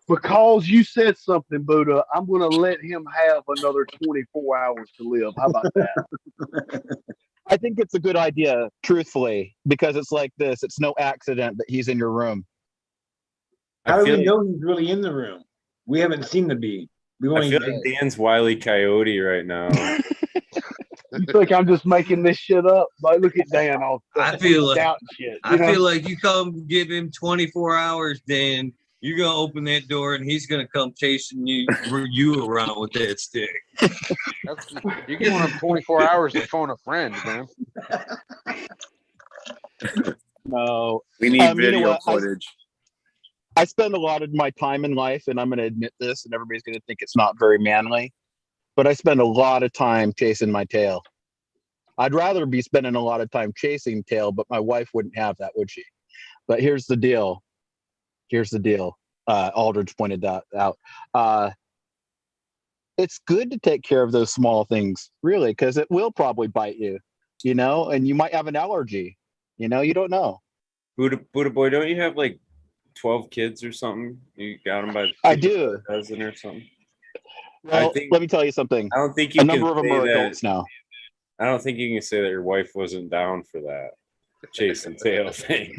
Because you said something, Buddha, I'm gonna let him have another 24 hours to live. How about that? I think it's a good idea, truthfully, because it's like this. It's no accident that he's in your room. How I do feel we like, know he's really in the room? We haven't seen the bee. We I only feel like Dan's Wile E. Coyote right now. You think I'm just making this shit up? Like, look at Dan all I feel like out and shit. I feel like you come give him 24 hours, Dan. You're gonna open that door and he's gonna come chasing you around with that stick. You're giving him 24 hours to phone a friend, man. No. We need You know video what? footage. I spend a lot of my time in life, and I'm going to admit this, and everybody's going to think it's not very manly, but I spend a lot of time chasing my tail. I'd rather be spending a lot of time chasing tail, but my wife wouldn't have that, would she? But here's the deal. Aldridge pointed that out. It's good to take care of those small things, really, because it will probably bite you, and you might have an allergy. You don't know. Buddha boy, don't you have like 12 kids or something? You got them by I do. a dozen or something? Well, let me tell you something. I don't think you A can number of them say are that. adults now. I don't think you can say that your wife wasn't down for that chase and tail thing.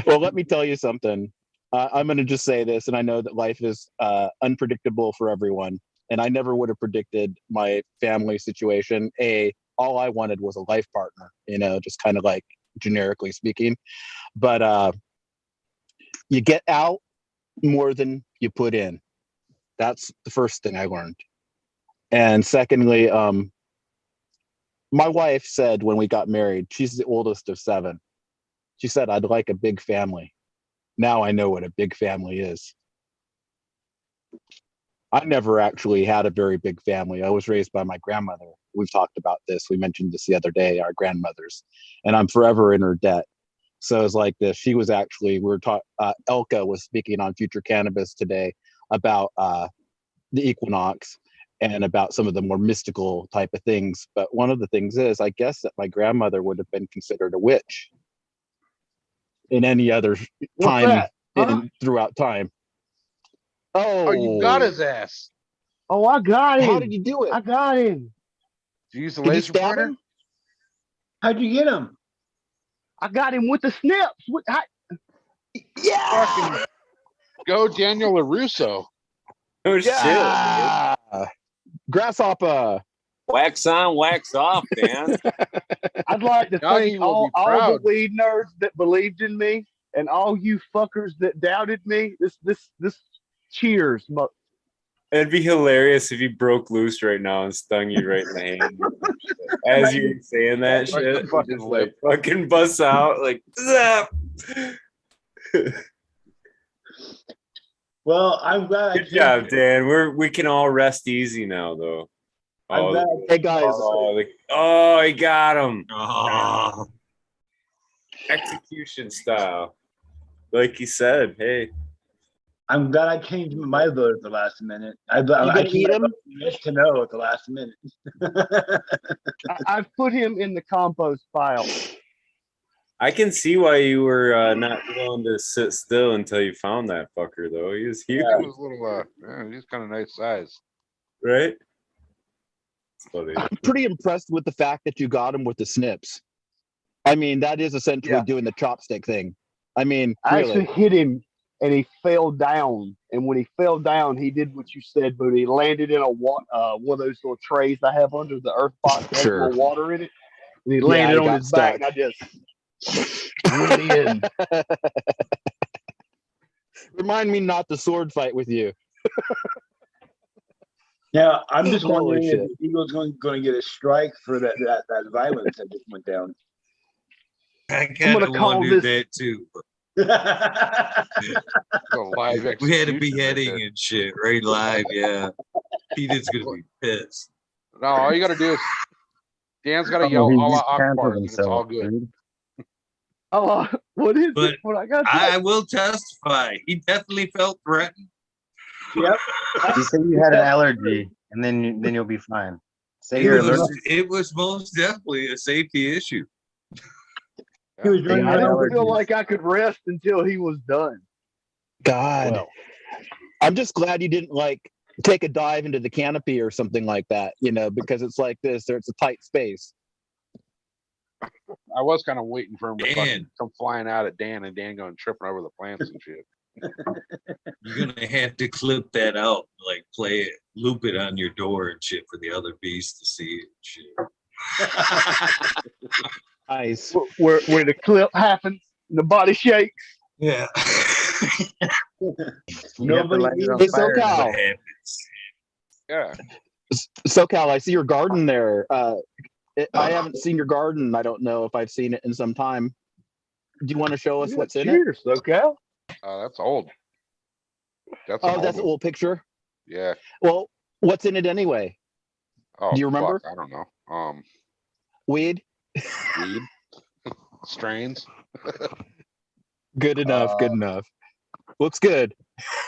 Well, let me tell you something. I'm going to just say this, and I know that life is unpredictable for everyone, and I never would have predicted my family situation. All I wanted was a life partner, just kind of like generically speaking. But you get out more than you put in. That's the first thing I learned. And secondly, my wife said when we got married, she's the oldest of 7. She said, I'd like a big family. Now I know what a big family is. I never actually had a very big family. I was raised by my grandmother. We've talked about this. We mentioned this the other day, our grandmothers, and I'm forever in her debt. So it's like this. She was actually, Elka was speaking on Future Cannabis today about the equinox and about some of the more mystical type of things. But one of the things is, I guess that my grandmother would have been considered a witch in any other time throughout time. Oh, you got his ass. Oh, I got him. How did you do it? I got him. Did you use the Did you laser stab pointer? him? How'd you get him? I got him with the snips. Yeah. Fucking go Daniel LaRusso. Oh Yeah. Grasshopper. Wax on, wax off, Dan. I'd like to Doggy thank will all be the proud. weed nerds that believed in me and all you fuckers that doubted me. This cheers. It'd be hilarious if he broke loose right now and stung you right in the hand. As you were saying that Right in the shit, fucking just lip. like fucking busts out like zap. Well, I'm glad. Good job, Dan. We can all rest easy now, though. I'm glad. Hey guys. He got him. Oh, Execution style. Like he said, hey. I'm glad I changed my vote at the last minute. I gonna eat him? Yes to no at the last minute. I've put him in the compost pile. I can see why you were not willing to sit still until you found that fucker, though. He was huge, He was a little, he's kind of nice size. right? funny. I'm pretty impressed with the fact that you got him with the snips. I mean, that is essentially Yeah. doing the chopstick thing. I mean, I really. actually hit him and he fell down. And when he fell down, he did what you said, but he landed in one of those little trays I have under the earth box that has Sure. a little water in it. And he Yeah, landed he on got his back, and I just went in. Remind me not to sword fight with you. Now, I'm just Holy wondering if shit. the Eagles going to get a strike for that violence that just went down. I kind of gonna call wondered this- that too. The live We had a execution right beheading there. and shit right live. Yeah, Pete's gonna be pissed. No, all you got to do is Dan's got to Oh, yell he Allah just Akbar canceled and it's all himself, good. dude. Oh, what is But it? What I got? I will testify. He definitely felt threatened. Yep. You say you had an allergy, and then you'll be fine. Say It you're was, allergic. it was most definitely a safety issue. He was They running got I around. didn't feel allergies. like I could rest until he was done. God. Well, I'm just glad you didn't like take a dive into the canopy or something like that, because it's like this, or it's a tight space. I was kind of waiting for him to fucking Dan. come flying out at Dan and Dan going tripping over the plants and shit. You're gonna have to clip that out, like play it, loop it on your door and shit for the other bees to see it and shit. Nice. where the clip happens, and the body shakes. Yeah. You have to Nobody light it on Hey, fire. SoCal. What happens? Yeah. SoCal, I see your garden there. I haven't seen your garden. I don't know if I've seen it in some time. Do you want to show us what's in it? Cheers, SoCal. That's old. That's Oh, that's an old picture. Yeah. Well, what's in it anyway? Oh, Do you remember? Fuck, I don't know. Weed? Weed, strains. Good enough. Good enough. Looks good.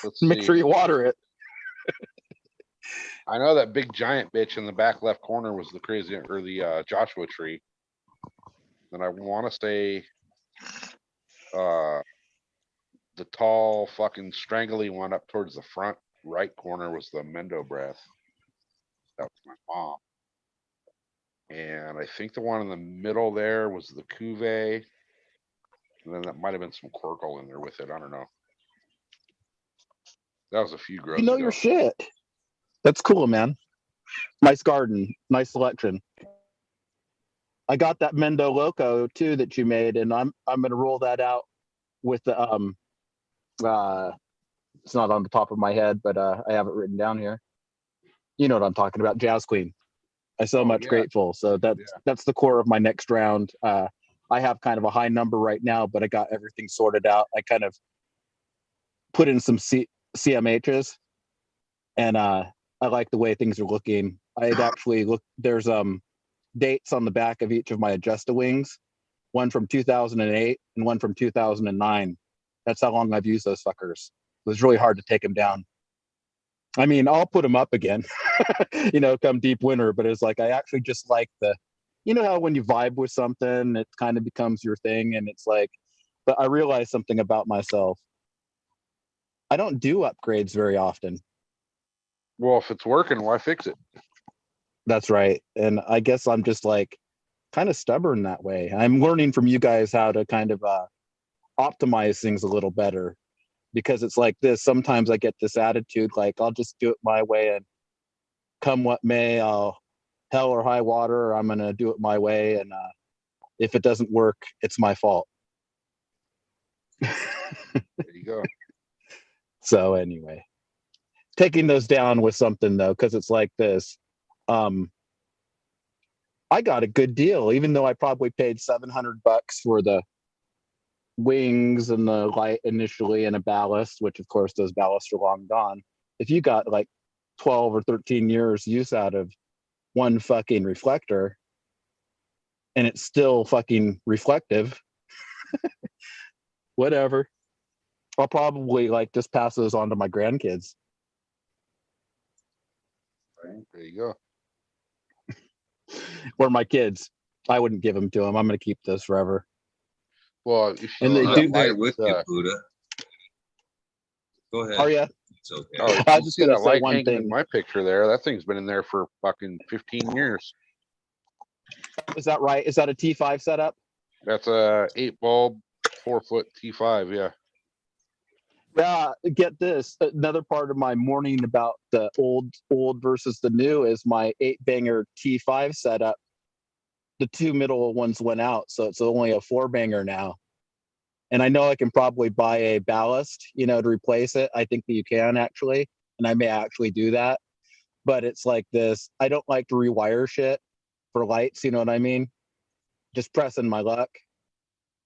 Let's Make see. sure you water it. I know that big giant bitch in the back left corner was the crazy or the Joshua tree. And I want to say the tall fucking strangly one up towards the front right corner was the Mendo breath. That was my mom. And I think the one in the middle there was the Cuvée. And then that might have been some Quirkle in there with it. I don't know. That was a few grows You know ago. your shit. That's cool, man. Nice garden. Nice selection. I got that Mendo Loco too that you made, and I'm gonna roll that out with the it's not on the top of my head, but I have it written down here. You know what I'm talking about, Jazz Queen. I'm so much yeah. grateful. So that's the core of my next round. I have kind of a high number right now, but I got everything sorted out. I kind of put in some CMHs, and I like the way things are looking. I had actually looked. There's dates on the back of each of my Adjusta wings, one from 2008 and one from 2009. That's how long I've used those fuckers. It was really hard to take them down. I mean, I'll put them up again, come deep winter, but it's like, I actually just like how when you vibe with something, it kind of becomes your thing. And it's like, but I realized something about myself. I don't do upgrades very often. Well, if it's working, why fix it? That's right. And I guess I'm just like kind of stubborn that way. I'm learning from you guys how to kind of optimize things a little better, because it's like this. Sometimes I get this attitude, like I'll just do it my way and come what may, hell or high water, I'm going to do it my way. And if it doesn't work, it's my fault. There you go. So anyway, taking those down with something though, because it's like this. I got a good deal, even though I probably paid $700 for the wings and the light initially and a ballast, which of course those ballasts are long gone. If you got like 12 or 13 years use out of one fucking reflector and it's still fucking reflective, whatever. I'll probably just pass those on to my grandkids. There you go. Or my kids. I wouldn't give them to them. I'm going to keep this forever. Well, if And they you do I'm there with you, uh, Buddha. Go ahead. Are you? It's okay. Oh, I I was just see gonna that say light one hanging in thing. my picture there. That thing's been in there for fucking 15 years. Is that right? Is that a T5 setup? That's a 8 bulb, 4-foot T5. Yeah. Yeah, get this. Another part of my mourning about the old versus the new is my 8-banger T5 setup. The two middle ones went out, so it's only a 4-banger now. And I know I can probably buy a ballast, to replace it. I think that you can actually, and I may actually do that. But it's like this. I don't like to rewire shit for lights. You know what I mean? Just pressing my luck.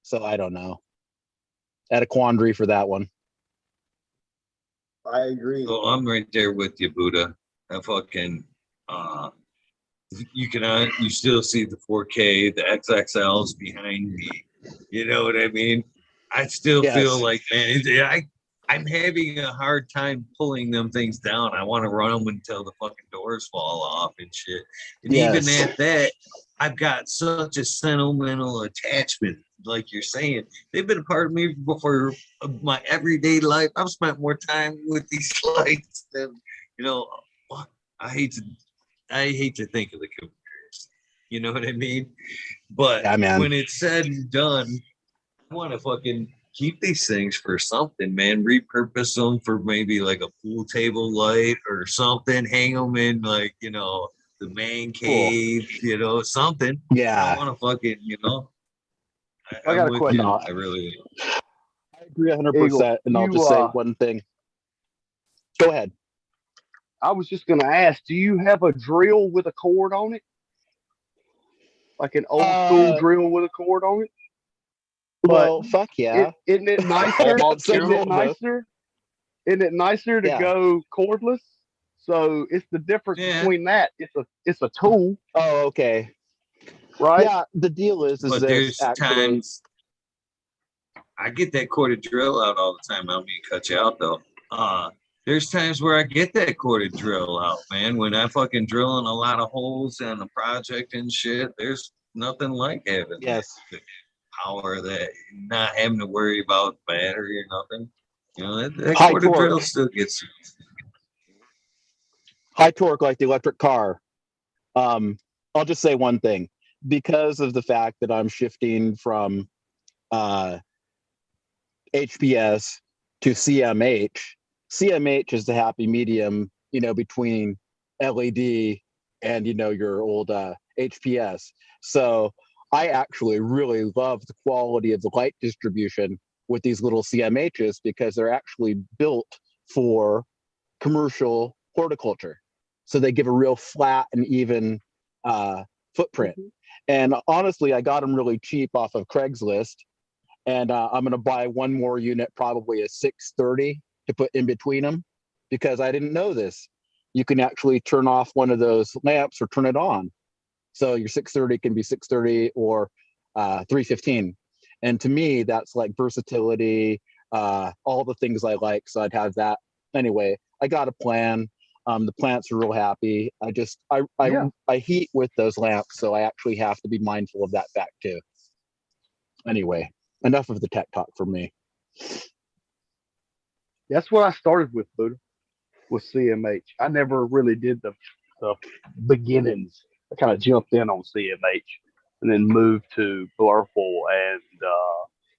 So I don't know. At a quandary for that one. I agree. So I'm right there with you, Buddha. I fucking you still see the 4K, the XXLs behind me. You know what I mean? I still feel Yes. like, man, I'm having a hard time pulling them things down. I want to run them until the fucking doors fall off and shit. And even Yes. at that, I've got such a sentimental attachment. Like you're saying, they've been a part of me for my everyday life. I've spent more time with these lights than, I hate to think of the comparison. You know what I mean? But Yeah, man. when it's said and done, I want to fucking keep these things for something, man. Repurpose them for maybe like a pool table light or something. Hang them in like, the man cave, something. Yeah. I want to fucking, I got a with question. you. No, I really. I agree 100%. Eagle, And I'll you, just say one thing. Go ahead. I was just going to ask, do you have a drill with a cord on it? Like an old school drill with a cord on it? Well, fuck yeah. Isn't it nicer? Send it Isn't it nicer to Yeah. go cordless? So it's the difference Yeah. between that. It's a tool, Oh, okay. right? Yeah, the deal is But this there's actually. times I get that corded drill out all the time. I don't mean to cut you out though. There's times where I get that corded drill out, man. When I fucking drilling a lot of holes on a project and shit, there's nothing like having Yes. the power that not having to worry about battery or nothing. That High corded torque. drill still gets you. High torque like the electric car. I'll just say one thing. Because of the fact that I'm shifting from HPS to CMH, CMH is the happy medium, between LED and, your old HPS. So I actually really love the quality of the light distribution with these little CMHs because they're actually built for commercial horticulture. So they give a real flat and even footprint. Mm-hmm. And honestly, I got them really cheap off of Craigslist. And I'm going to buy one more unit, probably a 630 to put in between them because I didn't know this. You can actually turn off one of those lamps or turn it on. So your 630 can be 630 or 315. And to me, that's like versatility, all the things I like. So I'd have that. Anyway, I got a plan. The plants are real happy. I heat with those lamps. So I actually have to be mindful of that fact too. Anyway, enough of the tech talk for me. That's what I started with, Buddha, with CMH. I never really did the beginnings. I kind of jumped in on CMH and then moved to Blurple,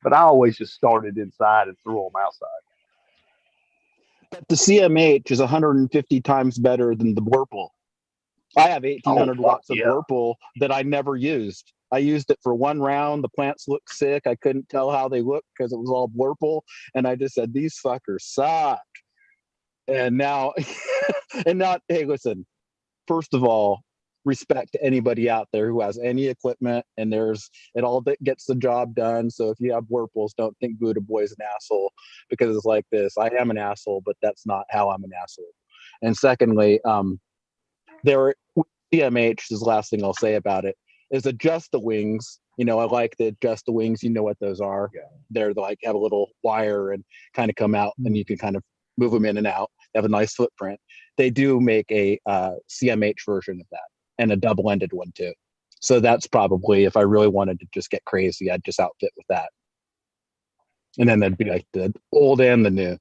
but I always just started inside and threw them outside. But the CMH is 150 times better than the Blurple. I have 1,800 watts of Blurple that I never used. I used it for one round. The plants looked sick. I couldn't tell how they looked because it was all Blurple. And I just said, these fuckers suck. And now, hey, listen, first of all, respect to anybody out there who has any equipment and it all gets the job done. So if you have Blurples, don't think Buddha Boy is an asshole because it's like this. I am an asshole, but that's not how I'm an asshole. And secondly, CMH is the last thing I'll say about it. Is adjust the wings. I like the adjust the wings. You know what those are. Yeah. They're like have a little wire and kind of come out and you can kind of move them in and out. They have a nice footprint. They do make a CMH version of that and a double-ended one too. So that's probably, if I really wanted to just get crazy, I'd just outfit with that. And then there'd be like the old and the new.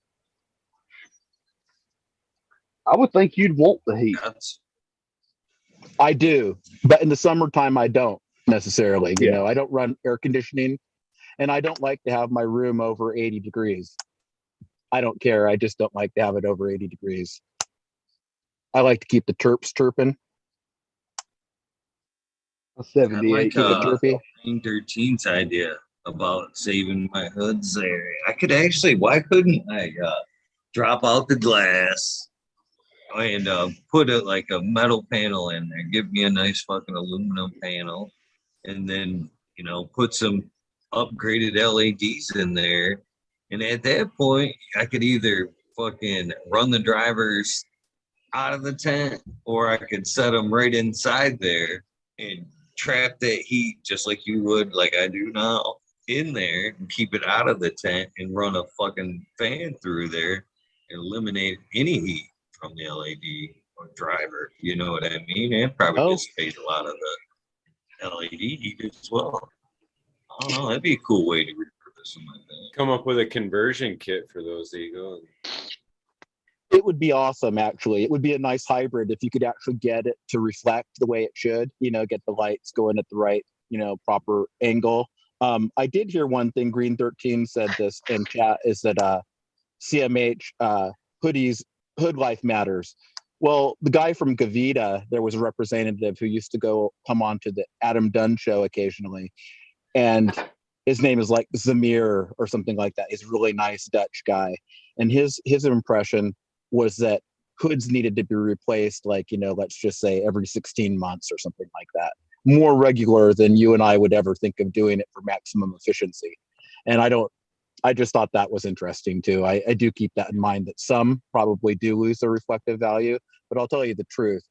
I would think you'd want the heat. That's I do, but in the summertime, I don't necessarily. You Yeah. know, I don't run air conditioning, and I don't like to have my room over 80 degrees. I don't care. I just don't like to have it over 80 degrees. I like to keep the terps chirping. A I 78. like Chirpy. 13's idea about saving my hoods there. I could actually, why couldn't I drop out the glass and put it like a metal panel in there? Give me a nice fucking aluminum panel, and then put some upgraded LEDs in there. And at that point, I could either fucking run the drivers out of the tent, or I could set them right inside there and trap that heat just like you would, like I do now, in there and keep it out of the tent and run a fucking fan through there and eliminate any heat from the LED or driver. You know what I mean? And probably dissipate a lot of the LED heat as well. I don't know. That'd be a cool way to repurpose something like that. Come up with a conversion kit for those Eagle. It would be awesome, actually. It would be a nice hybrid if you could actually get it to reflect the way it should, get the lights going at the right, proper angle. I did hear one thing, Green 13 said this in chat, is that CMH hoodies, hood life matters. Well, the guy from Gavita, there was a representative who used to come on to the Adam Dunn show occasionally, and his name is like Zamir or something like that. He's a really nice Dutch guy. And his impression was that hoods needed to be replaced, like, let's just say every 16 months or something like that. More regular than you and I would ever think of doing it for maximum efficiency. And I just thought that was interesting too. I do keep that in mind, that some probably do lose their reflective value, but I'll tell you the truth.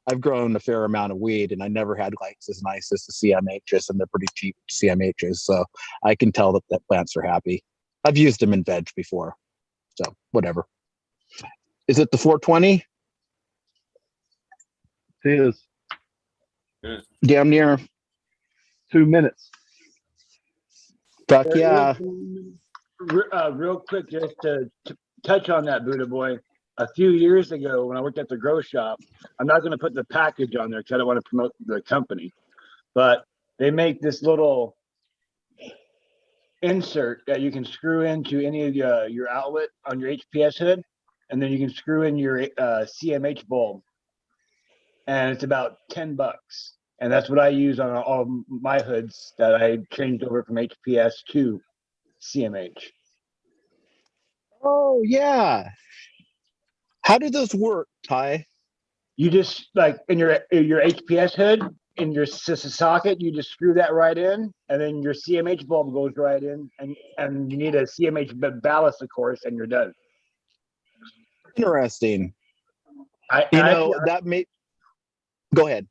I've grown a fair amount of weed and I never had lights as nice as the CMHs, and they're pretty cheap CMHs. So I can tell that plants are happy. I've used them in veg before. So whatever. Is it the 420? It is Damn near. 2 minutes. Fuck yeah. Real quick, just to touch on that, Buddha Boy. A few years ago, when I worked at the grow shop, I'm not going to put the package on there because I don't want to promote the company, but they make this little insert that you can screw into any of your outlet on your HPS hood, and then you can screw in your CMH bulb, and it's about $10. And that's what I use on all my hoods that I changed over from HPS to CMH. Oh yeah. How do those work, Ty? You just, like, in your HPS hood, in your socket, you just screw that right in, and then your CMH bulb goes right in, and you need a CMH ballast, of course, and you're done. Interesting. That may. Go ahead.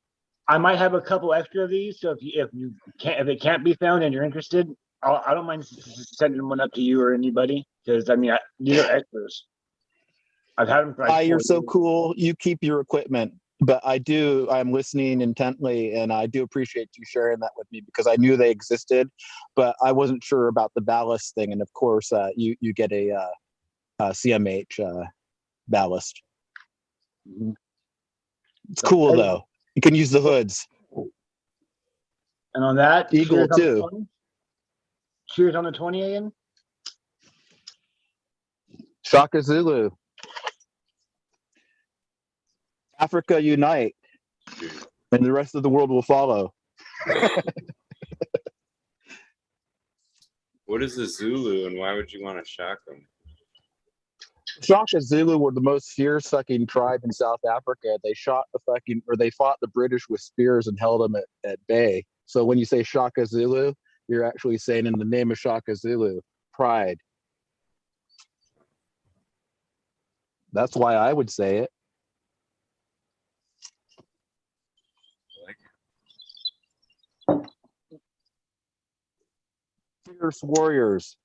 I might have a couple extra of these, so if it can't be found and you're interested, I don't mind sending one up to you or anybody, because these are extras. I've had them for like You're 4 so years. cool. You keep your equipment, but I'm listening intently, and I do appreciate you sharing that with me, because I knew they existed, but I wasn't sure about the ballast thing. And of course, you get a CMH ballast. It's cool though. You can use the hoods. And on that, Eagle cheers too. On the 20. Cheers on the 20 a.m. Shaka Zulu. Africa unite, and the rest of the world will follow. What is a Zulu, and why would you want to shock them? Shaka Zulu were the most fear-sucking tribe in South Africa. They fought the British with spears and held them at bay. So when you say Shaka Zulu, you're actually saying, in the name of Shaka Zulu, pride. That's why I would say it. Fierce warriors.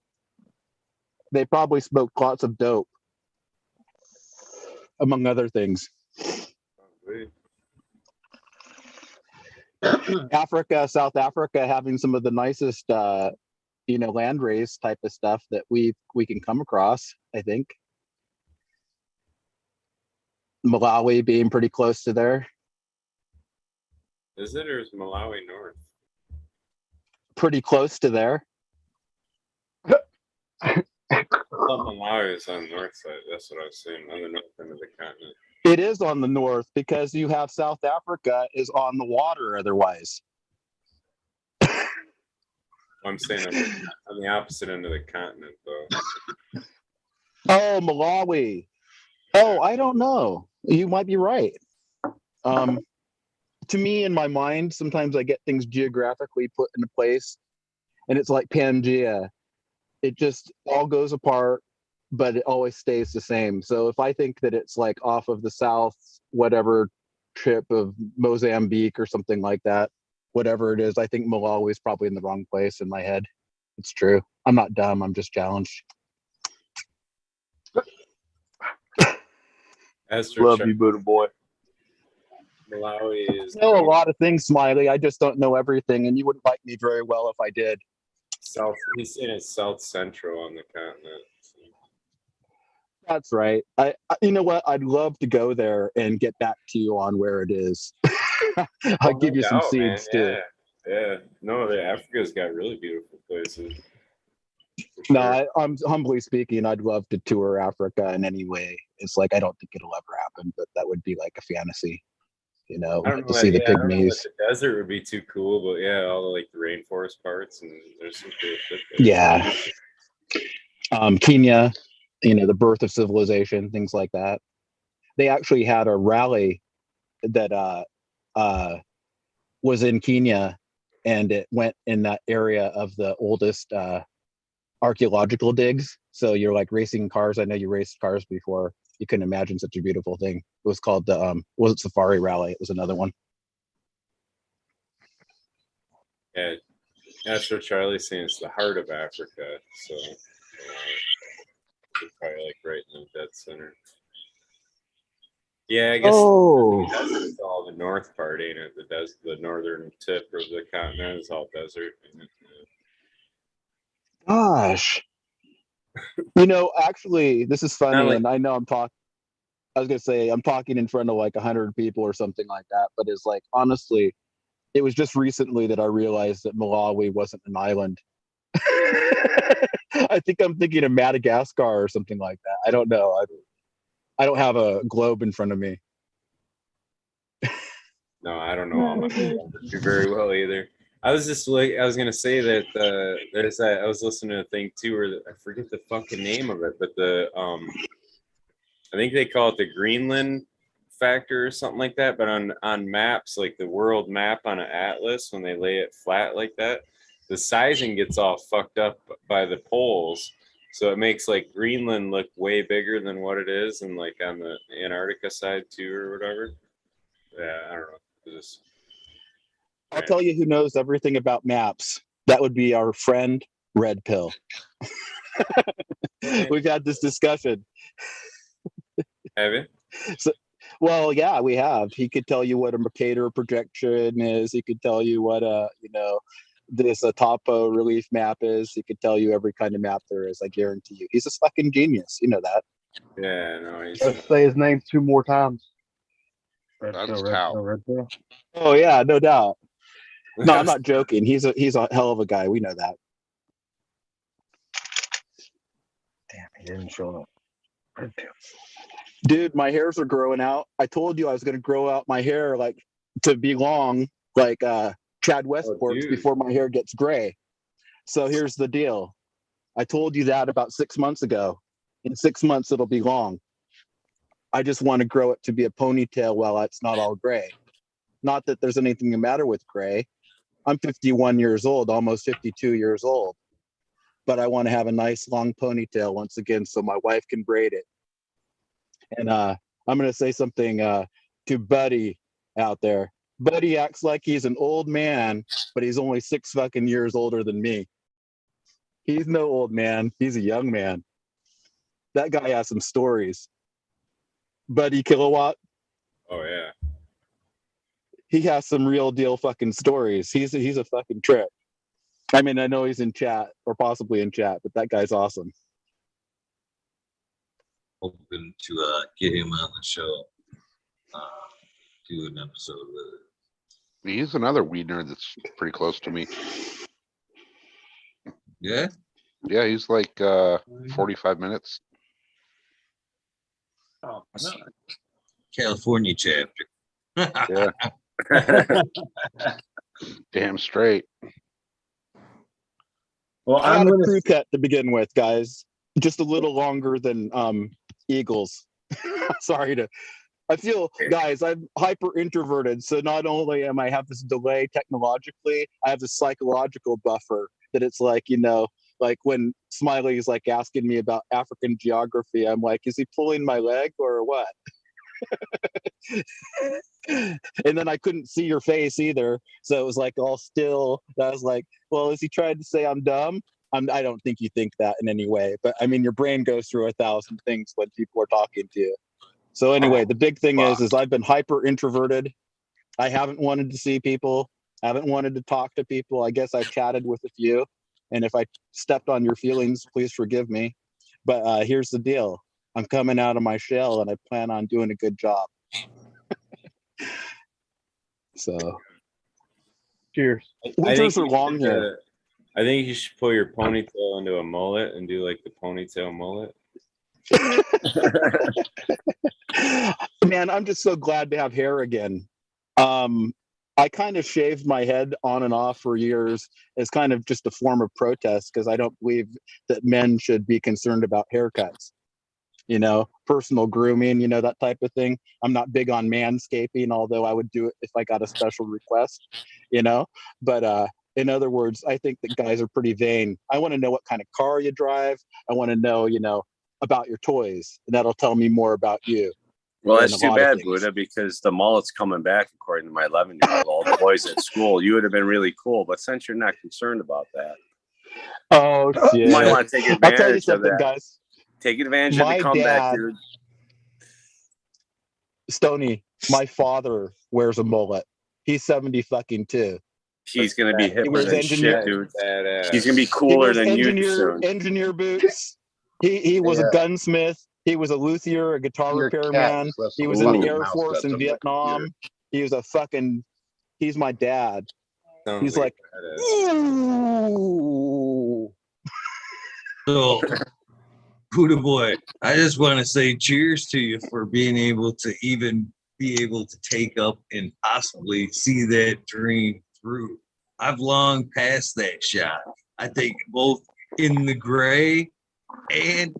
They probably smoked lots of dope, among other things. Africa, South Africa, having some of the nicest, land race type of stuff that we can come across, I think. Malawi being pretty close to there. Is it, or is Malawi north? Pretty close to there. I thought Malawi is on the north side. That's what I was saying, on the north end of the continent. It is on the north because you have South Africa is on the water otherwise. I'm saying on the opposite end of the continent, though. Oh, Malawi. Oh, I don't know. You might be right. To me, in my mind, sometimes I get things geographically put into place, and it's like Pangea. It just all goes apart, but it always stays the same. So if I think that it's like off of the south, whatever trip of Mozambique or something like that, whatever it is, I think Malawi is probably in the wrong place in my head. It's true. I'm not dumb. I'm just challenged. Love you, Buddha boy. Malawi is I know a lot of things, Smiley. I just don't know everything, and you wouldn't like me very well if I did. south. He's saying it's south central on the continent. So. That's right. You know what? I'd love to go there and get back to you on where it is. I'll give you some seeds too. Yeah. No, Africa's got really beautiful places. No, I'm humbly speaking, I'd love to tour Africa in any way. It's like I don't think it'll ever happen, but that would be like a fantasy, you know, I don't know to see the I don't know pygmies. that the desert would be too cool, but yeah, all the like the rainforest parts, and there's some cool shit there. Yeah. Kenya, you know, the birth of civilization, things like that. They actually had a rally that was in Kenya, and it went in that area of the oldest archaeological digs. So you're like racing cars. I know you raced cars before. You couldn't imagine such a beautiful thing. It was called the wasn't Safari Rally. It was another one. Yeah, that's what Charlie's saying. It's the heart of Africa. So it's probably like right in the dead center. Yeah, I guess it's all the north part, ain't it? The northern tip of the continent is all desert. Gosh. You know, actually, this is funny, Like, and I know I was gonna say I'm talking in front of like 100 people or something like that, but it's like honestly, it was just recently that I realized that Malawi wasn't an island. I think I'm thinking of Madagascar or something like that. I don't know. I don't have a globe in front of me. No, I don't know all my geography very well either. I was gonna say that there's that. I was listening to a thing too, where I forget the fucking name of it, but I think they call it the Greenland Factor or something like that. But on maps, like the world map on an atlas, when they lay it flat like that, the sizing gets all fucked up by the poles. So it makes like Greenland look way bigger than what it is, and like on the Antarctica side too, or whatever. Yeah, I don't know. I'll tell you who knows everything about maps. That would be our friend Red Pill. We've had this discussion. Have you? So, well, yeah, we have. He could tell you what a Mercator projection is. He could tell you what this topo relief map is. He could tell you every kind of map there is. I guarantee you. He's a fucking genius. You know that. Yeah, no, Let's say his name 2 more times. That's Tao. Oh yeah, no doubt. No, I'm not joking. He's a hell of a guy. We know that. Damn, he didn't show up. Dude, my hairs are growing out. I told you I was going to grow out my hair like to be long, like Chad Westport's before my hair gets gray. So here's the deal. I told you that about 6 months ago. In 6 months, it'll be long. I just want to grow it to be a ponytail while it's not all gray. Not that there's anything the matter with gray. I'm 51 years old, almost 52 years old. But I want to have a nice long ponytail once again so my wife can braid it. And I'm going to say something to Buddy out there. Buddy acts like he's an old man, but he's only 6 fucking years older than me. He's no old man. He's a young man. That guy has some stories. Buddy Kilowatt. Oh yeah. He has some real deal fucking stories. He's a fucking trip. I mean, I know he's in chat or possibly in chat, but that guy's awesome. Hoping to get him on the show. do an episode with it. He's another weed nerd that's pretty close to me. Yeah. Yeah, he's like 45 minutes. Oh, no. California chapter. Yeah. Damn straight. Well, I I'm had a gonna. crew cut to begin with, guys. Just a little longer than Eagles. Sorry to. I feel, guys, I'm hyper introverted, so not only am I have this delay technologically, I have this psychological buffer that it's like, you know, like when Smiley is like asking me about African geography, I'm like, is he pulling my leg or what? And then I couldn't see your face either, so it was like all still. I was like, well, is he trying to say I'm dumb? I don't think you think that in any way, but I mean, your brain goes through 1,000 things when people are talking to you. So anyway, the big thing is I've been hyper introverted. I haven't wanted to see people. I haven't wanted to talk to people. I guess I've chatted with a few, and if I stepped on your feelings, please forgive me. But here's the deal: I'm coming out of my shell, and I plan on doing a good job. So, Cheers. winters are long here. I think you should pull your ponytail into a mullet and do like the ponytail mullet. Man, I'm just so glad to have hair again. I kind of shaved my head on and off for years as kind of just a form of protest because I don't believe that men should be concerned about haircuts. You know, personal grooming, you know, that type of thing. I'm not big on manscaping, although I would do it if I got a special request, you know. But in other words, I think that guys are pretty vain. I want to know what kind of car you drive. I want to know, you know, about your toys, and that'll tell me more about you. Well, And that's a too lot of bad, things. Buddha, because the mullet's coming back, according to my 11-year-old. All the boys at school, you would have been really cool. But since you're not concerned about that, Oh you shit! might want to take I'll tell you advantage of something, that. guys. Take advantage of the My comeback, dad, dude. Stony, my father wears a mullet. He's 70 fucking 2. He's gonna be He hipper wears than engineer. shit, dude. Badass. He's gonna be He cooler wears than you soon. engineer boots. He was a gunsmith. He was a luthier, a guitar Your cat repairman. just left He some was in the fucking Air mouse Force guts in over the Vietnam. computer. He was a fucking. He's my dad. Sounds He's like like, a badass. ooh. So, Buddha boy, I just want to say cheers to you for being able to even be able to take up and possibly see that dream through. I've long passed that shot. I think both in the gray and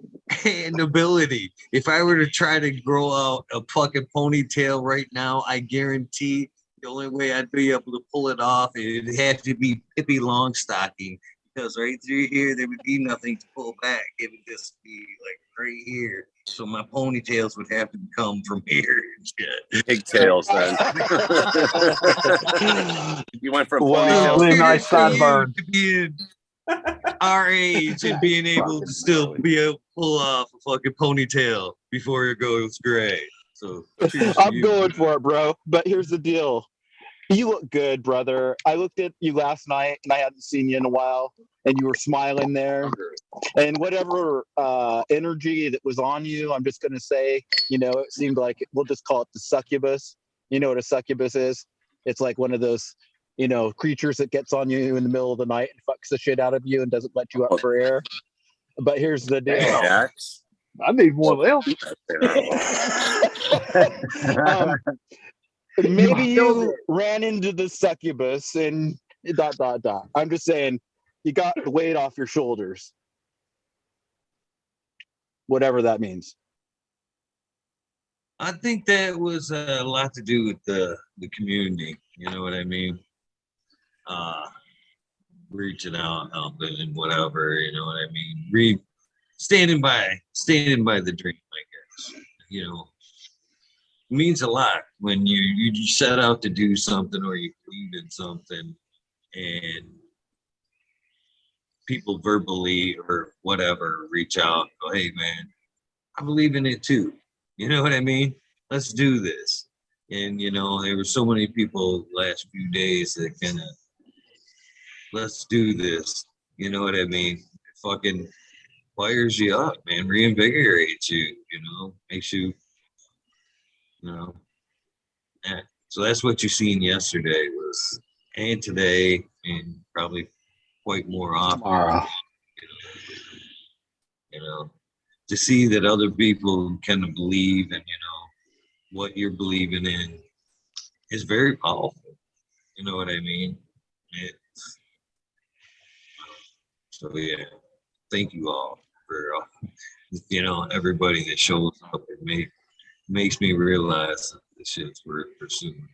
ability. If I were to try to grow out a fucking ponytail right now, I guarantee the only way I'd be able to pull it off, it'd have to be Pippi Longstocking, because right through here there would be nothing to pull back. It would just be like right here. So my ponytails would have to come from here and shit. Pigtails, then. You went from Well, ponytails Really to nice pigtails. sideburn. To being our age and being able to still be able to pull off a fucking ponytail before it goes gray. So cheers to I'm you. going for it, bro. But here's the deal. You look good, brother. I looked at you last night and I hadn't seen you in a while, and you were smiling there. And whatever energy that was on you, I'm just gonna say, you know, it seemed like we'll just call it the succubus. You know what a succubus is? It's like one of those, you know, creatures that gets on you in the middle of the night and fucks the shit out of you and doesn't let you up for air. But here's the deal. Jax. I need one of them. Maybe you ran into the succubus and ... I'm just saying, you got the weight off your shoulders. Whatever that means. I think that was a lot to do with the community. You know what I mean? Reaching out, helping, and whatever. You know what I mean? Standing by the dream. I guess. You know, it means a lot when you set out to do something or you believe in something, and people verbally or whatever reach out and go, hey man, I believe in it too. You know what I mean? Let's do this. And you know, there were so many people the last few days that kind of, let's do this. You know what I mean? It fucking fires you up, man, reinvigorates you, you know, makes you, you know, Yeah. So that's what you seen yesterday was, and today, and probably quite more often. Tomorrow. You know, to see that other people kind of believe and what you're believing in is very powerful. You know what I mean? So yeah, thank you all for everybody that shows up. It makes me realize that this shit's worth pursuing.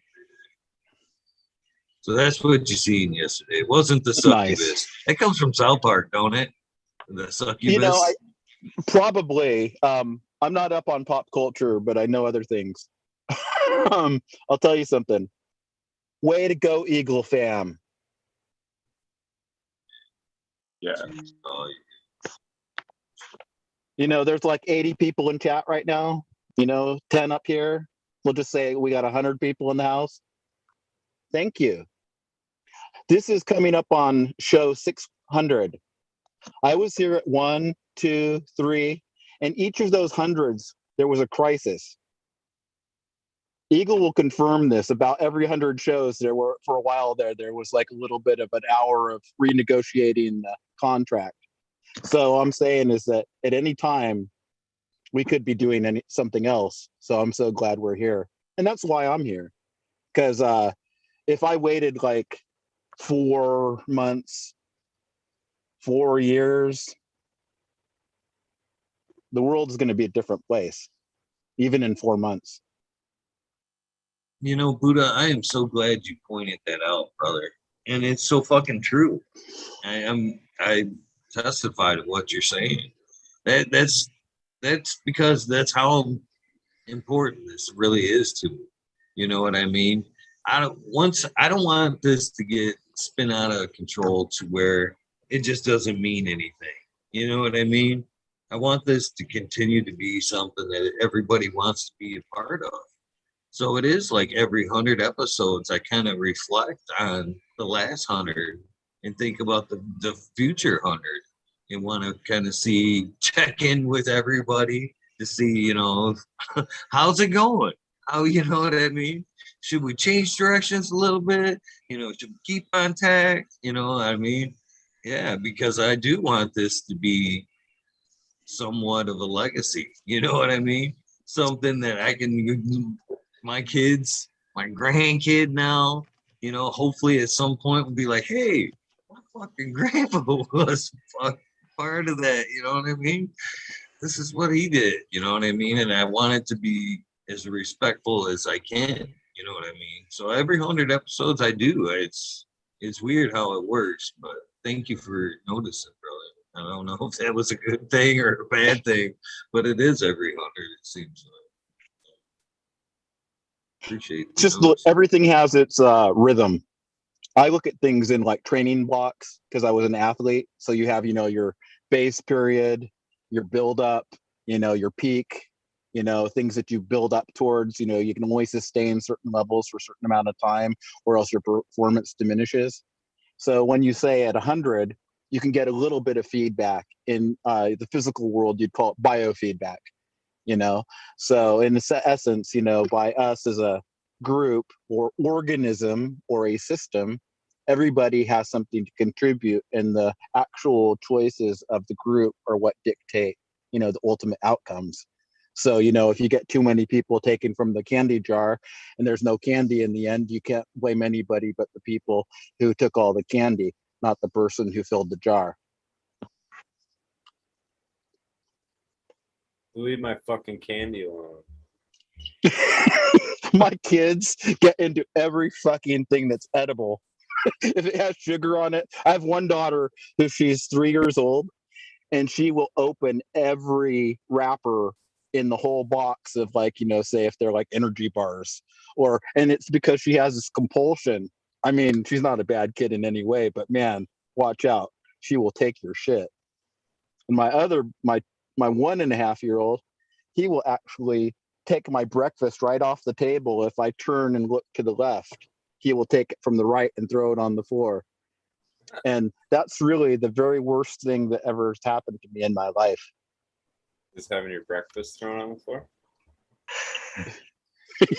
So that's what you seen yesterday. It wasn't the succubus. Nice. That comes from South Park, don't it? The succubus. I probably. I'm not up on pop culture, but I know other things. I'll tell you something. Way to go, Eagle fam. Yeah. Oh, There's like 80 people in chat right now. 10 up here. We'll just say we got 100 people in the house. Thank you. This is coming up on show 600. I was here at 1, 2, 3, and each of those hundreds, there was a crisis. Eagle will confirm this. About every 100 shows, there were, for a while there was like a little bit of an hour of renegotiating the contract. So I'm saying is that at any time, we could be doing something else. So I'm so glad we're here. And that's why I'm here. Because if I waited like 4 months, 4 years, the world is going to be a different place, even in 4 months. Buddha, I am so glad you pointed that out, brother. And it's so fucking true. I testify to what you're saying. That's because that's how important this really is to me. You know what I mean? I don't want this to get spin out of control to where it just doesn't mean anything. You know what I mean? I want this to continue to be something that everybody wants to be a part of. So it is like every 100 episodes, I kind of reflect on the last 100 and think about the future 100 and want to kind of check in with everybody to see, how's it going? How, you know what I mean? Should we change directions a little bit? Should we keep contact? You know what I mean? Yeah, because I do want this to be somewhat of a legacy. You know what I mean? Something that I can, my kids, my grandkid now, hopefully at some point will be like, hey, my fucking grandpa was part of that. You know what I mean? This is what he did. You know what I mean? And I want it to be as respectful as I can. You know what I mean? So every 100 episodes I do, it's weird how it works, but thank you for noticing, brother. I don't know if that was a good thing or a bad thing, but it is every 100, it seems like. Appreciate it. Just everything has its rhythm. I look at things in like training blocks because I was an athlete. So you have, your base period, your build up, your peak, things that you build up towards. You can only sustain certain levels for a certain amount of time or else your performance diminishes. So when you say at 100, you can get a little bit of feedback. In the physical world, you'd call it biofeedback. So in essence, by us as a group or organism or a system, everybody has something to contribute, and the actual choices of the group are what dictate, the ultimate outcomes. So, if you get too many people taken from the candy jar and there's no candy in the end, you can't blame anybody but the people who took all the candy, not the person who filled the jar. Leave my fucking candy alone. My kids get into every fucking thing that's edible. If it has sugar on it, I have one daughter who she's 3 years old, and she will open every wrapper in the whole box of say if they're like energy bars, and it's because she has this compulsion. I mean, she's not a bad kid in any way, but man, watch out. She will take your shit. And my 1.5-year-old, he will actually take my breakfast right off the table. If I turn and look to the left, he will take it from the right and throw it on the floor. And that's really the very worst thing that ever has happened to me in my life. Just having your breakfast thrown on the floor?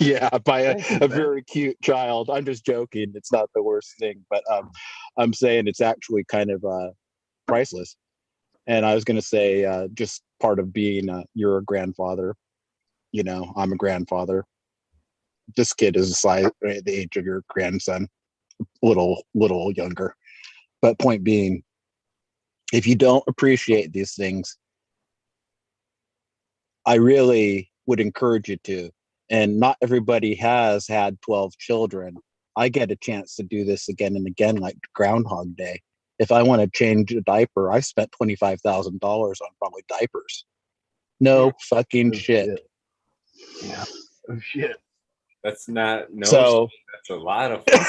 Yeah, by a very cute child. I'm just joking. It's not the worst thing, but I'm saying it's actually kind of priceless. And I was going to say, just part of being you're a grandfather. You know, I'm a grandfather. This kid is the age of your grandson, little younger. But point being, if you don't appreciate these things, I really would encourage you to. And not everybody has had 12 children. I get a chance to do this again and again, like Groundhog Day. If I want to change a diaper, I spent $25,000 on probably diapers. No fucking shit. Yeah. Oh shit. That's not no. So That's a lot of fun.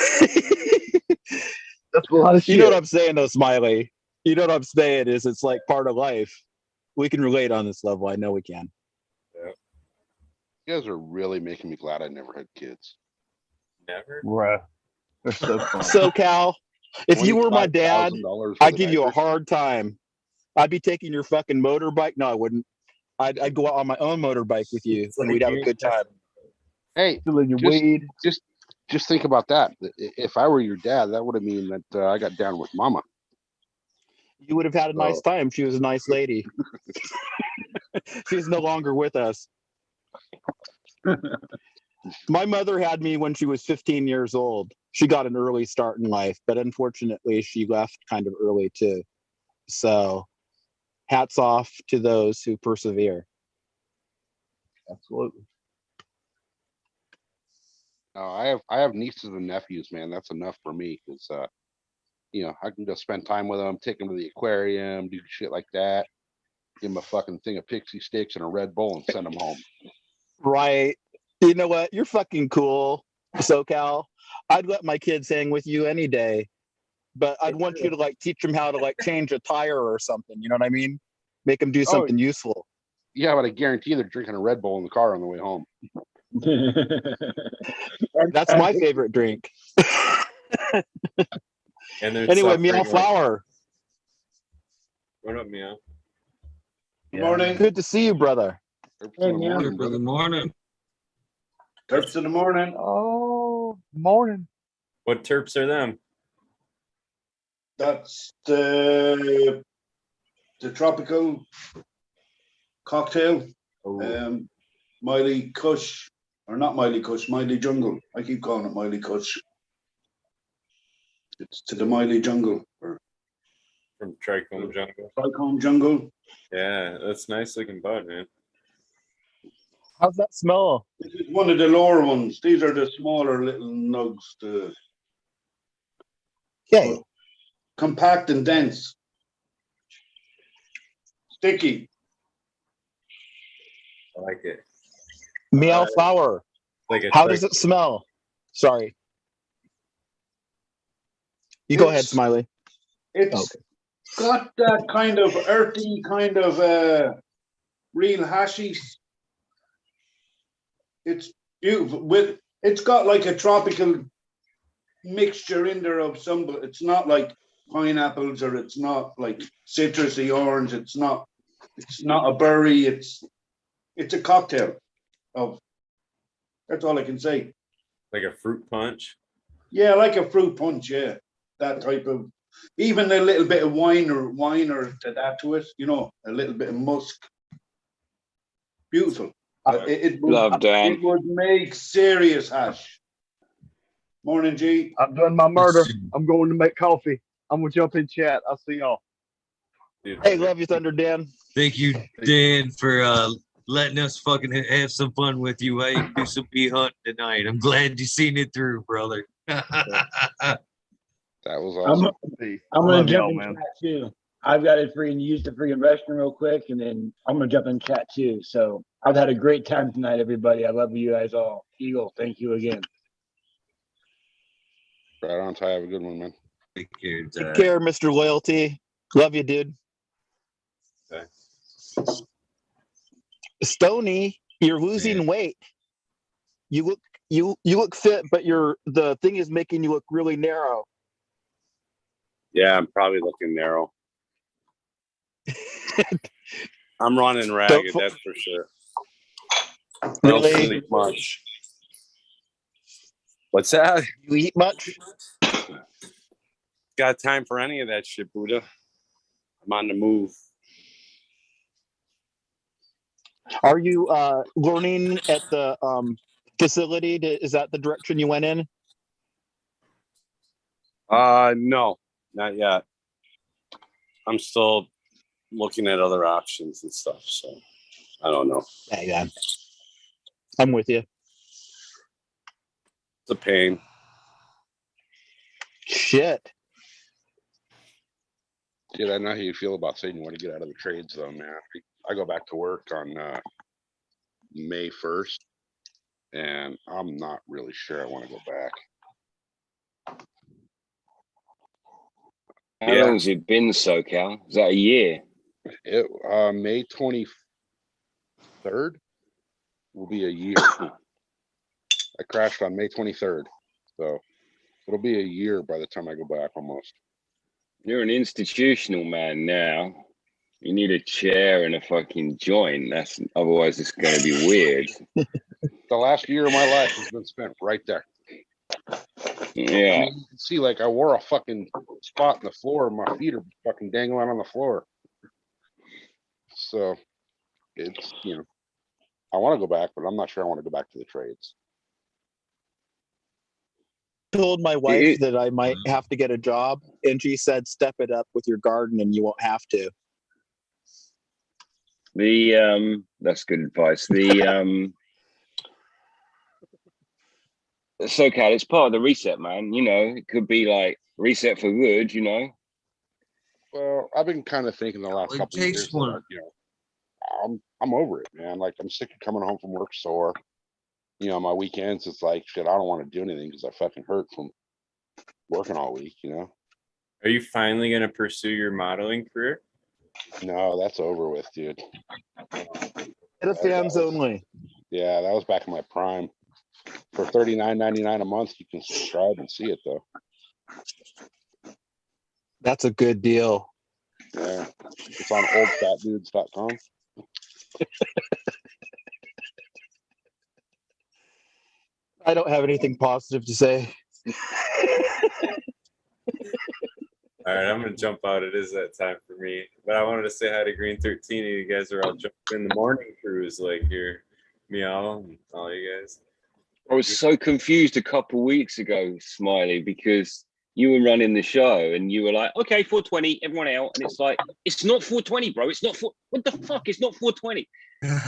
That's a lot of shit. You know what I'm saying, though, Smiley. You know what I'm saying is it's like part of life. We can relate on this level. I know we can. You guys are really making me glad I never had kids. Never. Bruh. They're so fun. So Cal, if you were my dad, $25,000 I'd for give you a diapers? hard time. I'd be taking your fucking motorbike. No, I wouldn't. I'd go out on my own motorbike with you, and we'd have a good time. Hey, Still in your just- weed. Just think about that. If I were your dad, that would have mean that I got down with mama. You would have had a nice time. She was a nice lady. She's no longer with us. My mother had me when she was 15 years old. She got an early start in life, but unfortunately she left kind of early too. So hats off to those who persevere. Absolutely. I have nieces and nephews, man. That's enough for me because I can go spend time with them, take them to the aquarium, do shit like that. Give them a fucking thing of pixie sticks and a Red Bull and send them home. Right. You know what? You're fucking cool, SoCal. I'd let my kids hang with you any day, but I'd want you to like teach them how to like change a tire or something. You know what I mean? Make them do something useful. Yeah, but I guarantee they're drinking a Red Bull in the car on the way home. That's my favorite drink. And Anyway, Meow Flower. What up, Meow? Good morning. Good to see you, brother. Hey, Meow. Good morning. Terps in the morning. Oh, morning. What terps are them? That's the tropical cocktail. Miley Kush, or not Miley Kush, Miley Jungle. I keep calling it Miley Kush. It's to the Miley Jungle, or From Trichome Jungle. Trichome Jungle. Yeah, that's nice looking bud, man. How's that smell? This is one of the lower ones. These are the smaller little nugs. Okay. Compact and dense. Sticky. I like it. Meow Flower. Like a How does it smell? Sorry. You go ahead, Smiley. It's got that kind of earthy, kind of real hashies. It's beautiful. It's got like a tropical mixture in there of some, but it's not like pineapples, or it's not like citrusy orange. It's not a berry. It's a cocktail of. That's all I can say. Like a fruit punch. Yeah, like a fruit punch. Yeah, that type of. Even a little bit of wine or to that to it. A little bit of musk. Beautiful. It would make serious hash. Morning, G. I've done my murder. I'm going to make coffee. I'm gonna jump in chat. I'll see y'all. Hey, love you, Thunder Dan. Thank you, Dan, for letting us fucking have some fun with you. I do some bee hunting tonight. I'm glad you seen it through, brother. That was awesome. I'm gonna jump in chat too. I've got to use the freaking restroom real quick, and then I'm gonna jump in chat too. So I've had a great time tonight, everybody. I love you guys all. Eagle, thank you again. Right on, Ty. Have a good one, man. Take care, Take care, Mr. Loyalty. Love you, dude. Okay. Stony, you're losing weight. You look fit, but the thing is making you look really narrow. Yeah, I'm probably looking narrow. I'm running ragged, that's for sure. I don't Really? sleep much. What's that? You eat much? Got time for any of that shit, Buddha. I'm on the move. Are you learning at the facility? Is that the direction you went in? No, not yet. I'm still looking at other options and stuff, so I don't know. Yeah, I'm with you. It's a pain. Shit. Dude, I know how you feel about saying you want to get out of the trades, though, man. I go back to work on May 1st, and I'm not really sure I want to go back. How long has it been, SoCal? Is that a year? May 23rd will be a year. I crashed on May 23rd, so it'll be a year by the time I go back almost. You're an institutional man now. You need a chair and a fucking joint. Otherwise it's going to be weird. The last year of my life has been spent right there. Yeah. I mean, you can see, like, I wore a fucking spot in the floor. My feet are fucking dangling on the floor. So it's, I want to go back, but I'm not sure I want to go back to the trades. Told my wife that I might have to get a job, and she said, "Step it up with your garden, and you won't have to." That's good advice. SoCal, it's part of the reset, man. It could be like reset for good. Well, I've been kind of thinking the last couple of years that, I'm over it, man. Like, I'm sick of coming home from work sore. My weekends, it's like, shit, I don't want to do anything because I fucking hurt from working all week, Are you finally going to pursue your modeling career? No, that's over with, dude. The fans only. Yeah, that was back in my prime. For $39.99 a month, you can subscribe and see it, though. That's a good deal. Yeah, it's on oldfatdudes.com. I don't have anything positive to say. All right, I'm gonna jump out. It is that time for me. But I wanted to say hi to Green 13. You guys are all jumping in the morning crews, like your meow and all you guys. I was so confused a couple weeks ago, Smiley, because you were running the show and you were like, okay, 420, everyone out. And it's like, it's not 420, bro. It's not what the fuck? It's not 420.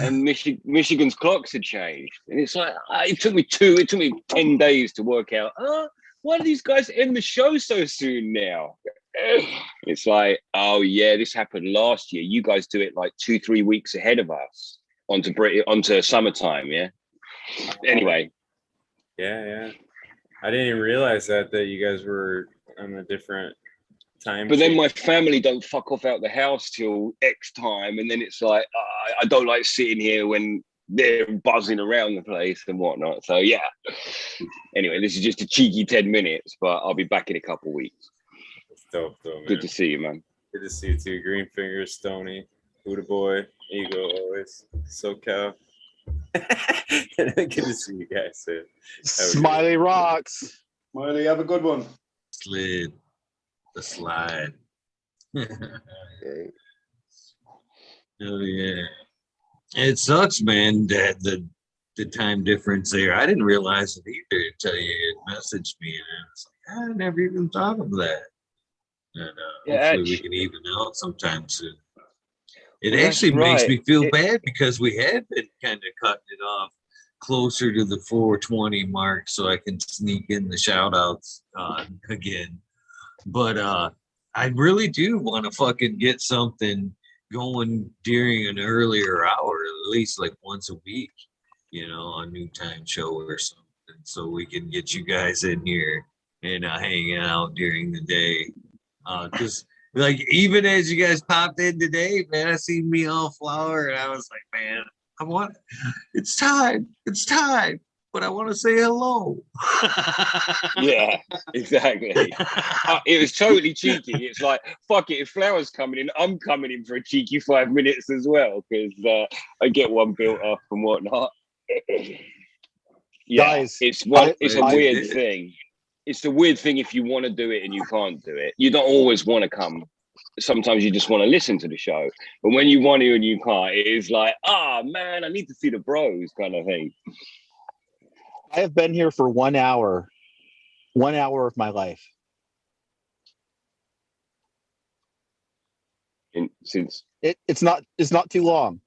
And Michigan's clocks had changed. And it's like, it took me 10 days to work out, why do these guys end the show so soon now? It's like, oh yeah, this happened last year. You guys do it like 2-3 weeks ahead of us onto summertime, yeah? Anyway. Yeah. I didn't even realize that you guys were on a different time. But then my family don't fuck off out the house till X time, and then it's like I don't like sitting here when they're buzzing around the place and whatnot. So yeah. Anyway, this is just a cheeky 10 minutes, but I'll be back in a couple weeks. Dope, man. Good to see you, man. Good to see you too. Green Fingers, Stony, Buddha Boy, Ego always, SoCal. Good to see you guys. Smiley rocks. Smiley, have a good one. Slid. The slide. Oh yeah. It sucks, man, that the time difference there. I didn't realize it either until you messaged me, and I was like, I never even thought of that. And hopefully we can even out sometime soon. It actually makes me feel bad because we had been kind of cutting it off closer to the 420 mark so I can sneak in the shout outs again. But I really do want to fucking get something going during an earlier hour, at least like once a week, on new time show or something, so we can get you guys in here and hanging out during the day. Because like, even as you guys popped in today, man, I seen me all flower and I was like, man, it's time, but I want to say hello. Yeah, exactly. It was totally cheeky. It's like, fuck it, if Flower's coming in, I'm coming in for a cheeky 5 minutes as well, because I get one built up and whatnot. Yeah, Guys, it's a I weird did. thing. It's a weird thing if you want to do it and you can't do it. You don't always want to come. Sometimes you just want to listen to the show. But when you want to and you can't, it is like, man, I need to see the bros kind of thing. I have been here for 1 hour. 1 hour of my life. Since It's not too long,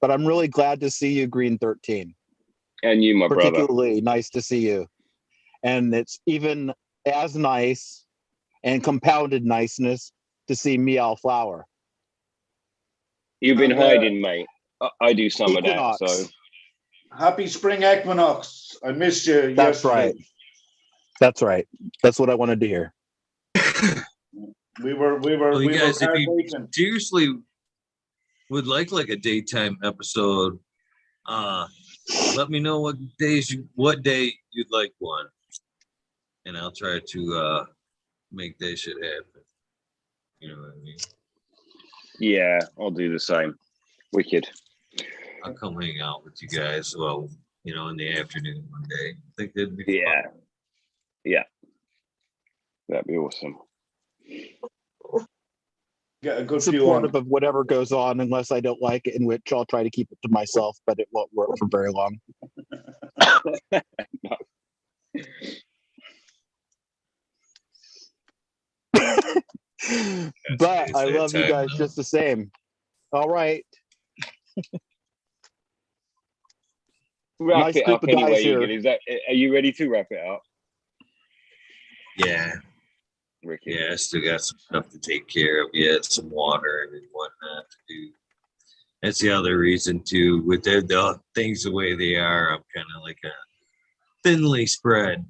but I'm really glad to see you, Green 13. and you, my brother. Particularly nice to see you. And it's even as nice and compounded niceness to see Meow Flower. You've been hiding, mate. I do some Equinox. of that. So Happy spring equinox. I missed you. That's yesterday. right. That's right. That's what I wanted to hear. We were Well, you guys, if you partaking. seriously would like a daytime episode, let me know what day you'd like one, and I'll try to make that shit happen. You know what I mean? yeah, I'll do the same. Wicked. I'll come hang out with you guys. Well, in the afternoon one day. I think that'd be Yeah. fun. Yeah. That'd be awesome. Get a good few Supportive on. of whatever goes on, unless I don't like it, in which I'll try to keep it to myself, but it won't work for very long. But I love you guys just the same. All right. Wrap Nice it group up of guys anyway, here. Egan. Are you ready to wrap it up? Yeah. Ricky? Yeah, I still got some stuff to take care of yet, some water and whatnot to do. That's the other reason too. With the things the way they are, I'm kind of like a thinly spread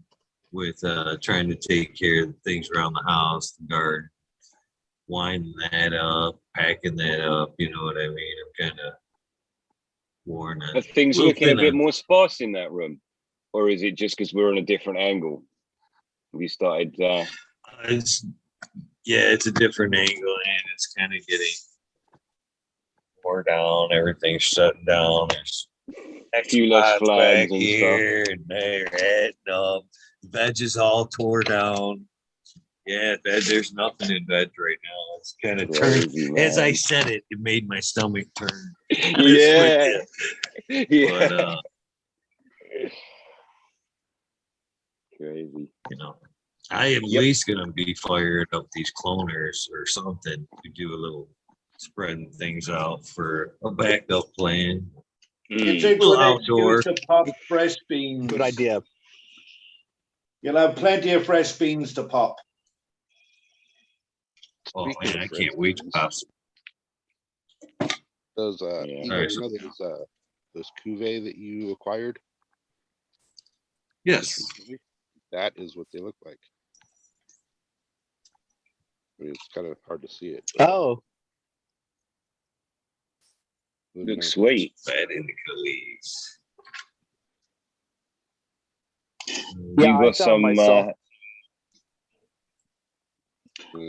with trying to take care of the things around the house, the garden, winding that up, packing that up. You know what I mean? I'm kind of worn out. Are things looking a bit more sparse in that room, or is it just because we're on a different angle? We started. It's a different angle, and it's kind of getting more down. Everything's shutting down. There's a few less spots flags back and here, and they're heading up. The veg is all tore down. Yeah, there's nothing in veg right now. It's kind of turned. As I said it, it made my stomach turn. Yeah. Yeah. But crazy. I am at least gonna be firing up these cloners or something to do a little spreading things out for a backup plan. It's a little good outdoor. excuse to pop fresh beans. Good idea. You'll have plenty of fresh beans to pop. Oh Speaking man, of I can't wait to pop some. Those Alright, those cuvee that you acquired. Yes. That is what they look like. I mean, it's kind of hard to see it. Oh, Looks sweet. Fat in the leaves. yeah, You I got found some myself.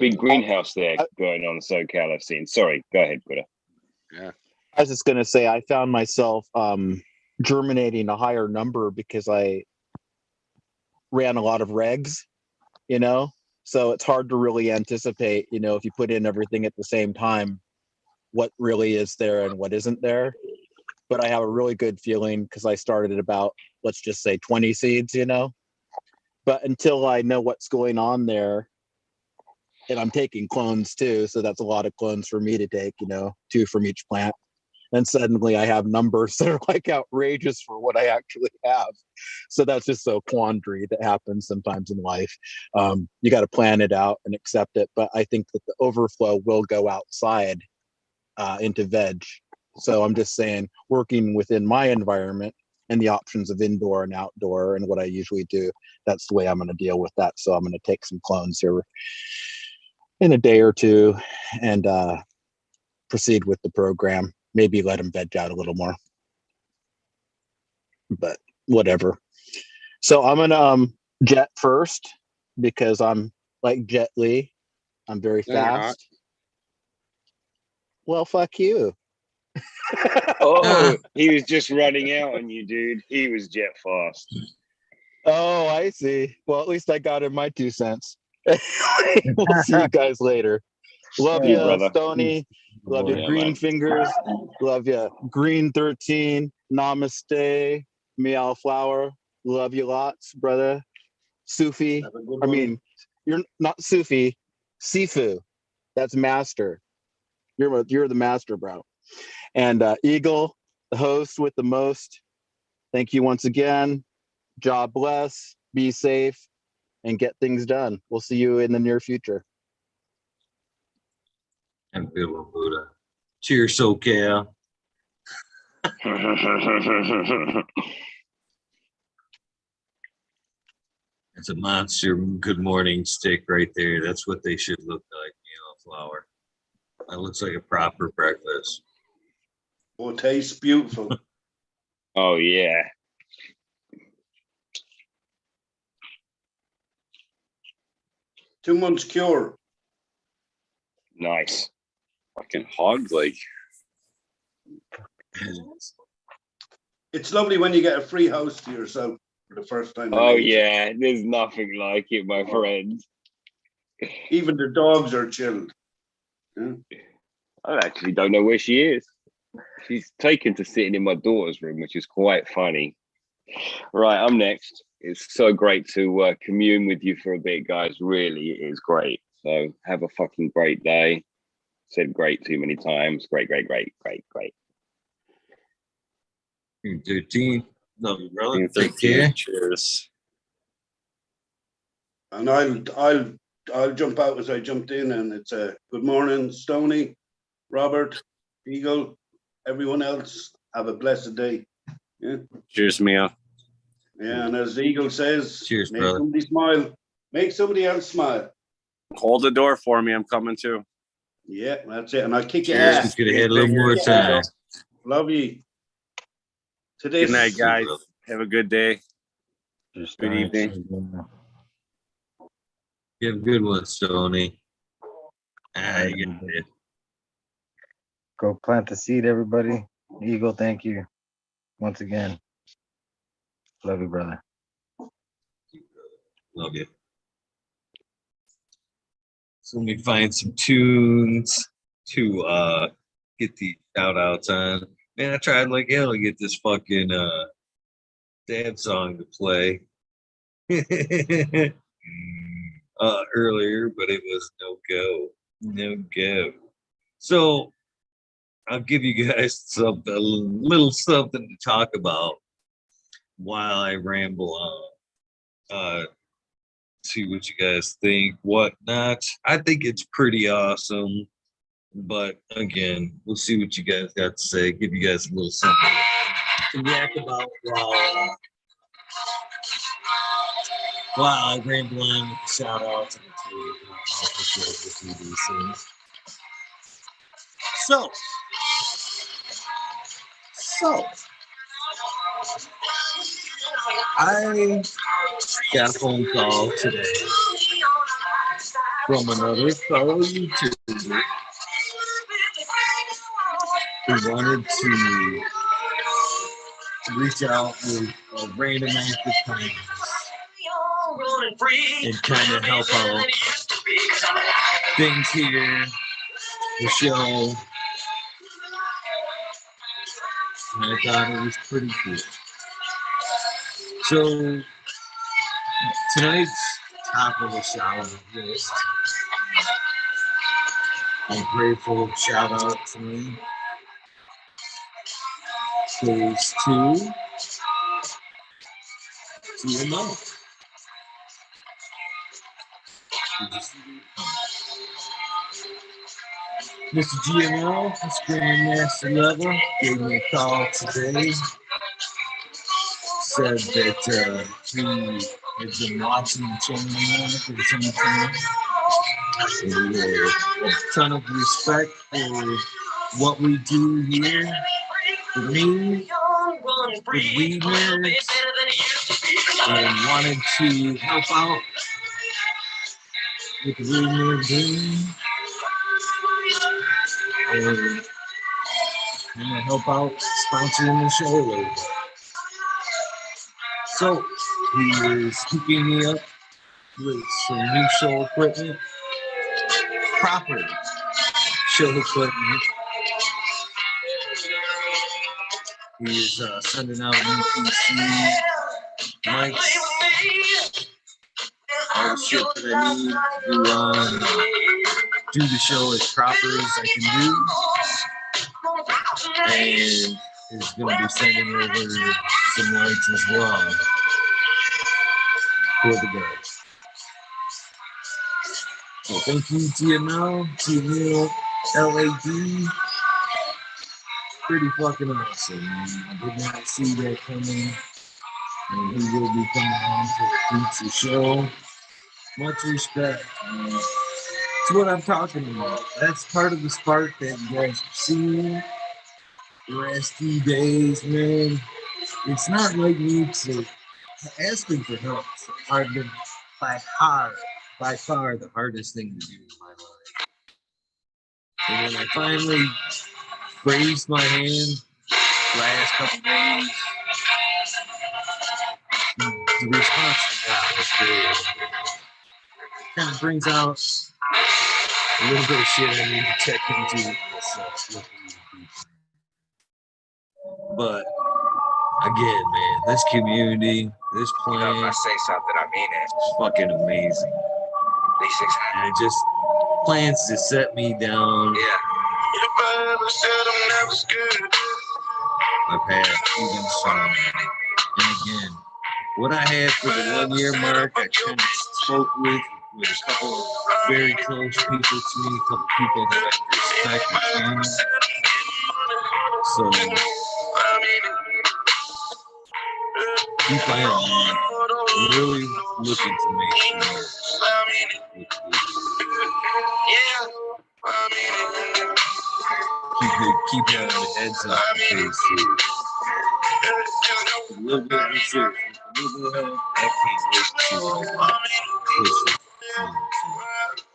big greenhouse there going on in SoCal. I've seen. Sorry, go ahead, Greta. Yeah. I was just going to say, I found myself germinating a higher number because I ran a lot of regs, so it's hard to really anticipate, if you put in everything at the same time, what really is there and what isn't there. But I have a really good feeling because I started at about, let's just say 20 seeds, but until I know what's going on there, and I'm taking clones too, so that's a lot of clones for me to take, 2 from each plant. And suddenly I have numbers that are like outrageous for what I actually have. So that's just a quandary that happens sometimes in life. You got to plan it out and accept it. But I think that the overflow will go outside into veg. So I'm just saying, working within my environment and the options of indoor and outdoor and what I usually do, that's the way I'm going to deal with that. So I'm going to take some clones here in a day or two and proceed with the program. Maybe let them veg out a little more, but whatever. So I'm gonna jet first because I'm like Jet Li. I'm very No, you're not. fast. Well, fuck you. Oh, he was just running out on you, dude. He was jet fast. Oh, I see. Well, at least I got in my 2 cents. We'll see you guys later. Love See you, you, brother. Stony. Love you, Yeah, Green man. Fingers. Love you, Green 13. Namaste, Meow Flower. Love you lots, brother. Sufi. Have a good I one. mean, you're not Sufi. Sifu. That's master. You're the master, bro. And Eagle, the host with the most. Thank you once again. God bless. Be safe. And get things done. We'll see you in the near future. Have a good one, Buddha. Cheers, SoCal. It's a monster good morning stick right there. That's what they should look like, flour. That looks like a proper breakfast. Oh, it tastes beautiful. Oh, yeah. Two-month cure. Nice. Fucking hog leg. It's lovely when you get a free house to yourself for the first time. in Oh, ages. yeah. There's nothing like it, my friend. Even the dogs are chilled. Yeah. I actually don't know where she is. She's taken to sitting in my daughter's room, which is quite funny. Right, I'm next. It's so great to commune with you for a bit, guys. Really, it is great. So have a fucking great day. Said great too many times. Great. 13. Love you, brother. Green Take 13. care. Cheers. And I'll jump out as I jumped in, and it's a good morning, Stoney, Robert, Eagle, everyone else. Have a blessed day. Yeah, Cheers, Mia. yeah. And as the Eagle says, Cheers, make brother. somebody smile, make somebody else smile. Hold the door for me. I'm coming too. Yeah, that's it. And I'll kick your Cheers. ass. Just get ahead a little more time. Love you. To Good this. night, guys. Have a good day. Just Good evening. You have a good one, Stoney. You got it. Go plant the seed, everybody. Eagle, thank you once again. Love you, brother. Love you. So let me find some tunes to get the shout outs on. Man, I tried like hell to get this fucking dad song to play earlier, but it was no go. So I'll give you guys something, a little something to talk about while I ramble on. See what you guys think, whatnot. I think it's pretty awesome, but again, we'll see what you guys got to say. Give you guys a little something to react about while I ramble on with the shout outs and these things. So I got a phone call today from another fellow YouTuber who wanted to reach out with a random act of kindness and kind of help out things here, the show. And I thought it was pretty cool. So tonight's top of the shout out list, I'm grateful shout out to me goes to GMO. Mr. GMO, Mr. Grandmaster Level, gave me a call today. Said that he had been watching the channel for some time. And he had a ton of respect for what we do here. For me, with Weed Nerds, and wanted to help out with the Weed Nerd game. And and to help out sponsoring the show a little bit. So he is hooking me up with some new show equipment, proper show equipment. He is sending out new PC mics, all the shit that I need to do the show as proper as I can do. And is going to be sending over some lights as well for the guys. So thank you, TML, TML, LAD. Pretty fucking awesome, man. I did not see that coming. And he will be coming on to the future show. Much respect, man. That's what I'm talking about. That's part of the spark that you guys have seen the last few days, man. It's not like me to asking for help. I've been by far the hardest thing to do in my life. And when I finally raised my hand last couple days, the response I got was good. Kind of brings out a little bit of shit I need to check into myself. But again, man, this community, this plan, if I say something, I mean it. is fucking amazing. And it just plans to set me down. Yeah. My path even stronger. And again, what I had for the 1 year mark, I kind of spoke with a couple of very close people to me, a couple people that I respect and family. So keep playing, man. I'm really looking to make sure. Keep the heads up, face too. A little bit of research, a little bit of help. I can't wait to push it.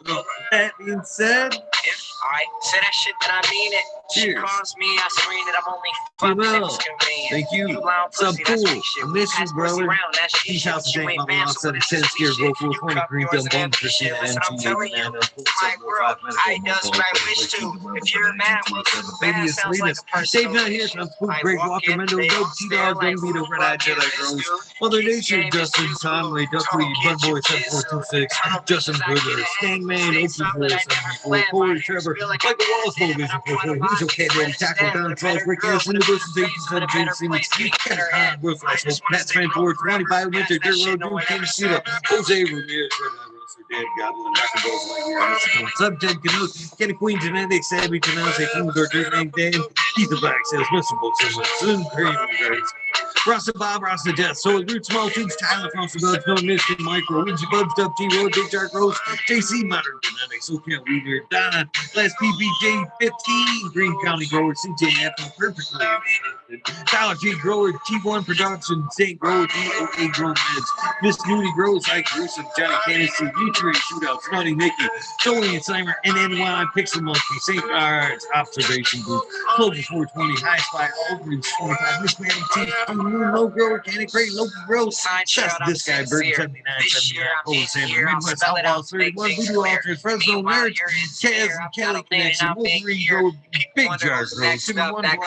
So, that being said, If I say that shit, then I mean it. cheers. She calls me, I screen it. I'm only fucking inconvenient. Thank you. Sub cool. I miss you, brother. Peace out to Jake, Mama Lost 710, Scare Vocal, 20 Green Dumb Bum, Christina MG, man, I does what I wish to. If you're mad, well, bad sounds like a person. Dave not here, from Spook, Greg Walker, Mendo, Dope, T-Dog, Gun Beater, Red Eye Jedi Grows, Mother Nature, Justin, Tom, Ray, Duckley, Bun Boy, 7426, Justin Brother, Stangman, Open 474, Corey, Trevor, Michael Wallace, Logan, Vision 44, Weasel, Cat Daddy, Tackle, Down, Charles, Rick, Yes, in the Bushes, 87, James Simmons, Ken, Wolf, Matt Span, 420, Winter, Dirt Road, Dude, King, Sheila, Jose Ramirez, Dan Goblin, Dr. Bowles, like Subject, Canoe, Kenny Queen, Genetics, Abby, Canose, Kings, or Dirt Name, Dan, Keith the Black Sales, Mr. Books, Susan Cream, Rasta Bob, Rasta Death, Soul, Root, Small Tubes, Tyler, Frost, Buds, No Mission, Micro, Wingy Buds, Dub, T Road, Big Dark Rose, JC, Modern Genetics, SoCal Weeder, Donna, Last PBJ 15, Green County Grower, CJ Apple, Perfectly, Dollar G Grower, T1 Production, St. Grower, DOA Grow Meds, Miss Nudie Grows, Ike Gruesome, Johnny Candice, Nutrient Shootouts, Naughty Mickey, Joey and Simer, NNY, Pixel Monkey, St. Guards, Observation Group, Clover 420, High Spy, Aldridge 25, Miss Mary T, No Grower, Candy Crate, Local Gross, Seth, This Guy, Bird 79, 79, Old Samuel, Midwest Outlaws 31, Voodoo Altars, Fresno Nerds, Kaz and Kelly Connection, Wolverine Grower, Big Jar Grower, 71 Life,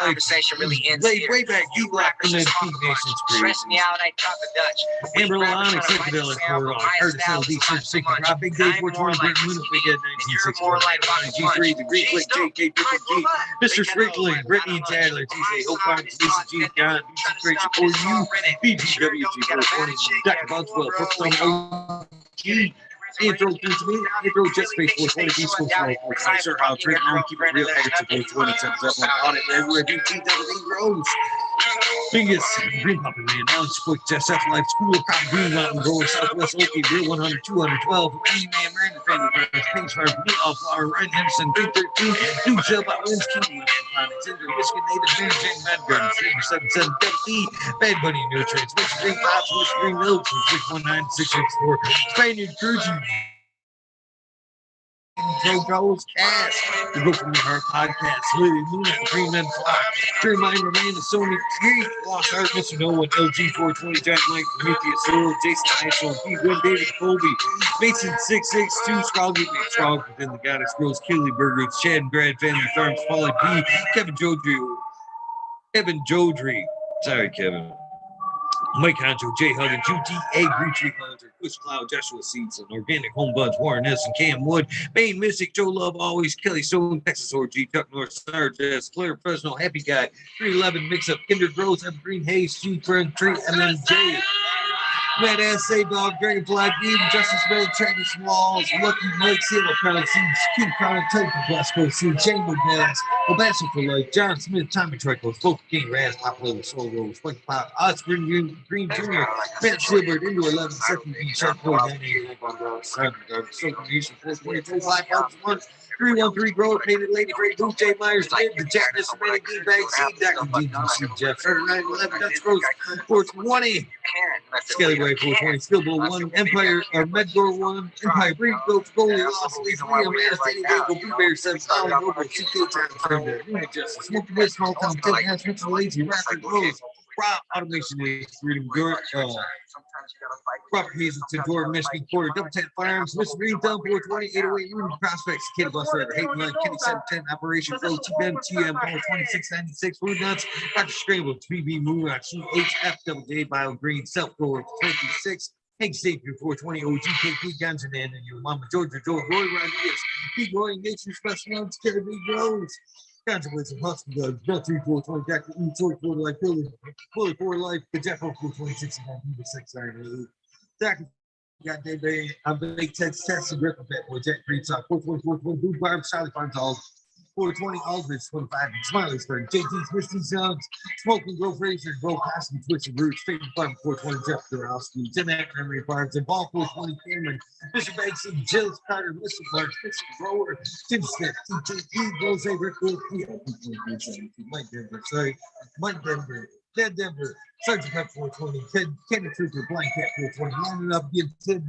Laid way back, you Black, and then Pink Nations Crew. Stress me out, I talk a Dutch. Amber Lonic, Psychedelic, Corridor, Artist LD, Search, Sick, Rob, Big Day, 420, Brent Moon, Big Ed, 1961, G3, The Greek, Lake, JK, Triple G, Mr. Sprinkling, Brittany and Tyler, TJ, Hope Farms, Lisa G, John, BC Creation for you, BGWG 420, Dr. Bugswell, Brookstone, OG, Intro to me, Intro Jet Space 420, Peaceful Flow, Sir How Treat Long, Keep It Real, Attitude 420, Sends Up on Audit, everywhere, BT, everything grows. Biggest Green Puppy Man, Alex Quick, Jess F Life, School of Cotton, Green Mountain Grower, Southwest Okie, Real 100, 212, Rain Man, Miranda Family, Pink Farm, Blue Flower, Red Henson, Big 13, New Shell by Winds, King, Planets, Inter, Michigan Native, Mary Jane, Mad Garden, 377, Deputy, Bad Bunny, Nutrients, Witch Green Pops, Witch Green Milk, 619, 664, Spaniard Cruising. JoJo's Cast. The Book from the Heart podcast. Lily Luna, Greenland Factor. To remind Miranda, Sony, Green, Lost Art, Mr. Nolan, LG420, Jack Mike, Prometheus, Earl, Jason Eichel, Pete Wynn, David Colby, Mason 662, Scroggy, Strong within the Goddess Girls, Keely Burgers, Chad and Brad Family Farms, Polly P, Kevin Jodry. Sorry, Kevin. Mike Honcho, Jay Huggins, UTA, Green Tree Hunter, Chris Cloud, Joshua Seedson, Organic Home Buds, Warren S. and Cam Wood, Maine Mystic, Joe Love, Always, Kelly Stone, Texas Orgy, Chuck North, Star Jazz, Flair Professional, Happy Guy, 311 Mix Up, Kinder Gross, Evergreen Hayes, G Friend, Tree, MMJ, Mad Ass, Save Dog, Dragonfly, Beam, Justice Bill, Travis Walls, Lucky Mike, Sailor Crown Seeds, King Crown, Type of Glasgow Seed, Chamber Gas, Obasa for Life, John Smith, Tommy Trickles, Folk King, Raz, Pop Little, Soul Rose, Spike Pop, Oscar Green Jr., Matt Silbert, Into 11, Second Beat, Shark Boy, 98, Soaking Nation, 422, 5 313 Grower, Painted Lady, Great Blue, J. Myers, the Jack, Mr. Manny, D Bag, Seed, Dr. DGC, Jeff, 3911, Dutch Rose, 420, Skelly Way, 420, Skillable 1, Empire, or Medgore 1, Empire Breed, Goats, Goalie, Lost, Leaf, Liam, Manistee, Eagle, Blue Bear, 7, Solid, Noble, CK, Time, Unit Justice, Smoky Miss, Small Town, 10, Ash, Mitchell, Lazy, Rapid Rose, Rob, Automation, Freedom, Robert Hazelton, Jordan, Michigan, Porter, Double Tap Farms, Mr. Green, Dump, 420, 808, Rudy Prospects, Kid Bus Rider, Hayden Line, Kenny 710, Operation Go, TM, 2696, Food Nuts, Dr. Scramble, 3B Moon, HF, Double J, Bio Green, Self Grower, 26, Hank Savior, 420, OGKP, Guns and your Mama Georgia, Joe, Roy Rodriguez, Big Roy, Nature Specimens, Kerry B. Rose, Consequences, Hospital, Bill 3420, Dr. E. Troy, for Life, Fully for Life, the Jeff 426, 698. Dr. Got Dave, I'm Big Tex, Texas, Griffin, Fat Boy, Jack Green Sock, 420, Blue Barb, Charlie Farms, all 420, Aldridge, 25, Smileysburg, JT's Misty Zones, Smoking Grove Razor, Grove Passion, Twitch and Roots, State Farm, 420, Jeff Dorowski, Tim Memory Farms, and Ball 420, Cameron, Mr. Banksy, Jills Carter, Mr. Clark, Mr. Grower, Tim Smith, TTE, Rose, Rick, Mike Denver, Mike Denver, Ted Denver, Sergeant Pep 420, Kenny Trooper, Blank Cat 420, lining up, give Ted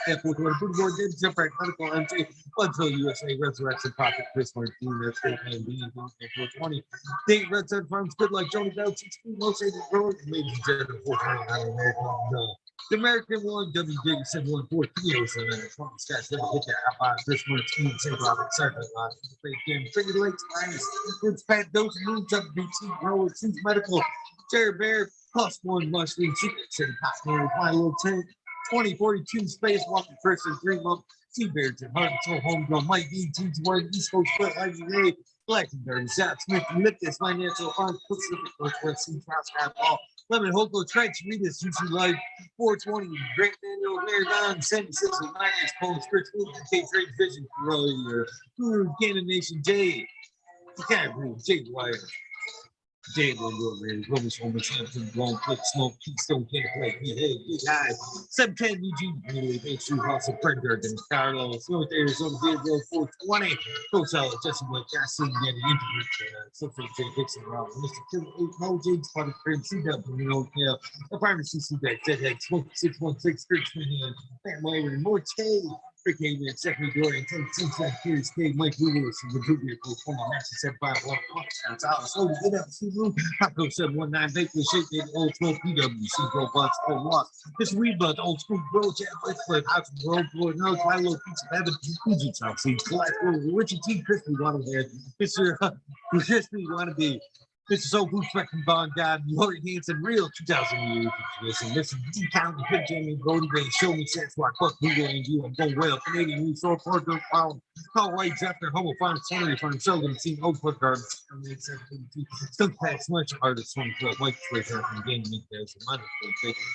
Cat 420, Bootboard, Dead Jumper, Medical MJ, Bloodfill USA, Resurrection Pocket, Chris Martin, that's Great Man, Bean, 420, Date Red Sun Farms, Good Like Johnny Bell, 16, Most Agent Road, ladies and gentlemen, 420, American, the American one, WJ 714, PO7, Scotch, hit that up on Chris Martin, St. Robert, Sergeant, Game, Finger Lakes, Lions, Roots, Pat, Dose, Moons, up, BT, Growers, Seeds Medical, Jerry Bear, +1 Mushroom, Secret City, Hot My Little Tank, 2042 Space Walking First and 3 month, Sea Bears and Heart and Soul Homegrown, Mike D, Teams Word, East Coast Foot, IGA, Black and Dirty, Zach Smith, Lickus, Financial Farm, Pacific Northwest, Sea Cross, Ball, Lemon, Hoko, Trench, Readers, UC Life, 420, Great Manual, Marathon, San Francisco, Niners, Polish, Fritz, K Trade Vision, Guru, Cannon Nation, Jay, Jay Wire. Jay Lindor, Romish, Homer, Hampton, Long, Click, Smoke, Keystone, Can't Play, Big High, 710 UG, Really, Big Shoe, House of Predator, and Carlos, North Arizona, Deerfield, 420, Pro Solid, Jesse White, Gaston, Getty, Internet, Sophie, J. Dixon, Rob, Mr. Kill, 8, No, James, Potter, Crib, CW, Apartment CC, Deck, Dead Head, Smoke, 616, Skirts, Fan, Waver, Morte, Rick Haven, Stephanie Dorian, 10 Cincinnati Curious K, Mike Lewis, and the Junior, 420, Maxi 751, Hawks, Alice, Slowly, Good Up, Room, Paco 719, Baker, Shape, Old Smoke, PWC, Bro Bucks, Pro Lost, This Rebut, Old School, Bro, Chat, Flip, House of Road, Floyd, No, Twilo, Pizza, Evan, Fuji, Top Seeds, Collect, Richie T, Crispy, Waterhead, Mr. Crispy, Wannabe, Mr. Soul Food Spectrum Bond God, Lori Hanson, Real 2008. Mr. D County, Big Jamie, Brody Bay, Show Me Sasquatch, Buck, Google, and you, I'm going well. Canadian News, Soul, Porter, Pound, Call White, Zephyr, Homo Farm, Sanity Farm, Sheldon, Team, Oak Foot Gardens, Stunt Pack, Smush, Artist, 2012, Mike, Fraser, from Game Meat, there's a money,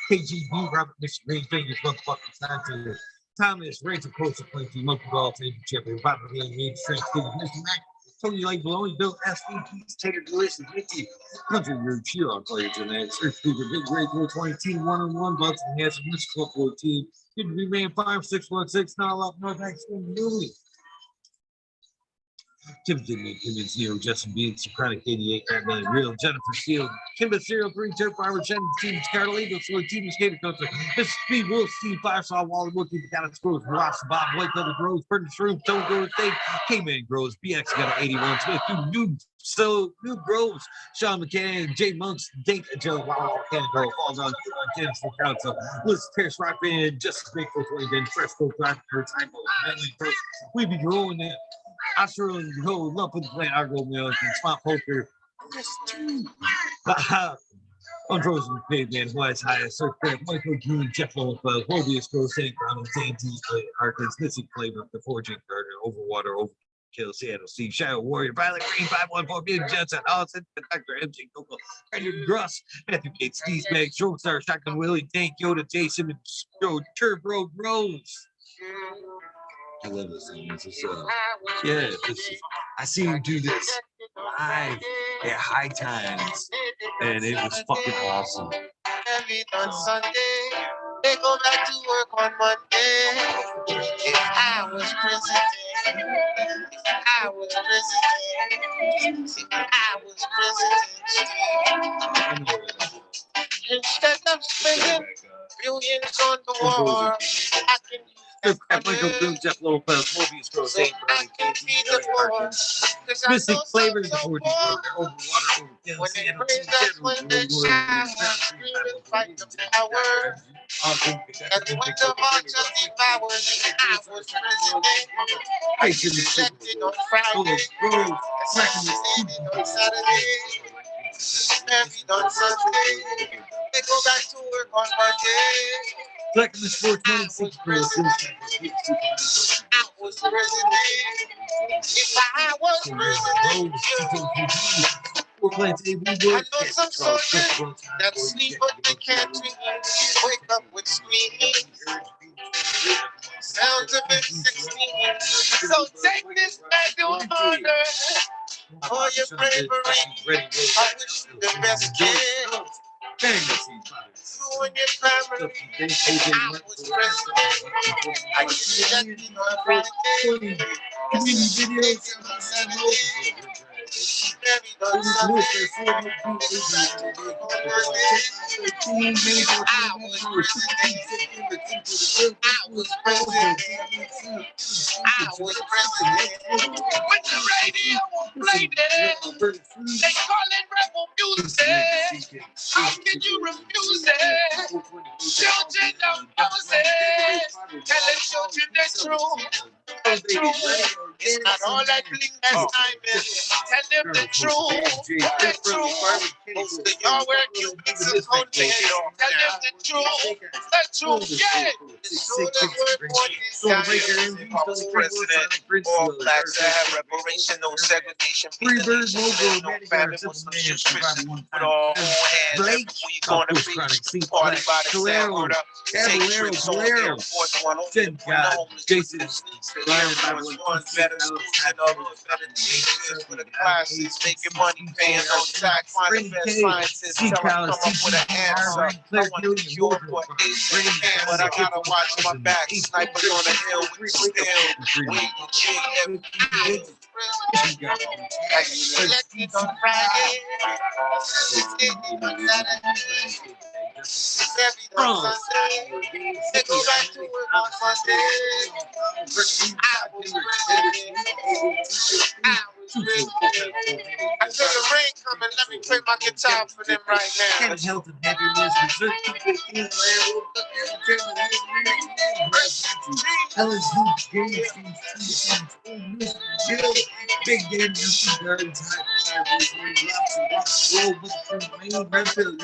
KGB, Robert, Mr. Green Fingers, Buck, Fucking Santa, Thomas, Rachel, Coach, Plenty, Monkey Ball, Table Champion, Bob, Game, Strength, Mr. Mac. Tony Lake Baloney, Bill SVP's Tater Delicious, Mickey, Country Road, Cheer on Player Genetics, Earth Fever, Big Great 420, Team 1-on-1, Bucks and Hanson, Mr. Club 14, Good to be Man 5616, not a lot, North Axel, Newly. Timothy McKimmons, Justin Bean, Soprano, Katie 8 Real, Jennifer Steele, Kimba Serial 3, Turf Farmer, Shannon Stevens, Carolina, Soy, Team Skater Coaster, Mr. Speed, Will Steve, Firesaw, Wally, Wookie, Mechanics Grows, Ross, Bob, White Feather Grows, Burton Shroom, Tone Grows, Dave, K-Man Grows, BX got an 81, Smith, New New Groves, Sean McCann, Jay Monks, Dink, Joe, Wow, Cannon Girl, Falls on Cannon for Council, Liz Pierce, Rock Band, Justice Big for 20, Ben, Fresco, Black, Typo, we be growing it. I sure go lump with the plant Argo Milk and Swamp Poker. Unfrozen Pigman, Wise Highest, Sir Crab, Michael Green, Jeff Lowenfeld, Mobius, Gross, St. Brown, St. T, Harkins, Missing Flavor, The Forging Gardener, Overwater, Overkill, Seattle, Steve, Shadow Warrior, Violet Green, 514, Big Jensen, Austin, Dr. MJ, Coco, Andrew Gruss, Matthew Gates, Steve Bags, Joe Star, Shotgun Willie, Tank, Yoda, Jason, and Turf Road Rose. I love this thing. This is, I seen him do this live at High Times, and it was fucking awesome. On Sunday, they go back to work on Monday. If I was president, if I was president, if I was president, instead of spending billions on the war, I can use that money. Jeff Lopez, Mobius Gross, So I can feed the poor. Missing Flavor, The Forging Gardener, Overwater, Overkill, When they Seattle, praise us, when they shout, scream and fight the power. And when the vultures devour, I was president. Elected on Friday, assassinated on Saturday, married on Sunday. They go back to work on Monday. Black Miss 426 I was president. If I was president, I know some soldiers that sleep but they can't dream. Wake up with screams. Sounds of M16. So take this medal of honor for your bravery. I wish you the best, kid. You and your family. I was president. I was elected on Friday. Assassinated on Saturday. Married on Sunday. I was president. I was president. When the radio will play that, they call it rebel music. How can you refuse it? Children of Moses, tell the children the truth. The truth. It's not all that bling that's diamond. Tell them the truth. The truth. Most of y'all wear Cubans and coattails. Tell them the truth. The truth. Yeah. As soon as we're born this guy, if I was president, all blacks that have reparation, no segregation. Free bird, no famine, Muslims, Jews, Christians, with all hands. Before you go on the beach, party by the sand, word up. Take trips on Air Force One, open the homeless. Jason, Air Force One, better schools and others, better teachers for the classes, making money, paying no tax, finding the best scientists, tell them come up with an answer. I want the cure for AIDS, but I gotta watch my back. Snipers on the hill with the steel, weed and G, everything. I elected on Friday, assassinated on Saturday. Married on Sunday, they go back to work on Monday. I was president. I was president. I feel the rain coming. Let me play my guitar for them right now. and health and happiness. Helen's Hoops, James, Big Game, Mr. Gardens, Roll with the main Redfield,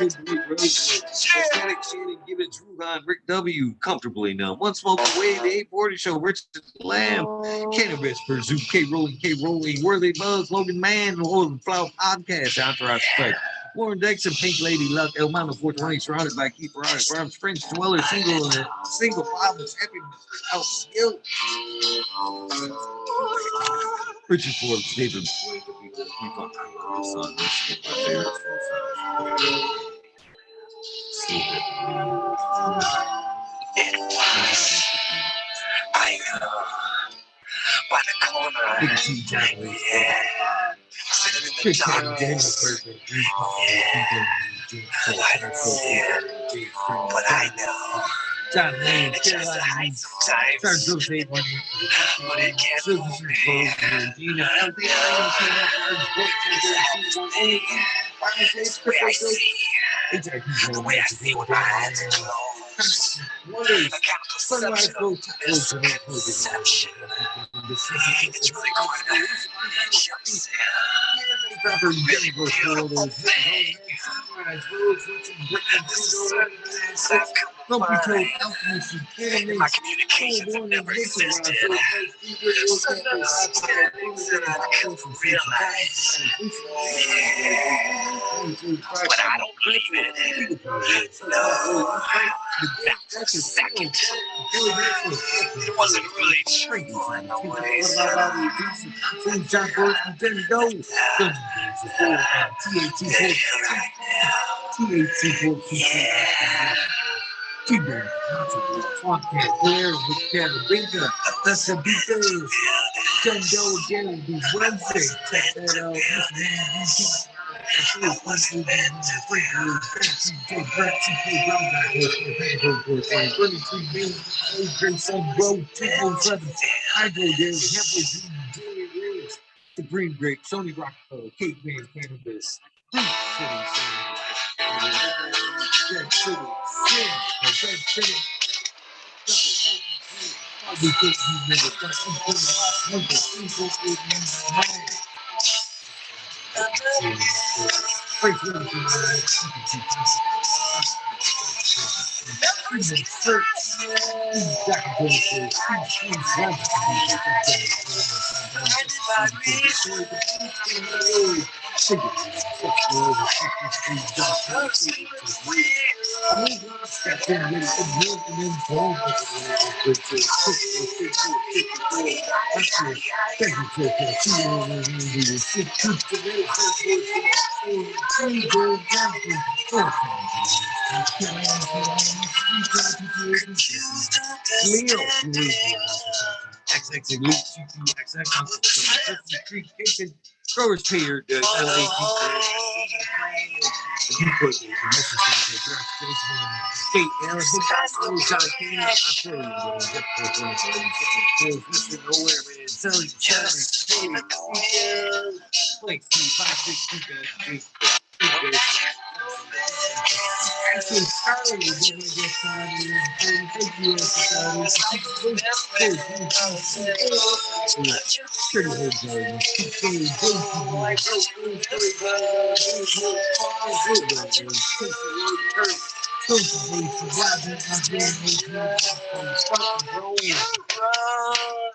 Static Shading, give it True on Rick W. Comfortably numb. One smoke away, the 840 show, Richard Lamb, Cannabis, Pursuit, K Rolling, Worthy Buzz, Logan Man, Holy Flower Podcast, Entourage Strike. Warren Dixon, Pink Lady Luck, El Mano 420, surrounded by Keith Ferrari Farms, French Dweller, single fathers, happiness without skill. Richard Forbes, David Boyd, the people that keep on the sun. This is my favorite I by the corner But I know. It just hides sometimes. But it can't fool me. The way I see. The way I see with my eyes closed. A kind of perception of deception. It's really quite a shocking. Beautiful thing. My communications have never existed. Sometimes things that I couldn't realize. But I don't believe it. No. Not for a second. It wasn't really true in no ways. Yeah. The Green Grape, Sony Rockefeller, Cape Man Cannabis, Red City, Red City. Growers pay your LA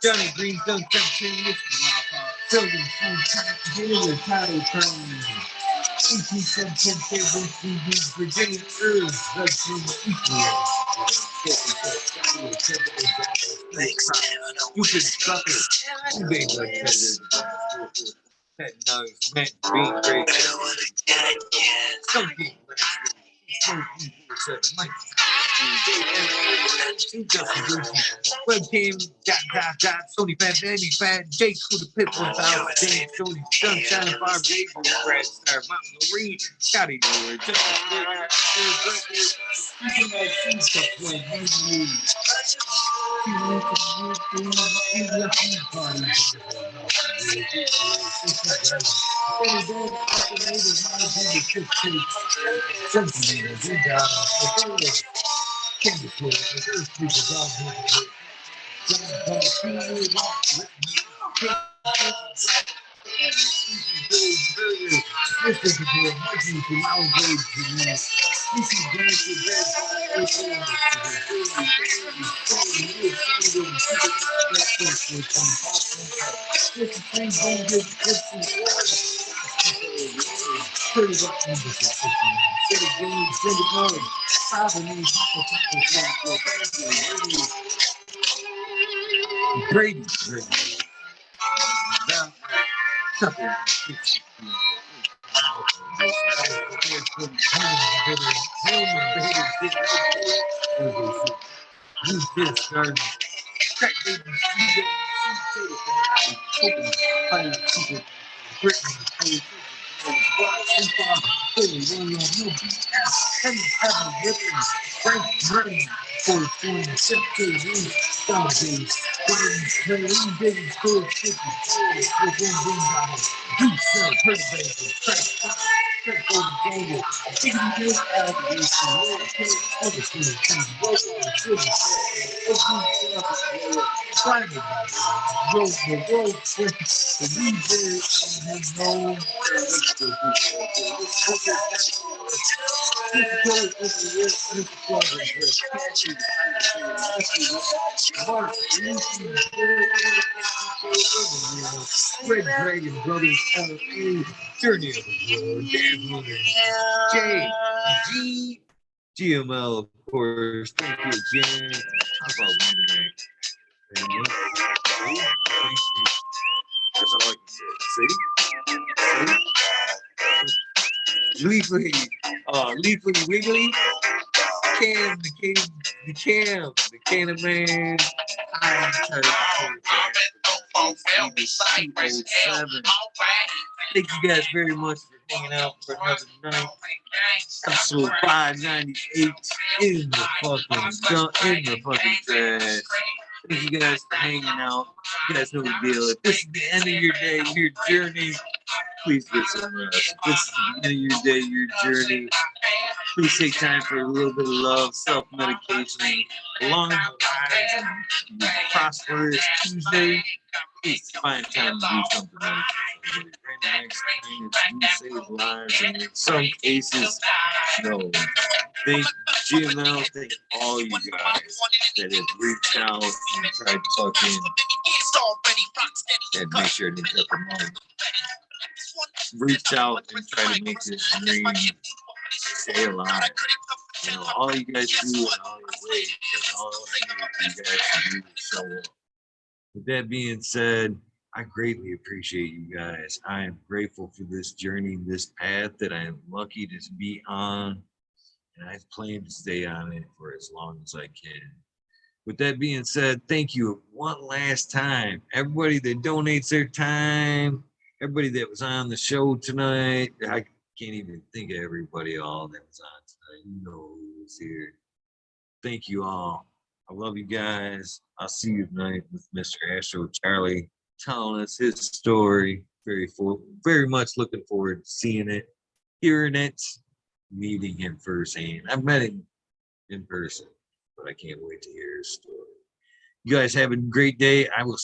Johnny Green don't jump Virginia Webcam, Sony Fat Daddy Fat, Jake with the Pip 1000, Dan, Sony Sunshine, Fire Baby, Brad Star, Mountain Marine, Scotty Nowhere, Brady. Red Dragon Brothers LA, Journey of the World, Dan Hunter, J, G, GML, of course. Thank you, Jen. How about me tonight? And what? See? Thank you. That's all I can say. See? Leafly Wiggly, Cam, the Cannon Man, Untitled Chapter, 7. Thank you guys very much for hanging out for another night. Episode 598 in the fucking trash. Thank you guys for hanging out. You guys know the deal. If this is the end of your day, your journey, please get some rest. If this is the beginning of your day, your journey, please take time for a little bit of love, self-medication, along the lines of your prosperous Tuesday. Please find time to do something else. Save lives, and in some cases, no. Thank GML, thank all you guys that have reached out and tried to fucking and make sure I didn't cut them off. Reached out and tried to make this dream stay alive. You know, all you guys do in all your ways, and all I need you guys to do is show up. With that being said, I greatly appreciate you guys. I am grateful for this journey, this path that I am lucky to be on, and I plan to stay on it for as long as I can. With that being said, thank you one last time. Everybody that donates their time, everybody that was on the show tonight. I can't even think of everybody all that was on tonight. You know who was here. Thank you all. I love you guys. I'll see you tonight with Mr. Astro Charlie telling us his story. Very much looking forward to seeing it, hearing it, meeting him firsthand. I've met him in person, but I can't wait to hear his story. You guys have a great day. I will